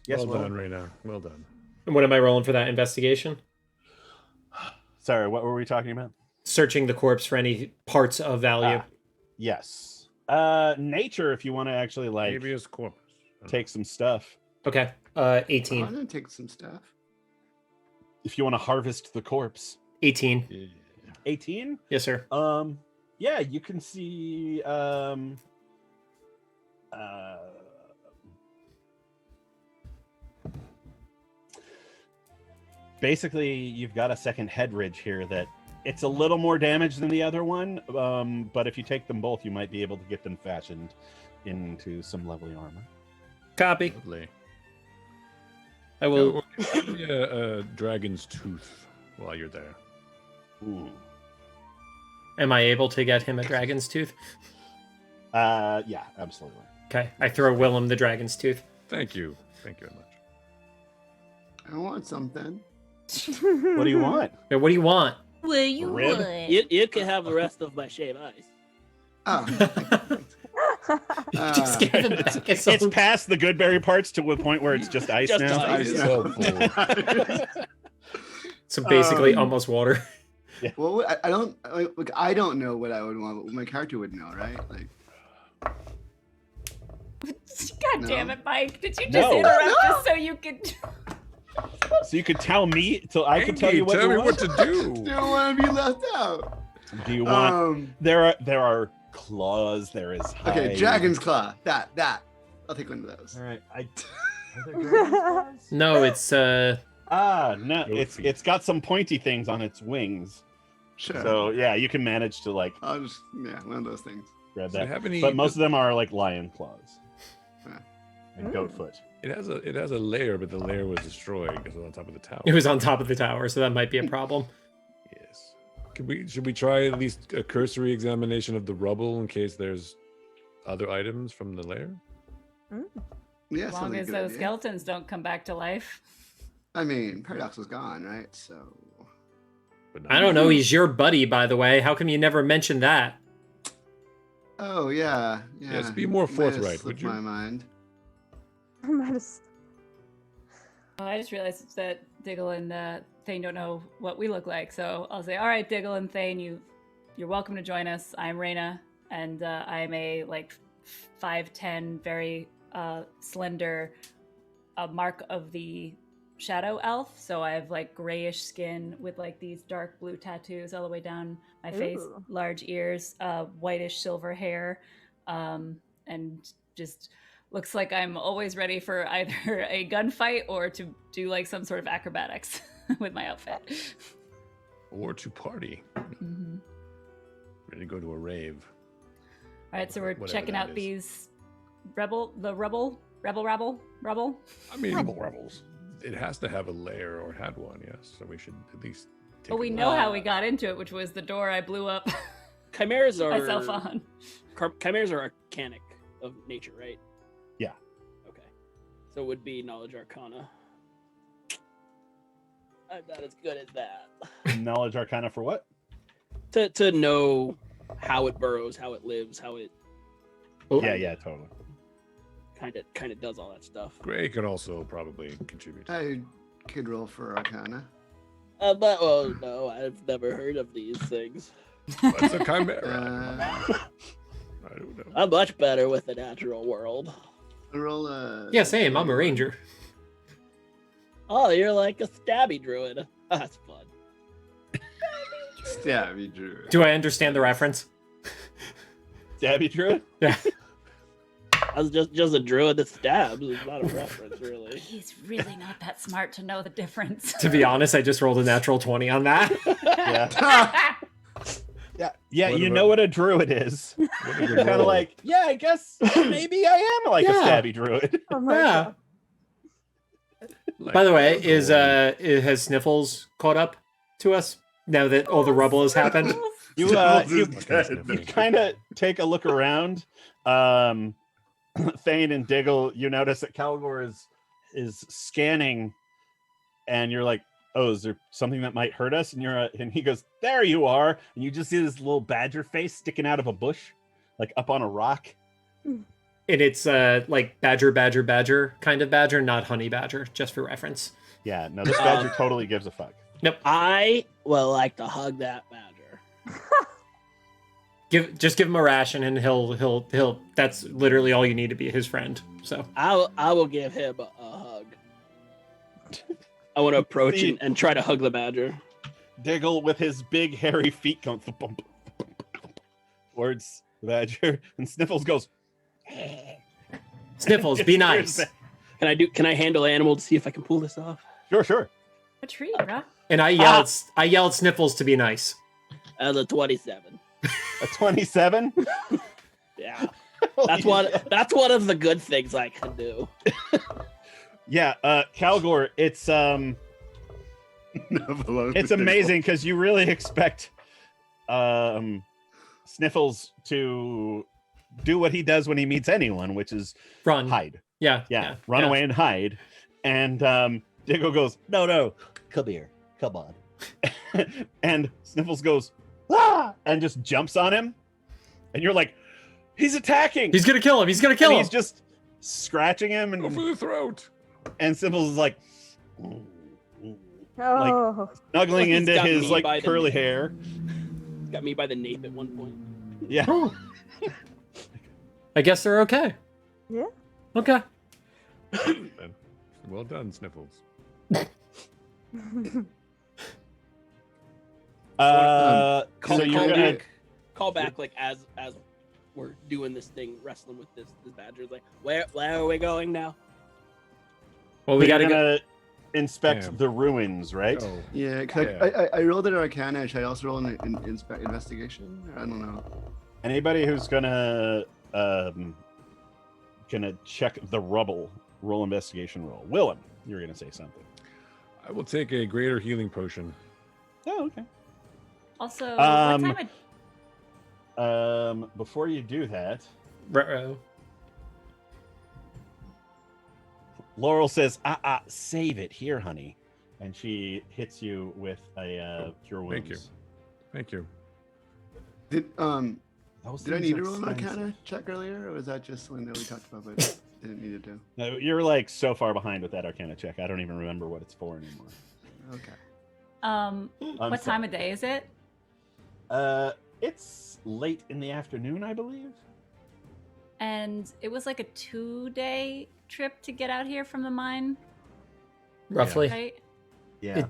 Yes, well Willem? done, Reina. Well done. And what am I rolling for that investigation? Sorry, what were we talking about? Searching the corpse for any parts of value. Yes. Nature, if you want to actually like Habeas corpus. take some stuff. Okay. I'm 18. gonna take some stuff. If you want to harvest the corpse. 18. Yeah. 18? Yes, sir. Yeah, you can see basically you've got a second head ridge here that it's a little more damaged than the other one, but if you take them both you might be able to get them fashioned into some lovely armor. Copy. Lovely. I will. Give me a dragon's tooth while you're there. Ooh. Am I able to get him a dragon's tooth? Yeah, absolutely. Okay. I throw Willem the dragon's tooth. Thank you. Thank you very much. I want something. What do you want? Yeah, what do you want? What you Rib? want? You can have the rest of my shaved ice. Oh. Just give him back his It's own- past the Goodberry parts to a point where it's just ice Just now. ice. So basically Um, almost water. Well, I don't like. I don't know what I would want, but my character would know, right? Like, God damn No. it, Mike! Did you just No. interrupt No. just so you could? So you could tell me, so I could tell Andy, you what tell you me want? what to do. don't want to be left out. Do you want? There are claws. There is hide. Okay, dragon's claw. That. I'll take one of those. All right. Are there dragon's claws? No, it's No, No it's feet. got some pointy things on its wings. Sure. So yeah, you can manage to like I'll just one of those things. grab Does it that. have any? But most of them are like lion claws Yeah. and goat foot. It has a layer, but the layer was destroyed because it was on top of the tower. it was on top of the tower, so that might be a problem. Yes. Should we try at least a cursory examination of the rubble in case there's other items from the layer? Yeah, As sounds long like a as good those idea. skeletons don't come back to life. I mean, Paradox was gone, right? So. But I don't know. He's your buddy, by the way. How come you never mentioned that? Oh yeah. Yes, be more Might have forthright, slipped would you? My mind. Oh, I just realized that Diggle and Thaine don't know what we look like, so I'll say, all right, Diggle and Thaine, you're welcome to join us. I'm Reina, and I'm a 5'10", very slender, mark of the shadow elf. So I have grayish skin with these dark blue tattoos all the way down my face, Ooh. large ears, whitish silver hair, and just looks like I'm always ready for either a gunfight or to do some sort of acrobatics with my outfit. Or to party. Mhm. Ready to go to a rave. All right, so we're Whatever checking that out is. these rebel. I mean, rebels. It has to have a layer or had one, yes. So we should at least take Well, a we look. know how we got into it, which was the door I blew up Chimeras are myself on. Chimeras are arcanic of nature, right? Yeah. Okay. So it would be knowledge arcana. I'm not as good at that. Knowledge arcana for what? To know how it burrows, how it lives, how it Oh, Yeah, totally. kind of does all that stuff. Gray could also probably contribute. I could roll for Arcana. But well, no, I've never heard of these things. What's a chimera? I don't know. I'm much better with the natural world. Roll a. Yeah, same. I'm a ranger. Oh, you're like a stabby druid. That's fun. Stabby druid. Do I understand the reference? Stabby druid? Yeah. I was just a druid that stabs. It's not a reference, really. He's really not that smart to know the difference. To be honest, I just rolled a natural 20 on that. Yeah. Yeah, What you about- know what a druid is. What a good Kind of roll. like, yeah, I guess maybe I am like a Yeah. stabby druid. Oh my Yeah. god. Like, By the way, Calgore. has Sniffles caught up to us now that all the rubble has happened? You Sniffles you, is dead. you kind of take a look around. Thane and Diggle, you notice that Calgore is scanning, and you're like, "Oh, is there something that might hurt us?" And and he goes, "There you are!" And you just see this little badger face sticking out of a bush, like up on a rock. And it's like badger kind of badger, not honey badger, just for reference. Yeah, no, this badger totally gives a fuck. I would like to hug that badger. Just give him a ration, and he'll. That's literally all you need to be his friend. So I will give him a hug. I want to approach See- and try to hug the badger. Diggle with his big hairy feet going towards the badger, and Sniffles goes, Sniffles, be nice. Can I handle animal to see if I can pull this off? Sure. A treat, bruh. And I yelled Sniffles to be nice. As a 27. A 27. Yeah. That's one of the good things I can do. Yeah, Calgore, it's amazing because you really expect Sniffles to do what he does when he meets anyone, which is Run. hide. Yeah. Run away and hide. And Diggle goes, no, come here, come on. And Sniffles goes, ah, and just jumps on him. And you're like, he's attacking. He's gonna kill him. He's gonna And kill him. he's just scratching him, Go for the throat. and Sniffles is like Oh. snuggling He's into got his me like by the curly nape. hair. Got me by the nape at one point. Yeah. I guess they're okay. Yeah. Okay. Well done, Sniffles. So Call you're gonna back like as we're doing this thing, wrestling with this badger. Like, where are we going now? Well, we you're gotta go. gonna inspect Damn. the ruins, right? Oh, Yeah, 'cause Yeah. I rolled an Arcana. Should I also roll an investigation? I don't know. Anybody who's gonna check the rubble, roll investigation roll. Willem, you're gonna say something. I will take a greater healing potion. Oh, okay. Also, Um, what time of Before you do that, Ruh-roh. Laurel says, save it here, honey. And she hits you with a cure wounds. Thank you. Did Those did I things need are to roll an expensive. Arcana check earlier, or was that just something that we talked about but didn't need to do? No, you're like so far behind with that Arcana check. I don't even remember what it's for anymore. Okay. what time of day is it? It's late in the afternoon, I believe. And it was like a 2-day trip to get out here from the mine, Roughly. right? Yeah.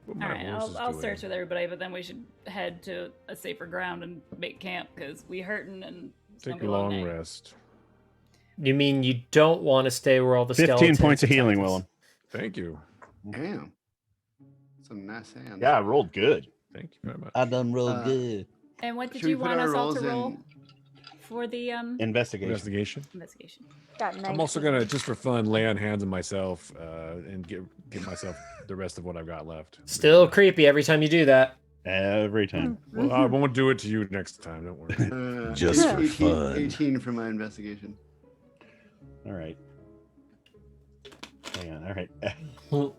What All my right, horse is I'll doing. search with everybody, but then we should head to a safer ground and make camp because we hurting and it's gonna Take be a long day. rest. You mean you don't want to stay where all the 15 skeletons points of healing, attacked us? Willem. Thank you. Damn. Some nice hands. Yeah, I rolled good. Thank you very much. I done real Uh, good. And what did Should we you put want our us all to rolls roll in- for the Investigation. Investigation. investigation? Got I'm also 19. gonna, just for fun, lay on hands on myself and give myself the rest of what I've got left. Still creepy every time you do that. Every time. Well, I won't do it to you next time. Don't worry. Just for 18, fun. 18 for my investigation. All right. Hang on. All right.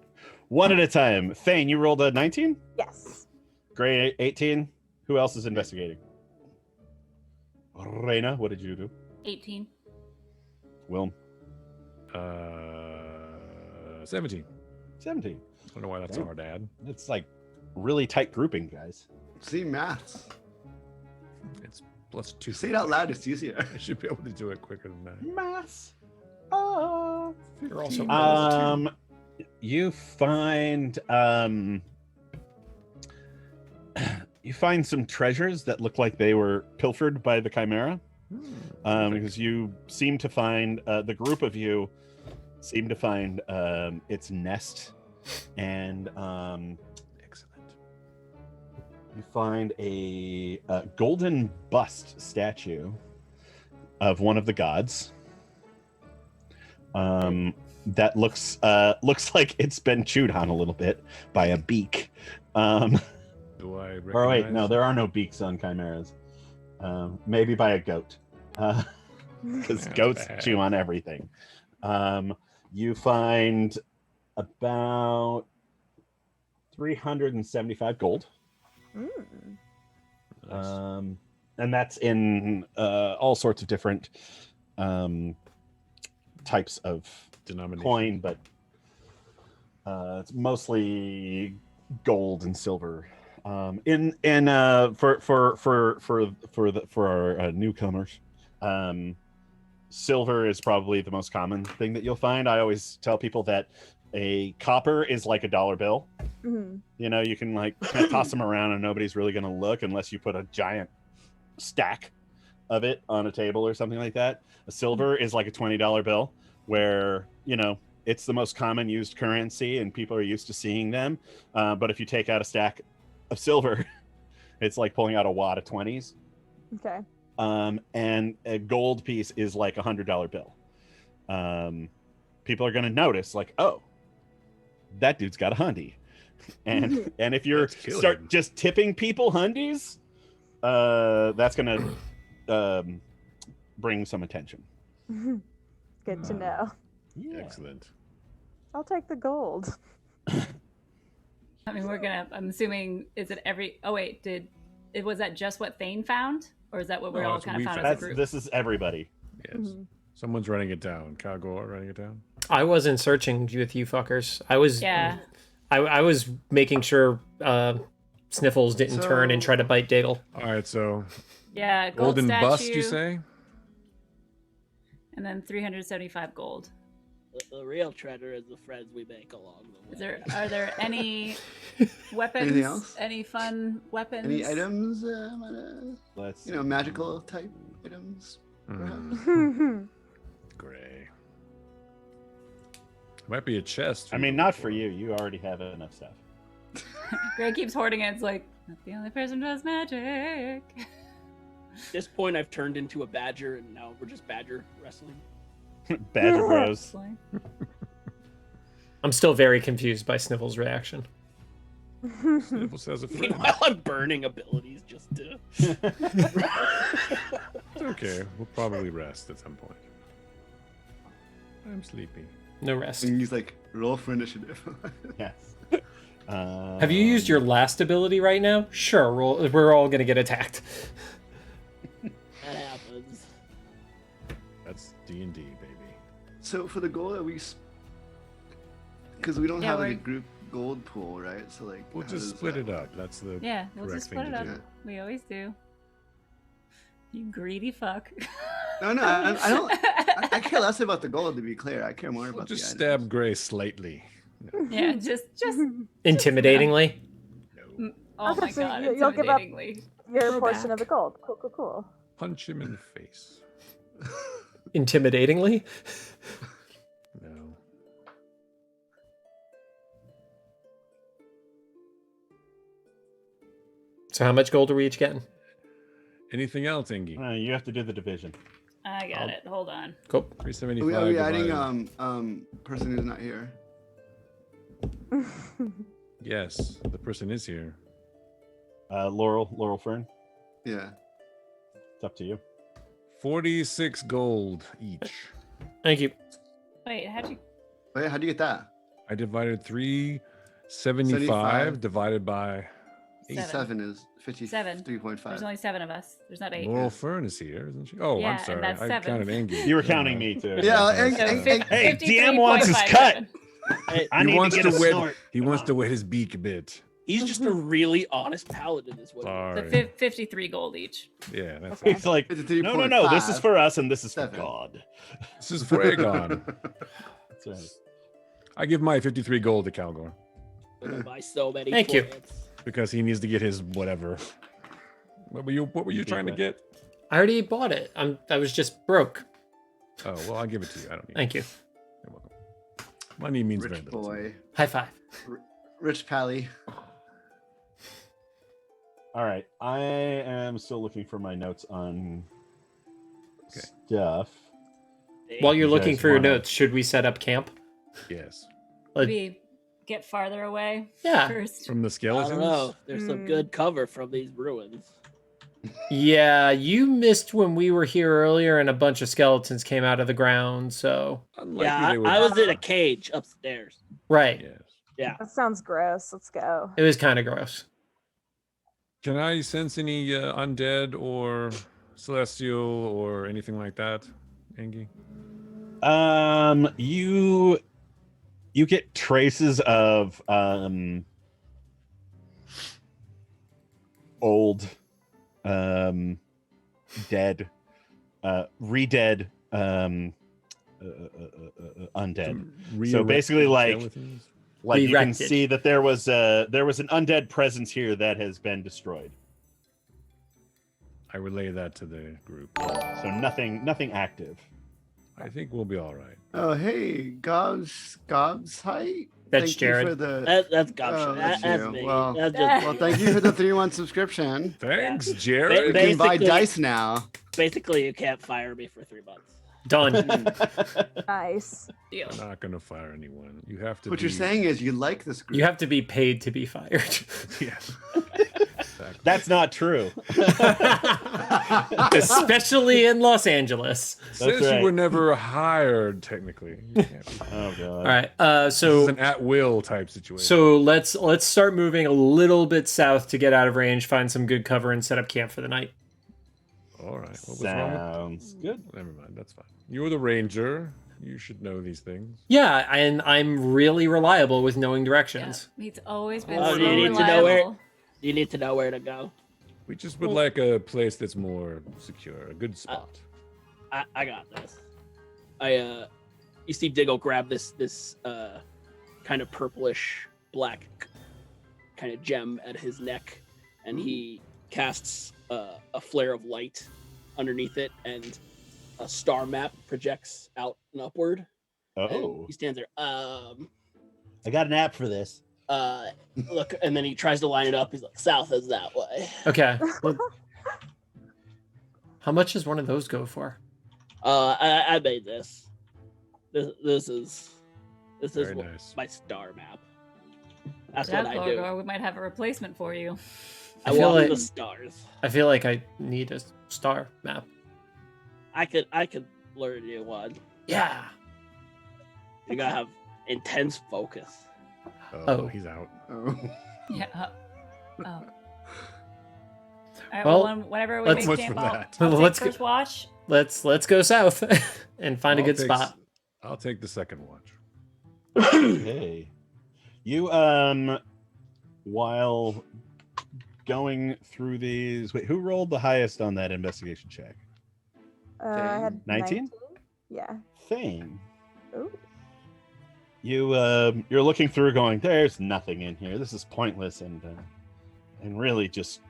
One at a time. Thane, you rolled a 19? Yes. Gray 18. Who else is investigating? Reina, what did you do? 18. Willem, 17. 17. I don't know why that's so hard to add. It's like really tight grouping, guys. See, maths. It's plus 2. Say it out loud, it's easier. I should be able to do it quicker than that. Maths. You're also You find You find some treasures that look like they were pilfered by the Chimera, because you seem to find the group of you seem to find its nest, and excellent. You find a golden bust statue of one of the gods. That looks like it's been chewed on a little bit by a beak. Do I recognize? Or wait, no, there are no beaks on chimeras. Maybe by a goat, because goats chew on everything. You find about 375 gold. Nice. And that's in all sorts of different types of coin, but it's mostly gold and silver. For our newcomers, silver is probably the most common thing that you'll find. I always tell people that a copper is like a dollar bill. Mhm. You know, you can like kind of toss them around and nobody's really going to look unless you put a giant stack of it on a table or something like that. A silver is like a $20 bill, where, you know, it's the most common used currency and people are used to seeing them. But if you take out a stack of silver, it's like pulling out a wad of 20s. Okay. And a gold piece is like a $100 bill. People are going to notice, like, oh, that dude's got a hundy. And if you're start just tipping people hundies, that's going to bring some attention. Good to know. Yeah. Excellent. I'll take the gold. I mean, I'm assuming, is it every, oh wait, was that just what Thaine found? Or is that what we No, all it's kind of what we found as a group? This is everybody. Yes. Mhm. Someone's running it down. Calgore running it down. I wasn't searching with you fuckers. I was. Yeah. I was making sure Sniffles didn't turn and try to bite Diggle. All right, so Yeah, gold golden statue, bust, you say? and then 375 gold. The real treasure is the friends we make along the way. Are there any weapons? Anything else? Any fun weapons? Any items? Let's Magical type items, perhaps? Gray. Might be a chest. I mean, not for you. You already have enough stuff. Greg keeps hoarding it. It's like, not the only person who does magic. At this point, I've turned into a badger, and now we're just badger wrestling. Badger Bros. I'm still very confused by Sniffles' reaction. Sniffles has a friend. Meanwhile, I'm burning abilities just to. It's okay. We'll probably rest at some point. I'm sleepy. No rest. And he's like, roll for initiative. Yes. Have you used your last ability right now? Sure, we're all gonna get attacked. That happens. That's D&D, baby. So for the gold, at least, because we don't Yeah, have like we're- a group gold pool, right? So like, We'll how just does split that- it up. That's the Yeah, we'll correct just thing split it to up. do. We always do. You greedy fuck. No, I don't. I care less about the gold, to be clear. I care more We'll about just the stab items. Gray slightly. No. Yeah, just. Intimidatingly. No. Oh my So god, you'll give up- intimidatingly. Your Go portion back. of the gold. Cool. Punch him in the face. Intimidatingly? No. So how much gold are we each getting? Anything else, Ingy? You have to do the division. I got it. Hold on. Cool. 375. Are we adding divided. person who's not here? Yes, the person is here. Laurel Fern, Yeah. it's up to you. 46 gold each. Thank you. Wait, how'd you? Wait, how do you get that? I divided 375 75. divided by Seven. 7 is 7. 53.5. There's only 7 of us. There's not 8. Laurel Fern is here, isn't she? Oh, Yeah, I'm and sorry. that's I 7. counted Angie. You were counting me too. Yeah, and- So and- fif- Hey, DM wants his 53.57. cut. Hey, I He need wants to get a wet. snort. He wants to wet his beak a bit. he's just a really honest paladin, is what. So Sorry. 53 gold each. Yeah, that's Okay. It's like, 53.5. no, this is for us and this is for 7. God. This is for Aegon. That's right. I give my 53 gold to Calgore. We're gonna buy so many. Thank you. plants. because he needs to get his whatever. What were you trying to get? I already bought it. I was just broke. Oh well, I'll give it to you. I don't need Thank you. You're welcome. Money means very Rich little. to me. boy. High five. Rich Pally. All right. I am still looking for my notes on Okay. stuff. While you're You looking guys for your wanna- notes, should we set up camp? Yes. Maybe get farther away Yeah. first. From the I skeletons. don't know. There's some Hmm. good cover from these ruins. Yeah, you missed when we were here earlier and a bunch of skeletons came out of the ground, so. Unlikely Yeah, they would. I was in a cage upstairs. Right. Yes. Yeah. That sounds gross. Let's go. It was kind of gross. Can I sense any undead or celestial or anything like that, Angie? You get traces of old dead re-dead undead. So basically, like you can Re-rected. see that there was an undead presence here that has been destroyed. I relay that to the group. So nothing active. I think we'll be all right. Oh, hey, Gobs height. That's Thank Jared. you for the. That's gotcha. Oh, that's That's you. me. Well- That's just Well, thank you for the 3-1 subscription. Thanks, You Jared. Ba- can buy Basically- dice now. basically you can't fire me for 3 months. Done. Nice. Deal. I'm not gonna fire anyone. You have to. What you're saying is you like this group. You have to be paid to be fired. Yes. That's not true. Especially in Los Angeles. Since right. you were never hired, technically. You can't be. Oh god. All right. This is So an at-will type situation. so let's start moving a little bit south to get out of range, find some good cover, and set up camp for the night. All right. What was wrong with Sounds good. Never mind. That's fine. You're the ranger. You should know these things. Yeah, and I'm really reliable with knowing Yeah. directions. He's always been Oh, so do you need to know reliable. where- You need to know where to go. We just would like a place that's more secure, a good spot. I got this. You see Diggle grab this kind of purplish black kind of gem at his neck, and he casts a flare of light underneath it, and a star map projects out and upward. And Oh, he stands there. I got an app for this. Look, and then he tries to line it up. He's like, "South is that way." Okay. Well, how much does one of those go for? I made this. This is Very nice. my star map. That's Yeah, what I do. Lorgar, we might have a replacement for you. I I feel walk like- the stars. I feel like I need a star map. I could learn you one. Yeah. You gotta have intense focus. Oh. He's out. Oh. Yeah. Oh. All right. Well, Well, whenever we let's- make Much camp, for I'll, that. I'll take Let's first watch. Let's go south and find a I'll good take spot. I'll take the second watch. Hey, you while going through these, wait, who rolled the highest on that investigation check? I had 19? Yeah. Thing. Ooh. You're looking through, going, "There's nothing in here. This is pointless and really just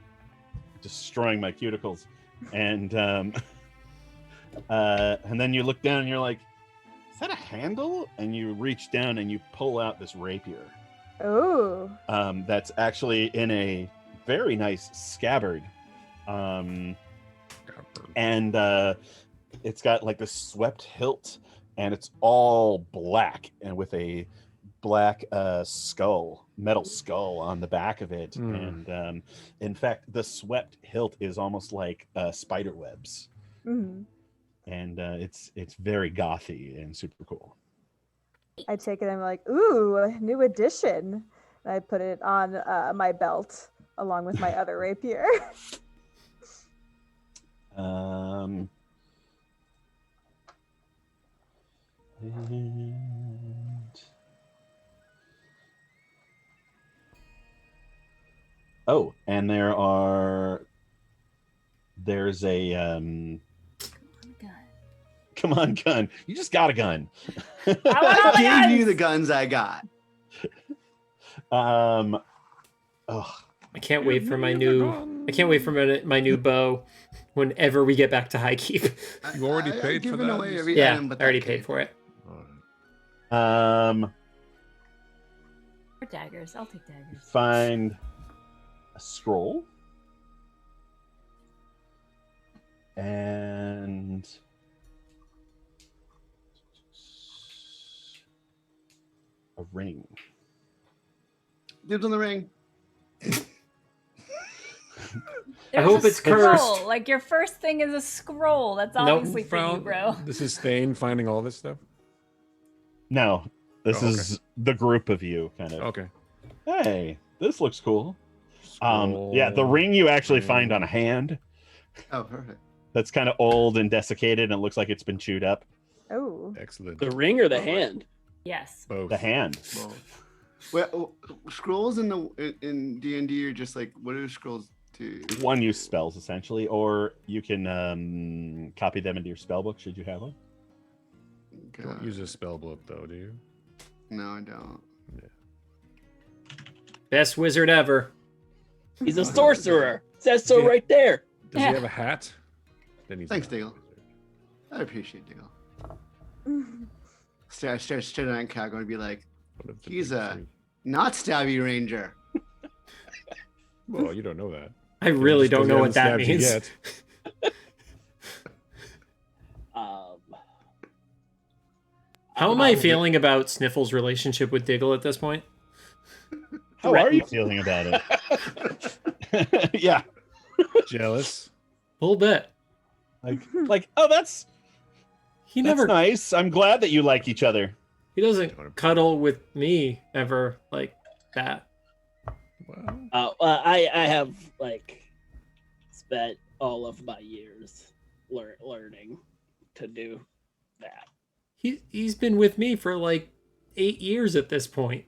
destroying my cuticles." And then you look down and you're like, "Is that a handle?" And you reach down and you pull out this rapier. Ooh. That's actually in a very nice scabbard. And it's got like this swept hilt, and it's all black and with a black metal skull on the back of it. And in fact, the swept hilt is almost like spider webs. Mhm. And it's very gothy and super cool. I take it. I'm like, ooh, new addition. And I put it on my belt along with my other rapier. And there's a come on, gun. You just got a gun. I want all the Gave you guns! the guns I got. Oh, I can't wait for my new. I can't wait for my new bow. Whenever we get back to High Keep. You already I've paid for given that? away every Yeah, item but I already that paid cave. for it. Alright. Or daggers. I'll take daggers. Find a scroll and a ring. Dibs on the ring. There's hope a it's scroll. cursed. Like your first thing is a scroll. That's Nope. obviously for you, bro. This is Thaine finding all this stuff? No, this Oh, okay. is the group of you, kind of. Okay. Hey, this looks cool. Yeah, the ring you actually find on a hand Oh, perfect. that's kind of old and desiccated, and it looks like it's been chewed up. Oh. Excellent. The ring or the hand? Yes. Both. The hand. Well, well, scrolls in D&D are just like, what do scrolls do? One use spells essentially, or you can copy them into your spell book should you have one. Don't use a spell book though, do you? No, I don't. Best wizard ever. He's a sorcerer. Says so Yeah. right there. Does Yeah. he have a hat? Then he's Thanks, not a Diggle. wizard. I appreciate Diggle. Stare at Calgore and be like, One of the He's big a- three. not Stabby Ranger. Well, you don't know that. I really Just 'cause don't he know what hasn't that stabbed you means. yet. How am I feeling about Sniffle's relationship with Diggle at this point? How are you feeling about it? Yeah, Jealous. A little bit. like oh, that's He that's never. nice. I'm glad that you like each other. He doesn't cuddle with me ever like that. Well, I have like spent all of my years learning to do that. He's been with me for like 8 years at this point.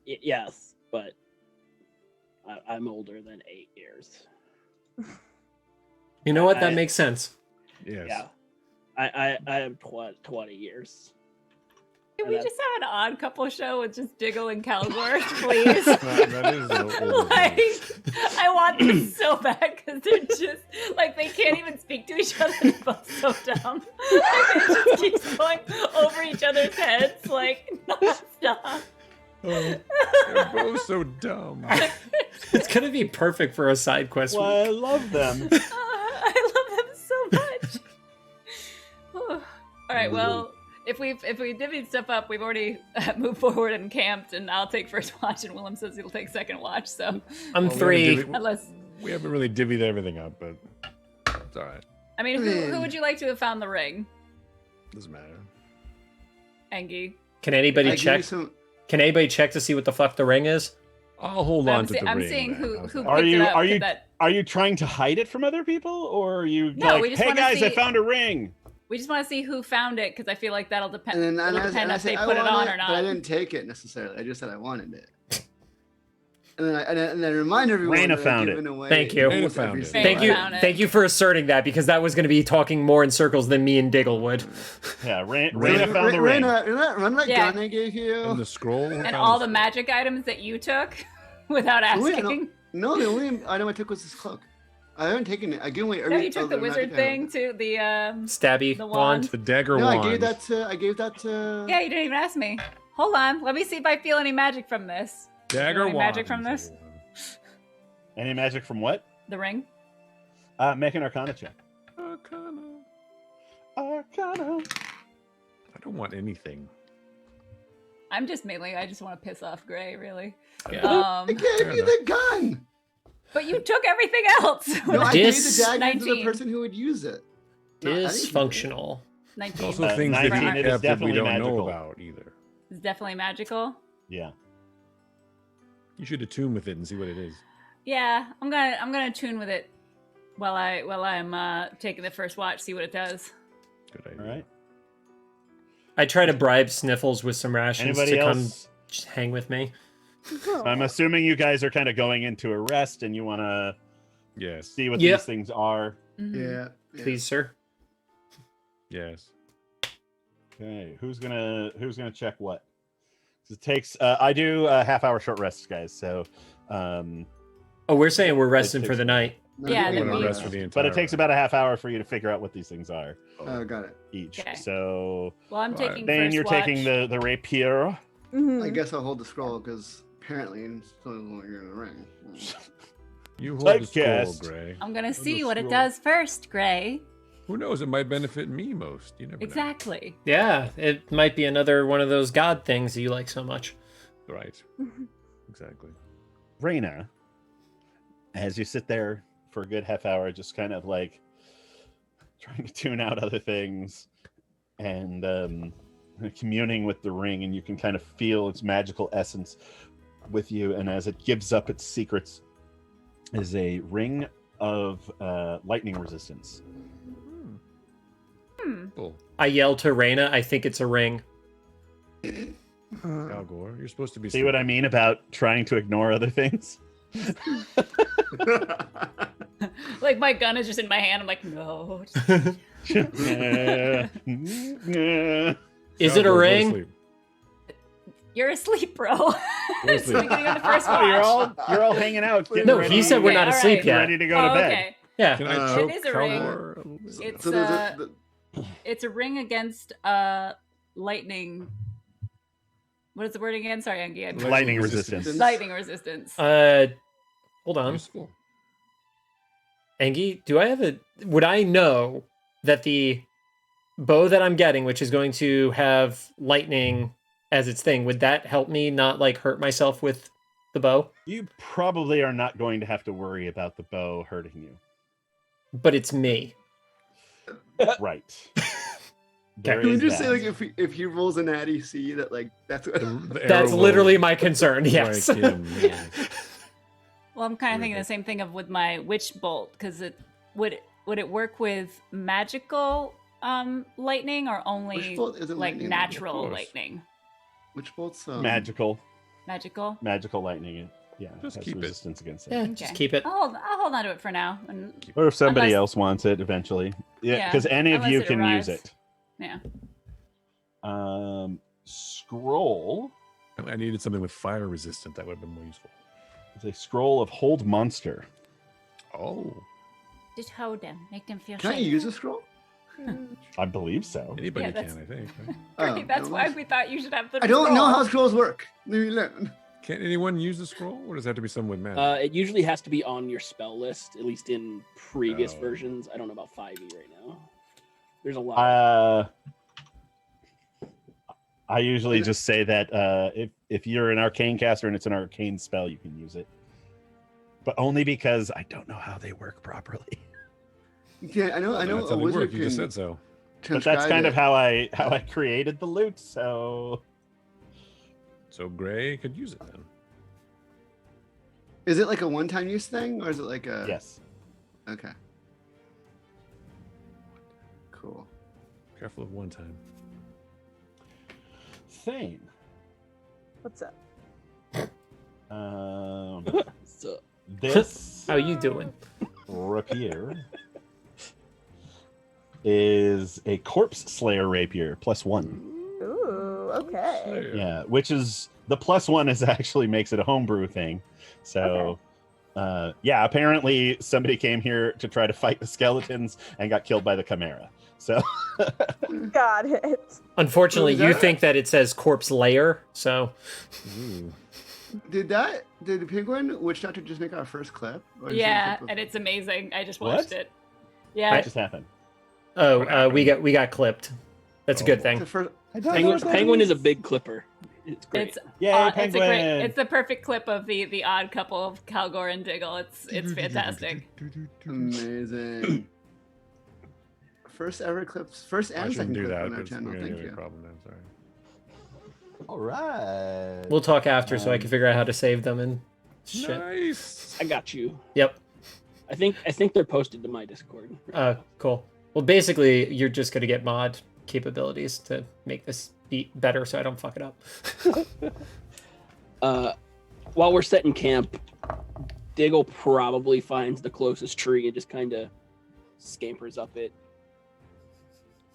Yes, but I'm older than 8 years. You know what? That I- makes sense. yes. Yeah, I am 20 years. Can we And just have an odd couple show with just Diggle and Calgore, please? That is a little Like, I want this so bad because they're just like they can't even speak to each other. They're both so dumb. Like, it just keeps going over each other's heads, like nonstop. Oh, they're both so dumb. It's gonna be perfect for a side quest. Well, I love them. I love them so much. All right, well, if we divvied stuff up, we've already moved forward and camped, and I'll take first watch, and Willem says he'll take second watch. So I'm Well, we 3. haven't unless, We haven't really divvied everything up, but it's all right. I mean, who would you like to have found the ring, Doesn't matter. Engie? Can anybody I give you check? some- Can anybody check to see what the fuck the ring is? I'll hold on I'm, to see- the I'm ring. seeing then. who How's who that? Are picked you- it up. are 'cause you- that- Are you trying to hide it from other people, or are you No, we like, just hey wanna guys, I see- found a ring? We just want to see who found it because I feel like that'll depend. And then It'll depend I if said, they I put it want on or But I not. didn't take it necessarily. I just said I wanted it. And then remind everyone Raina that I've found it. given away Thank you. almost Raina every found it. single Thank you, Found it. thank you for asserting that because that was going to be talking more in circles than me and Diggle would. Yeah, Raina Raina found the ring. Raina, remember that Yeah. gun I gave you? And the scroll. And all the magic items that you took without Wait, asking. No, the only item I took was this cloak. I haven't taken it. I gave away No, every you took other the wizard magic thing item. too. The Stabby The wand. wand. The dagger No, wand. I gave that to. yeah, you didn't even ask me. Hold on, let me see if I feel any magic from this. Dagger Any wand. magic from this? Any magic from what? The ring. Make an Arcana check. Arcana. Arcana. I don't want anything. I'm just mainly. I just want to piss off Gray, really. Yeah. I gave Fair you the gun. But you took everything else. No, I gave the Dis- dagger to 19. the person who would use it. No, I didn't use it. Dysfunctional. 19. There's also Uh, things that 19, you it is kept that we definitely don't magical. know about either. It's definitely magical. Yeah. You should attune with it and see what it is. Yeah, I'm gonna tune with it while I'm taking the first watch, see what it does. Good idea. All right. I try to bribe Sniffles with some rations Anybody to come else? just hang with me. I'm assuming you guys are kind of going into a rest and you want to Yes. see what Yep. these things are. Mhm. Yeah. Please, sir. Yes. Okay, who's gonna check what? 'Cause it takes. I do a half-hour short rests, guys. So, Oh, we're saying we're resting for the night. Yeah, I then want we- to rest for the entire. But it takes about a half hour for you to figure out what these things are Oh, got it. each. Okay. So Well, I'm taking Thaine, first you're watch. taking the rapier. Mhm. I guess I'll hold the scroll because apparently it's still longer in the ring. You hold the scroll, Typecast. Gray. I'm gonna the see what it scroll. does first, Gray. Who knows? It might benefit me most. You never know. Exactly. Yeah, it might be another one of those god things that you like so much. Right. Exactly. Reina, as you sit there for a good half hour, just kind of like trying to tune out other things and communing with the ring, and you can kind of feel its magical essence with you. And as it gives up its secrets, is a ring of lightning resistance. Cool. I yell to Reina, I think it's a ring. Calgore, you're supposed to be. See what I mean about trying to ignore other things? Like my gun is just in my hand. I'm like, no. Is it a ring? You're asleep, bro. It's the asleep. beginning of the first Oh, watch. you're all hanging out. getting No, ready- he said we're Okay, not all asleep right. yet. ready to go to Oh, bed. okay. Yeah. Can I It choke is a ring. Calgore a little bit? It's So there's it's a ring against lightning. What is the word again? Sorry, Angie. I- Lightning resistance. Lightning resistance. Hold on. Useful. Engie, do I have a... Would I know that the bow that I'm getting, which is going to have lightning as its thing, would that help me not, like, hurt myself with the bow? You probably are not going to have to worry about the bow hurting you. But it's me. Right. Can Can we is just say that. like if he rolls an natty C that like that's what The That's arrow literally will my concern, yes. strike him, yeah. Well, I'm kind of thinking the same thing of with my witch bolt because it would it work with magical lightning or only Witch bolt isn't like lightning, natural of course. lightning? which bolts magical Magical. lightning? Yeah, Just has keep it. resistance against it. Yeah, Okay. just keep it. I'll hold on to it for now. And Or if somebody Unless- else wants it eventually. Yeah, Yeah, because any of unless you it can arrives. use it. yeah. Scroll I needed something with fire resistant. That would have been more useful. is a scroll of hold monster. Oh, Just hold them, make them feel Can I safe. use a scroll? I believe so. anybody Yeah, can, that's- I think. Right? Great, that's no. why we thought you should have the. I don't know scroll. how scrolls work. Let me learn. Can't anyone use the scroll, or does it have to be someone with magic? It usually has to be on your spell list, at least in previous Oh. versions. I don't know about 5e right now. There's a lot. I usually just say that if you're an arcane caster and it's an arcane spell, you can use it. But only because I don't know how they work properly. Yeah, I know. I know. That's A how they wizard work. You just can said so. But that's transcribe kind it. of how I created the loot. So So Gray could use it then. Is it like a one-time use thing, or is it like a? yes. Okay. Cool. Careful of one time. Thane. What's up? So, This How you doing? rapier is a corpse slayer rapier +1. Ooh, okay. Yeah, which is the +1 is actually makes it a homebrew thing. So yeah, apparently somebody came here to try to fight the skeletons and got killed by the chimera. So Got it. Unfortunately, Who's you that? think that it says corpse layer, so Ooh. Did the penguin witch doctor just make our first clip? Or is it Yeah, a clip and it's amazing. I just What? watched it. what Yeah, just happened? we got clipped. That's a good of- thing. the first? Penguin is a big clipper. It's great. it's Yay, it's a penguin! great. It's the perfect clip of the odd couple of Calgore and Diggle. It's fantastic. Amazing. First ever clips. First I and shouldn't second do clip that on our because we're channel. gonna Thank get a you. problem now. Sorry. All right. We'll talk after so I can figure out how to save them and shit. Nice. I got you. Yep. I think they're posted to my Discord. Cool. Well, basically, you're just gonna get mod capabilities to make this beat better, so I don't fuck it up. While we're setting camp, Diggle probably finds the closest tree and just kind of scampers up it,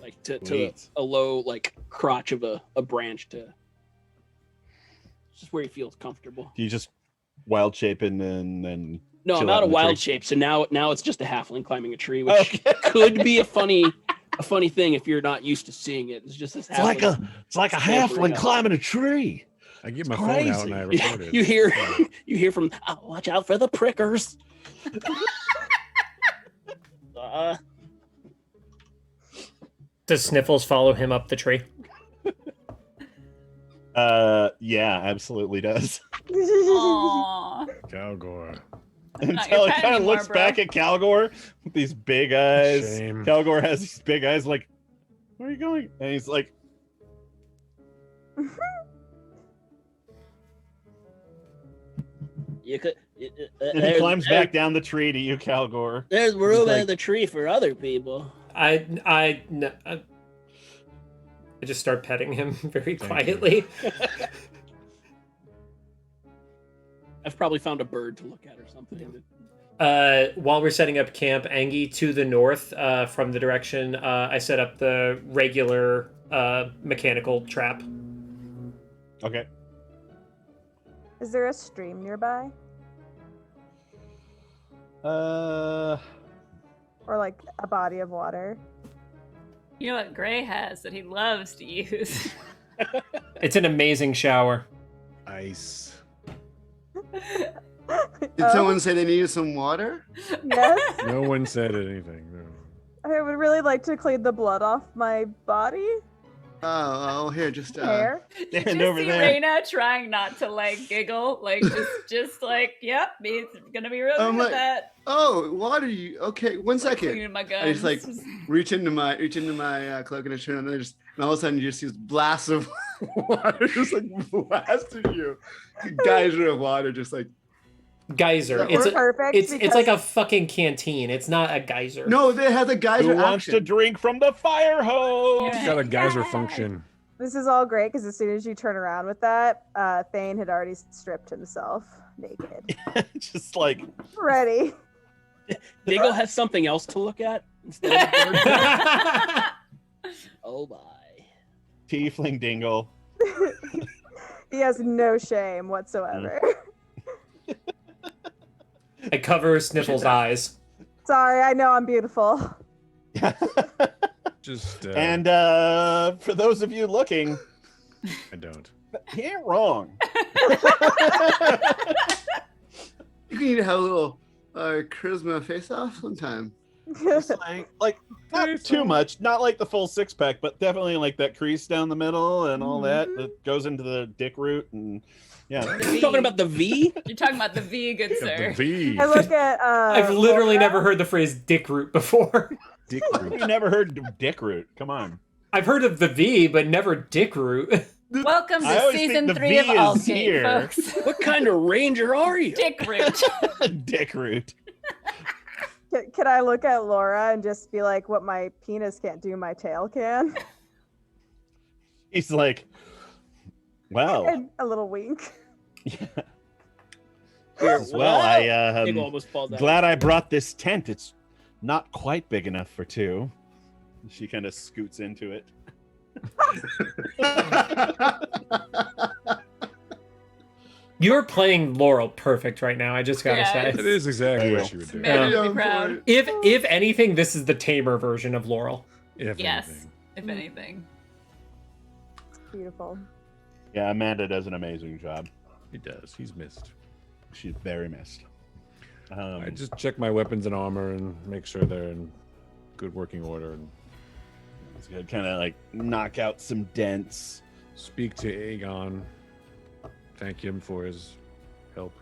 like to Sweet. a low like crotch of a branch to just where he feels comfortable. Do you just wild shape and then No, I'm chill out of in the wild tree. shape, so now it's just a halfling climbing a tree, which could be a funny thing if you're not used to seeing it. It's just this halfling. It's like a Scampering halfling up. climbing a tree. I get my phone out and I crazy. record it. You hear from, oh, watch out for the prickers. Does Sniffles follow him up the tree? Yeah, absolutely does. Aww. Calgore. Until it pet kind of anymore, looks bro. back at Calgore with these big eyes. Shame. Calgore has these big eyes, like, where are you going? And he's like, You could. and he climbs back down the tree to you, Calgore. There's room He's like- in the tree for other people. I just start petting him very Thank you. quietly. I've probably found a bird to look at or something. While we're setting up camp, Angie, to the north, from the direction I set up the regular mechanical trap. Okay. Is there a stream nearby? Uh, Or like a body of water? You know what Gray has that he loves to use? It's an amazing shower. Ice. Did someone say they needed some water? Yes. No one said anything. No. I would really like to clean the blood off my body. Oh, here, just Hair. Did Stand you over see there. Reina trying not to like giggle? Like just like, yep, he's gonna be real I'm good like- at that. Oh, water. You okay? 1 second. Cleaning my guns. I just like reach into my cloak and I turn and all of a sudden you just see this blast of water just like blasted you. Geyser of water just like Geyser. That It's We're perfect. it's because like a fucking canteen. It's not a geyser. no, they had the geyser who wants to action. drink from the fire hose? Yeah. Got a geyser function. This is all great because as soon as you turn around with that, Thaine had already stripped himself naked, Just like, ready. Diggle has something else to look at instead of the bird. Oh my. tiefling dingle. He has no shame whatsoever. I cover Sniffles' eyes. Sorry, I know I'm beautiful. Just And for those of you looking, I don't. he ain't wrong. You need to have a little charisma face off sometime. Just like not too much, not like the full six pack, but definitely like that crease down the middle and all that goes into the dick root and yeah. You talking about the V? You're talking about the V, good The sir. V. I look at. I've literally Laura. never heard the phrase dick root before. Dick root. You never heard of dick root? Come on. I've heard of the V, but never dick root. Welcome I to always think season the 3 V of is Aldgate, here. folks. What kind of ranger are you? Dick root. Dick root. Can I look at Laura and just be like, what my penis can't do, my tail can? He's like, well, And a little wink. Here, well, I Diggle almost falls out. glad I brought this tent. It's not quite big enough for two. She kind of scoots into it. You're playing Laurel perfect right now. I just gotta Yeah, say. it's- That is exactly There what you she would do. Man, Yeah. I'm proud. If anything, this is the tamer version of Laurel. If Yes, anything. if anything. Beautiful. Yeah, Amanda does an amazing job. He does. He's missed. She's very missed. I just check my weapons and armor and make sure they're in good working order and It's good. Kind of like knock out some dents. speak to Aegon. Thank him for his help.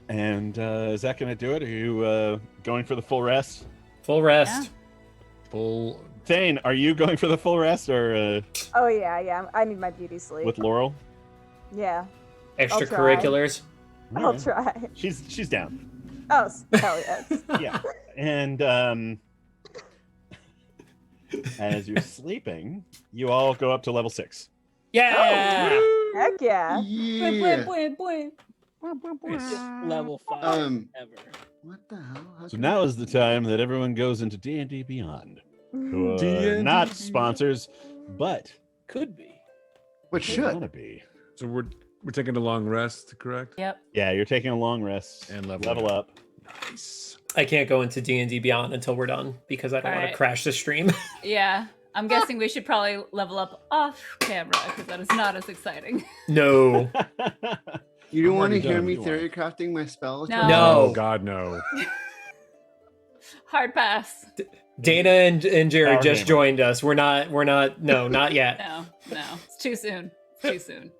And is that going to do it? Are you going for the full rest? Full rest. Full. Thaine, are you going for the full rest or Oh yeah. I need my beauty sleep. with Laurel? Yeah, Extracurriculars. I'll try. She's down. Oh, hell yes. Yeah. And as you're sleeping, you all go up to level 6. Yeah. Heck yeah. Yeah. Level 5 ever. What the hell? How So can now is the time that everyone goes into D&D Beyond. Who are D&D not sponsors, but Could be. What they should? wanna be. So we're We're taking a long rest, correct? Yep. Yeah, you're taking a long rest And level up. Nice. I can't go into D&D Beyond until we're done because I don't want Alright. to crash the stream. Yeah. I'm guessing we should probably level up off camera because that is not as exciting. No. You don't I'm want to already hear done. me You theory crafting my spell? No. No. Oh God, no. Hard pass. Dana and Jared Power just gamer. joined us. We're not, no, not yet. No. It's too soon. It's too soon.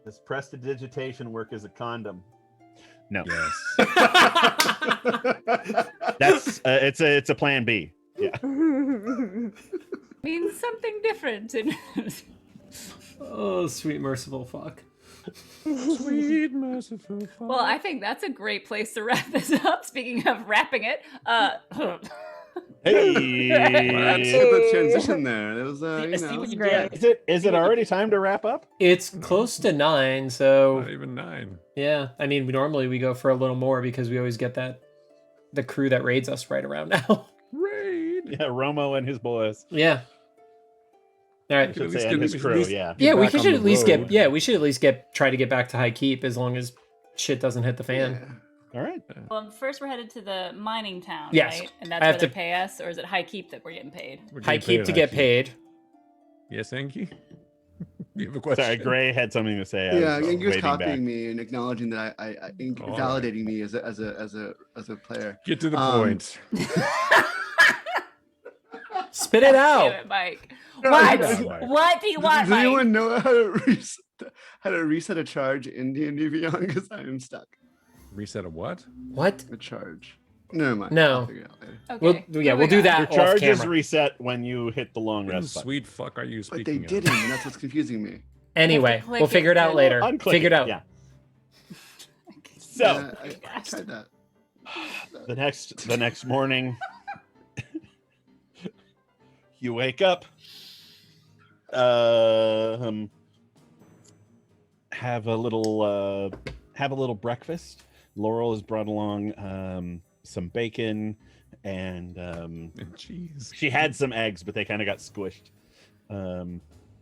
Does prestidigitation work as a condom? No. Yes. That's it's a plan B. Yeah. Means something different. Oh, sweet merciful fuck. Sweet merciful Father. Well, I think that's a great place to wrap this up. Speaking of wrapping it, Hey. Let's skip the transition there. It was, you See know. what you Great. get. Is it already time to wrap up? It's close to 9, so Not even 9. yeah. I mean, normally we go for a little more because we always get the crew that raids us right around now. Raid. Yeah, Romo and his boys. Yeah. All right. We could at Should least say, get- and his we should crew, at least yeah. get Yeah, we back should on the at least road. try to get back to High Keep as long as shit doesn't hit the fan. All right. well, first we're headed to the mining town, Yes. right? And that's I where have they to- pay us, or is it High Keep that we're getting paid? We're High getting Keep to at get Keep. paid. Yes, Anki? You have a question? Sorry, Gray had something to say. I Yeah, was Genki was waiting copying back. me and acknowledging that I All right. validating me as a player. Get to the Um, point. Spit it Damn out. it, Mike. No, What? no, Mike. What do you want, Does Mike? anyone know how to reset a charge in D&D Beyond? Because I am stuck. Reset a what? What? A charge. Never mind. No. I'll figure it out later. Okay. We'll moving do on. that Your off charge is camera. reset when you hit the long Who rest button. sweet fuck are you But speaking they of? didn't, and that's what's confusing me. Anyway, click we'll it figure it out to- later. Unclick Figure it out. Yeah. So I tried that. the next morning, you wake up, have a little breakfast. Laurel has brought along some bacon and Jeez. she had some eggs, but they kind of got squished.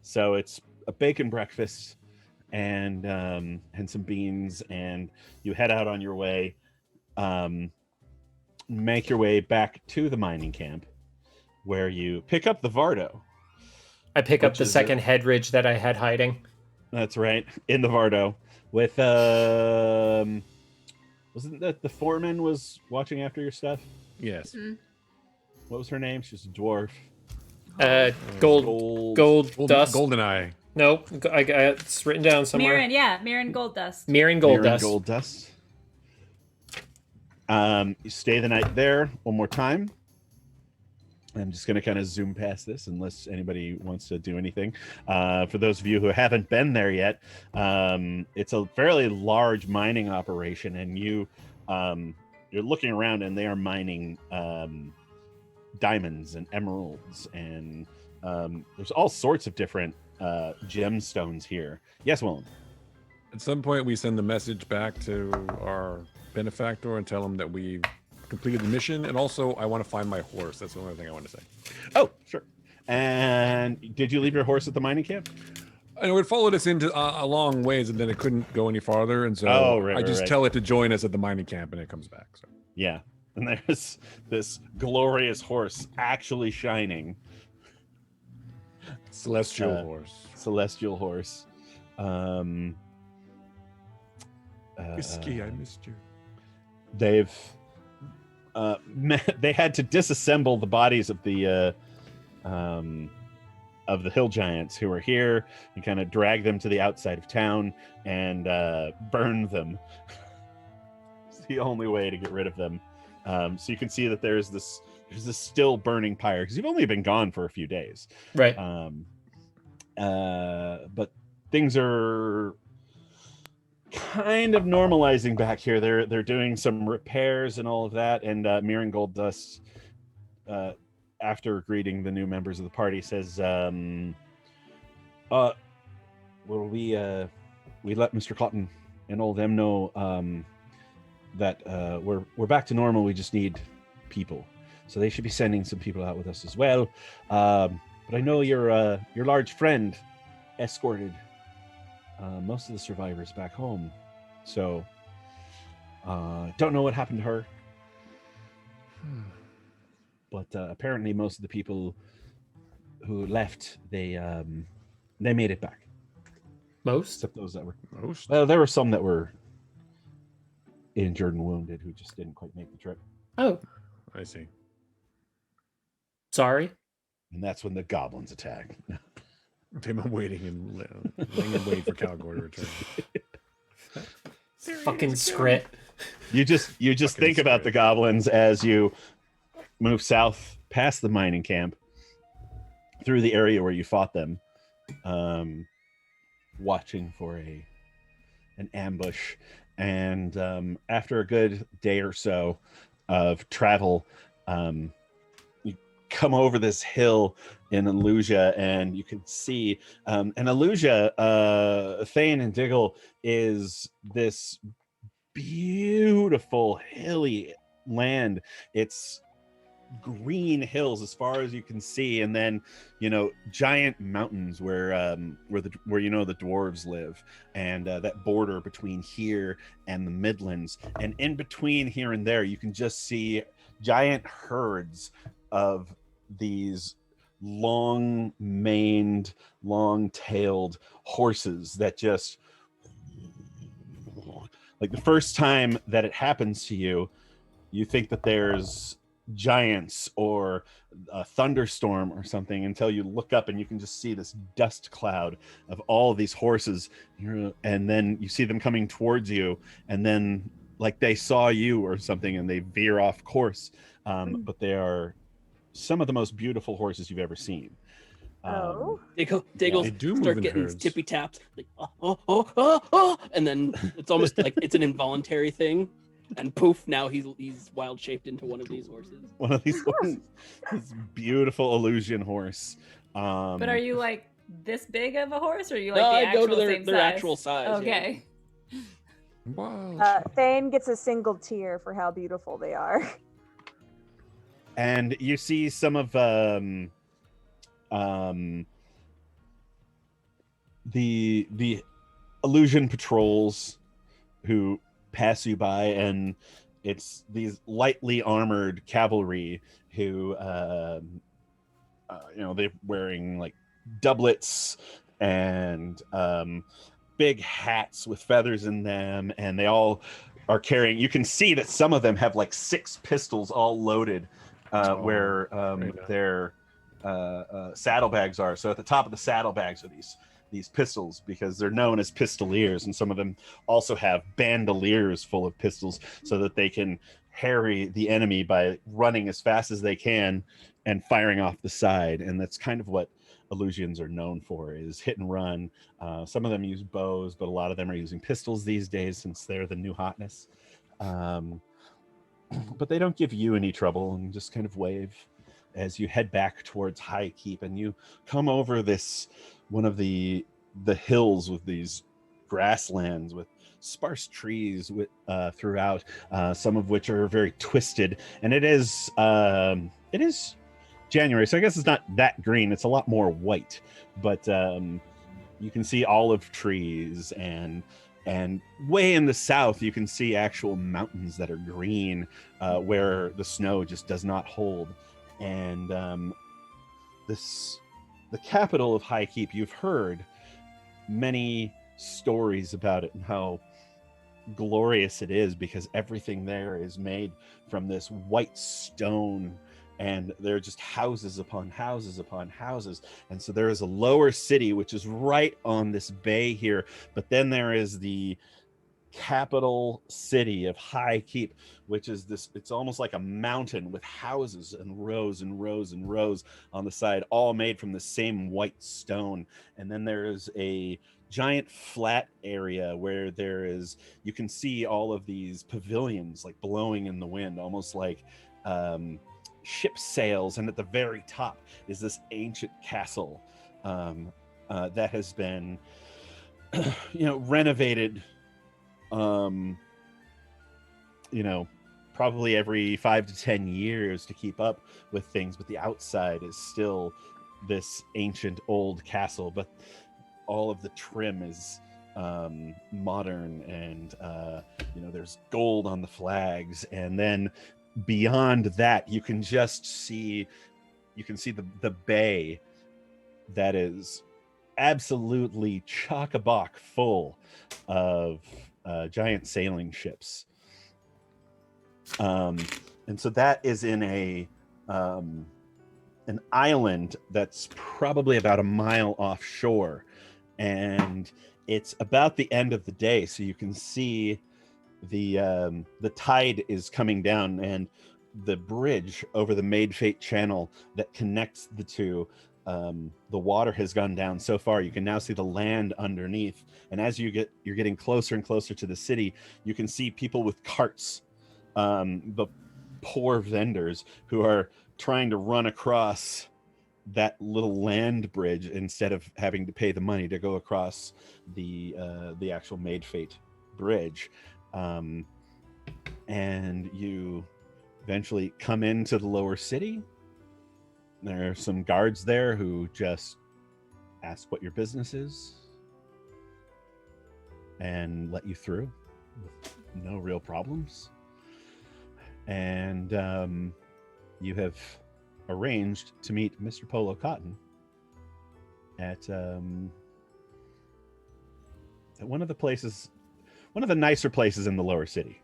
So it's a bacon breakfast and some beans, and you head out on your way. Make your way back to the mining camp, where you pick up the Vardo. I pick up Which the is second head ridge that I had hiding. That's right, in the Vardo with wasn't that the foreman was watching after your stuff? Yes. What was her name? She's a dwarf. Gold dust. Golden Eye. Nope, it's written down somewhere. Mirren Gold Dust. Mirren Gold Mirren Dust. Gold Dust. You stay the night there one more time. I'm just going to kind of zoom past this unless anybody wants to do anything. For those of you who haven't been there yet, it's a fairly large mining operation, and you're looking around, and they are mining diamonds and emeralds, and there's all sorts of different gemstones here. Yes, Willem. At some point, we send the message back to our benefactor and tell him that we completed the mission. And also, I want to find my horse. That's the only thing I want to say. Oh, sure. And did you leave your horse at the mining camp? I know it followed us into a long ways, and then it couldn't go any farther. And so Right, I just right. tell it to join us at the mining camp, and it comes back. So Yeah. And there's this glorious horse actually shining. celestial horse. Celestial horse. Whiskey, I missed you. They've they had to disassemble the bodies of the hill giants who were here and kind of drag them to the outside of town and burn them. It's the only way to get rid of them. So you can see that there's this still burning pyre because you've only been gone for a few days. Right. But things are kind of normalizing back here. They're doing some repairs and all of that. And Mirren Gold Dust, after greeting the new members of the party, says, "Well, we let Mr. Cotton and all them know that we're back to normal. We just need people, so they should be sending some people out with us as well. But I know your large friend escorted most of the survivors back home. So, don't know what happened to her. But apparently most of the people who left, they made it back. Most? Except those that were... Most? Well, there were some that were injured and wounded who just didn't quite make the trip. Oh, I see. sorry. And that's when the goblins attack. They've been waiting and laying in wait for Calgore to return. Fucking Scrit. You just Fucking think about Scrit. the goblins as you move south past the mining camp through the area where you fought them, watching for an ambush. And after a good day or so of travel, you come over this hill in Illusia, and you can see and Illusia, Thaine and Diggle, is this beautiful hilly land. It's green hills as far as you can see, and then giant mountains where the dwarves live, and that border between here and the Midlands, and in between here and there you can just see giant herds of these long-maned, long-tailed horses that just, like, the first time that it happens to you, you think that there's giants or a thunderstorm or something, until you look up and you can just see this dust cloud of all these horses, and then you see them coming towards you, and then like they saw you or something and they veer off course, but they are some of the most beautiful horses you've ever seen. Diggle They do move start in getting herds. tippy taps, like and then it's almost like it's an involuntary thing, and poof, now he's wild shaped into one of these horses. One of these horses, this beautiful illusion horse. But are you like this big of a horse, or are you like No, the I actual go to their same size? actual size. yeah. Okay. Wow. Thane gets a single tear for how beautiful they are. And you see some of the illusion patrols who pass you by, and it's these lightly armored cavalry who they're wearing like doublets and big hats with feathers in them, and they all are carrying, you can see that some of them have like 6 pistols all loaded where their saddlebags are. So at the top of the saddlebags are these pistols, because they're known as pistoliers, and some of them also have bandoliers full of pistols so that they can harry the enemy by running as fast as they can and firing off the side. And that's kind of what illusions are known for, is hit and run. Some of them use bows, but a lot of them are using pistols these days since they're the new hotness. But they don't give you any trouble, and just kind of wave as you head back towards High Keep, and you come over this one of the hills with these grasslands with sparse trees throughout, some of which are very twisted, and it is January, so I guess it's not that green. It's a lot more white, but you can see olive trees, and way in the south you can see actual mountains that are green, where the snow just does not hold. And the capital of High Keep, you've heard many stories about it and how glorious it is, because everything there is made from this white stone, and there are just houses upon houses upon houses. And so there is a lower city which is right on this bay here, but then there is the capital city of High Keep, which is this, it's almost like a mountain with houses and rows and rows and rows on the side, all made from the same white stone. And then there is a giant flat area where you can see all of these pavilions like blowing in the wind, almost like ship sails. And at the very top is this ancient castle that has been renovated probably every 5 to 10 years to keep up with things, but the outside is still this ancient old castle, but all of the trim is modern, and there's gold on the flags, and then beyond that you can see the bay that is absolutely chock-a-block full of giant sailing ships. And so that is in an island that's probably about a mile offshore, and it's about the end of the day, so you can see the tide is coming down, and the bridge over the Made Fate Channel that connects the two, the water has gone down so far you can now see the land underneath, and as you're getting closer and closer to the city, you can see people with carts, the poor vendors who are trying to run across that little land bridge instead of having to pay the money to go across the actual Made Fate bridge. And you eventually come into the lower city. There are some guards there who just ask what your business is and let you through with no real problems. And you have arranged to meet Mr. Polo Cotton at one of the nicer places in the lower city.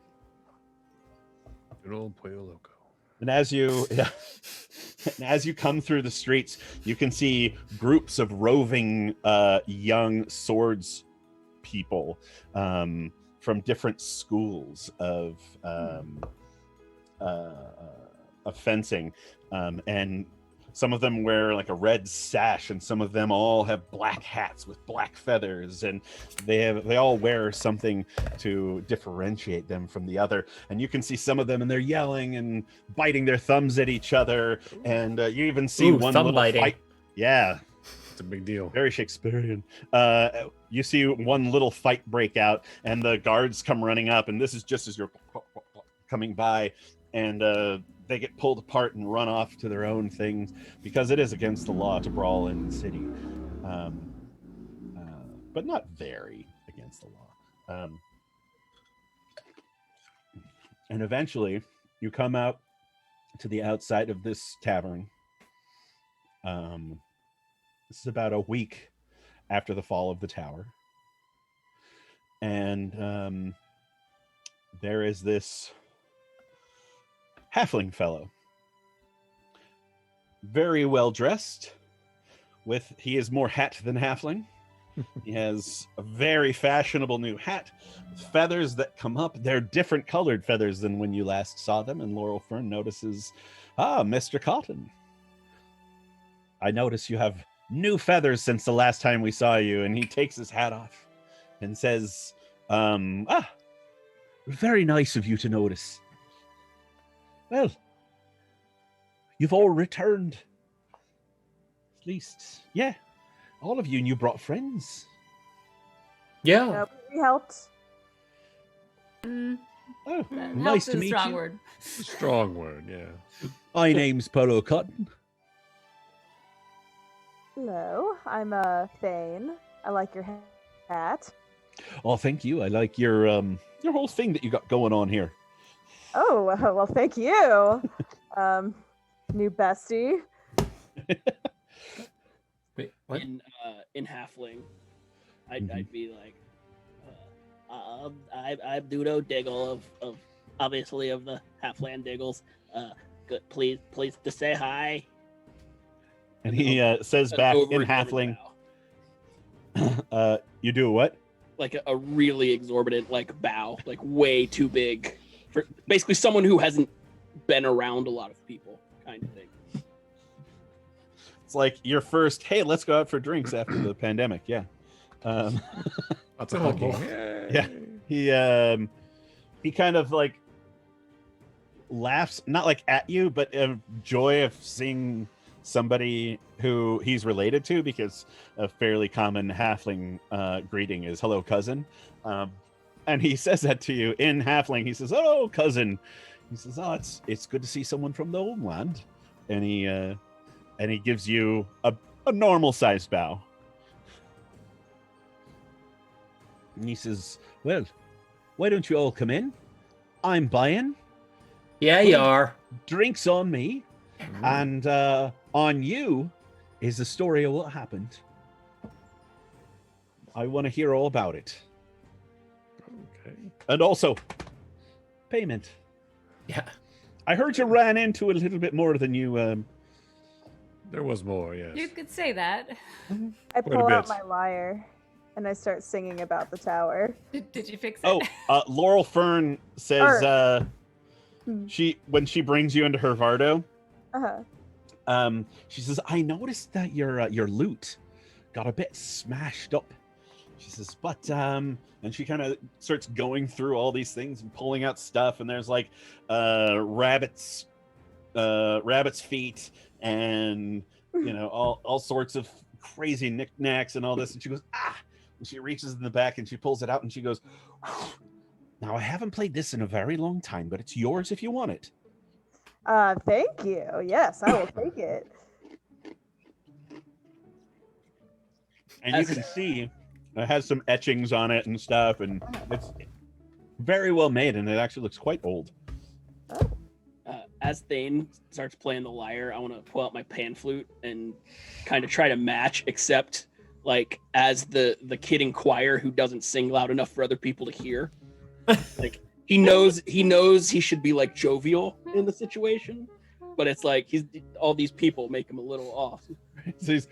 Good old Pollo Loco. And as you come through the streets, you can see groups of roving young swords people from different schools of fencing, and some of them wear like a red sash, and some of them all have black hats with black feathers, and they all wear something to differentiate them from the other. And you can see some of them, and they're yelling and biting their thumbs at each other, and you even see one thumb little biting. fight. Yeah, It's a big deal. very Shakespearean. You see one little fight break out, and the guards come running up, and this is just as you're coming by, and they get pulled apart and run off to their own things, because it is against the law to brawl in the city, but not very against the law. And eventually you come out to the outside of this tavern. This is about a week after the fall of the tower, and there is this halfling fellow, very well dressed, he is more hat than halfling. He has a very fashionable new hat with feathers that come up. They're different colored feathers than when you last saw them, and Laurel Fern notices, Mr. Cotton, I notice you have new feathers since the last time we saw you. And he takes his hat off and says, very nice of you to notice. Well, you've all returned. At least, yeah, all of you, and you brought friends. Yeah. Yep, we helped. Mm, Oh, help nice is to a meet strong you. word. Strong word, yeah. My name's Polo Cotton. Hello, I'm Thaine. I like your hat. Oh, thank you. I like your whole thing that you got going on here. Oh, well, thank you. New bestie. Wait, what? In halfling, I'd be like, I'm Dudo Diggle of obviously of the Halfland Diggles. Good, please to say hi. And he says back in halfling, you do what? Like a really exorbitant bow, like way too big for basically someone who hasn't been around a lot of people, kind of thing. It's like your first, hey, let's go out for drinks after the pandemic. Yeah. Lots of hugging. Yeah. He kind of like laughs, not like at you, but joy of seeing somebody who he's related to, because a fairly common halfling greeting is hello cousin, and he says that to you in halfling. He says, oh cousin. He says, oh, it's good to see someone from the homeland. And he gives you a normal sized bow. And he says, well, why don't you all come in? I'm buying. Yeah, you are. Drinks on me. And on you is the story of what happened. I want to hear all about it. Okay. And also, payment. Yeah. I heard you ran into a little bit more than you... There was more, yes. You could say that. I Quite a pull out bit. my lyre and I start singing about the tower. Did you fix it? Oh, Laurel Fern says Hmm. when she brings you into her Vardo, Uh-huh. she says, I noticed that your loot got a bit smashed up. She says, but and she kind of starts going through all these things and pulling out stuff, and there's like rabbits feet and all sorts of crazy knickknacks and all this, and she goes, and she reaches in the back and she pulls it out and she goes, now I haven't played this in a very long time, but it's yours if you want it. Thank you. Yes, I will take it. And you can see it has some etchings on it and stuff, and it's very well made, and it actually looks quite old. As Thaine starts playing the lyre, I want to pull out my pan flute and kind of try to match, except like as the kid in choir who doesn't sing loud enough for other people to hear. Like he knows he should be like jovial in the situation, but it's like all these people make him a little off. So he's,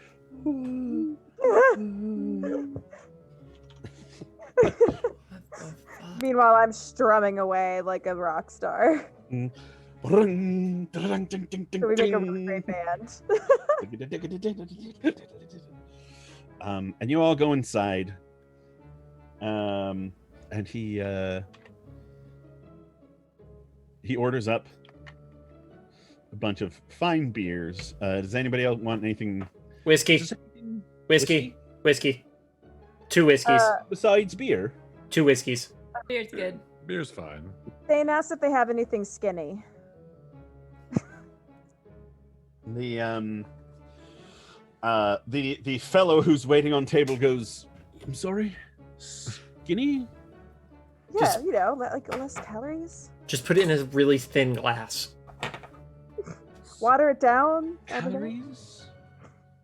Meanwhile, I'm strumming away like a rock star. So we make a really great band. and you all go inside. And he orders up a bunch of fine beers. Does anybody else want anything? Whiskey. Whiskey. 2 whiskeys. Besides beer? 2 whiskeys. Beer's good. Beer's fine. Thane asked if they have anything skinny. The fellow who's waiting on table goes, I'm sorry, skinny? Yeah, Just- like less calories. Just put it in a really thin glass. Water it down. I don't know. Calories?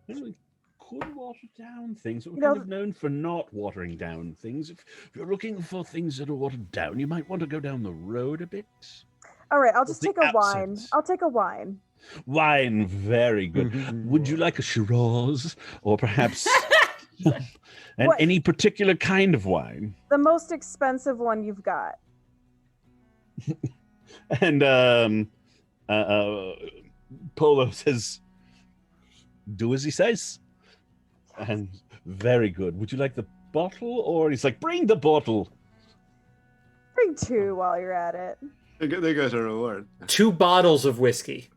Really could water down things. We're You know- kind of known for not watering down things. If you're looking for things that are watered down, you might want to go down the road a bit. All right, I'll just The take a wine. absence. I'll take a wine. Wine, very good. Would you like a Shiraz or perhaps and What? any particular kind of wine? The most expensive one you've got. And Polo says, do as he says. And very good. Would you like the bottle? Or he's like, bring the bottle. Bring 2 while you're at it. There goes a reward. 2 bottles of whiskey.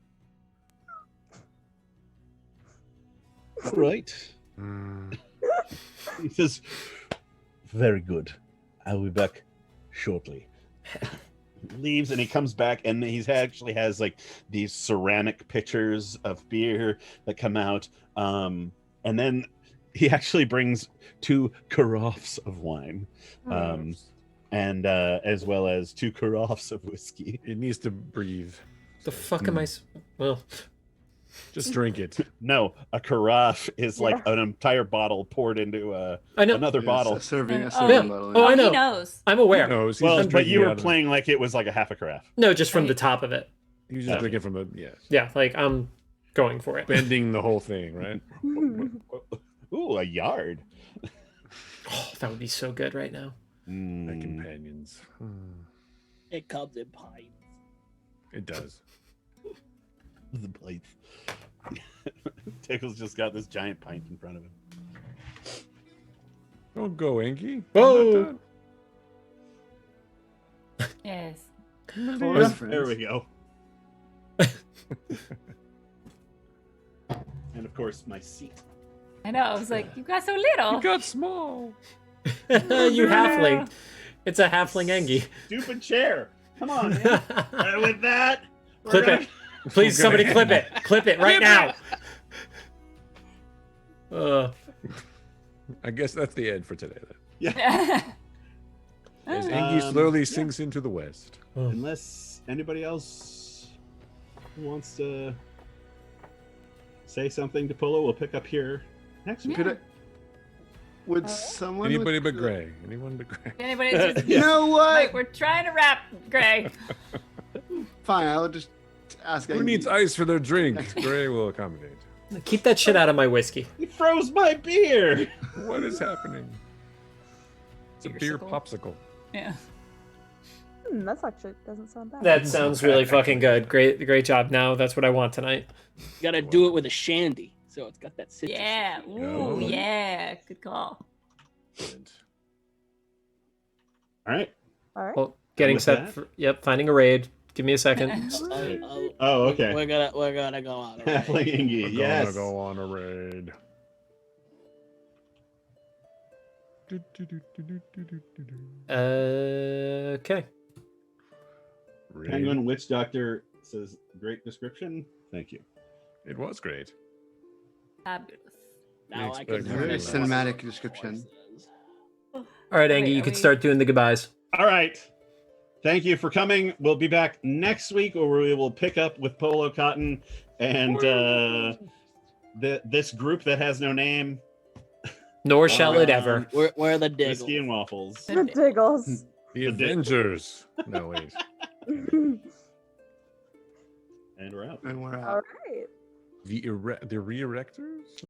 All right. Mm. He says, very good. I'll be back shortly. Leaves and he comes back and actually has like these ceramic pitchers of beer that come out. And then he actually brings 2 carafes of wine. And as well as 2 carafes of whiskey. It needs to breathe. The fuck am I? Well, Just drink it. No, a carafe is like an entire bottle poured into I know. another bottle. A serving Oh, bottle. Oh, I know. He knows. I'm aware. No, he's Well, just but drinking you it were out of- playing like it was like a half a carafe. No, just from the Right. top of it. He was just drinking from the Yeah, like I'm going for it. bending the whole thing, right? Ooh, a yard. Oh, that would be so good right now. My Mm. companions. It comes in pints. It does. The plates. Tickle's just got this giant pint in front of him. Don't go, Enki. Whoa. Yes. There we go. And of course, my seat. I know. I was like, you got so little. You got small. You halfling. It's a halfling Engie. Stupid chair. Come on, man. And with that, we're Clip gonna- it. Please, somebody clip it. Clip it right now. I guess that's the end for today then. Yeah. As Engi slowly yeah. sinks into the west. Unless anybody else wants to say something to Polo, we'll pick up here next week. Could I, would someone? Anybody with- but Gray. Anyone but Gray. Anybody? Just, You know what? like, we're trying to wrap, Gray. Fine, I'll just ask. Who Engi. needs ice for their drink? Gray will accommodate. Keep that shit out of my whiskey. He froze my beer. What is happening? It's a beer Beersicle. popsicle. Yeah. That's actually doesn't sound bad. That sounds really fucking good. Great job. Now that's what I want tonight. You gotta do it with a shandy, so it's got that citrus. Yeah. Ooh, Oh. yeah. Good call. Good. All right. All right. Well, getting with set. that- For, yep, finding a raid. Give me a second. Oh, okay. We're gonna go on. Halfling Ingy, We're yes. gonna go on a raid. Okay. Raid. Penguin Witch Doctor says, great description. Thank you. It was great. Fabulous. Now I Expect can very Very less. cinematic description. All right, Wait, Angie, you are can we- start doing the goodbyes. All right. Thank you for coming. We'll be back next week where we will pick up with Polo Cotton and this group that has no name, Nor shall it ever. We're the Whiskey Diggle. and Waffles. The Diggles. The The Dig- Avengers. No, wait. And we're out. And we're All out. right. The re-erectors?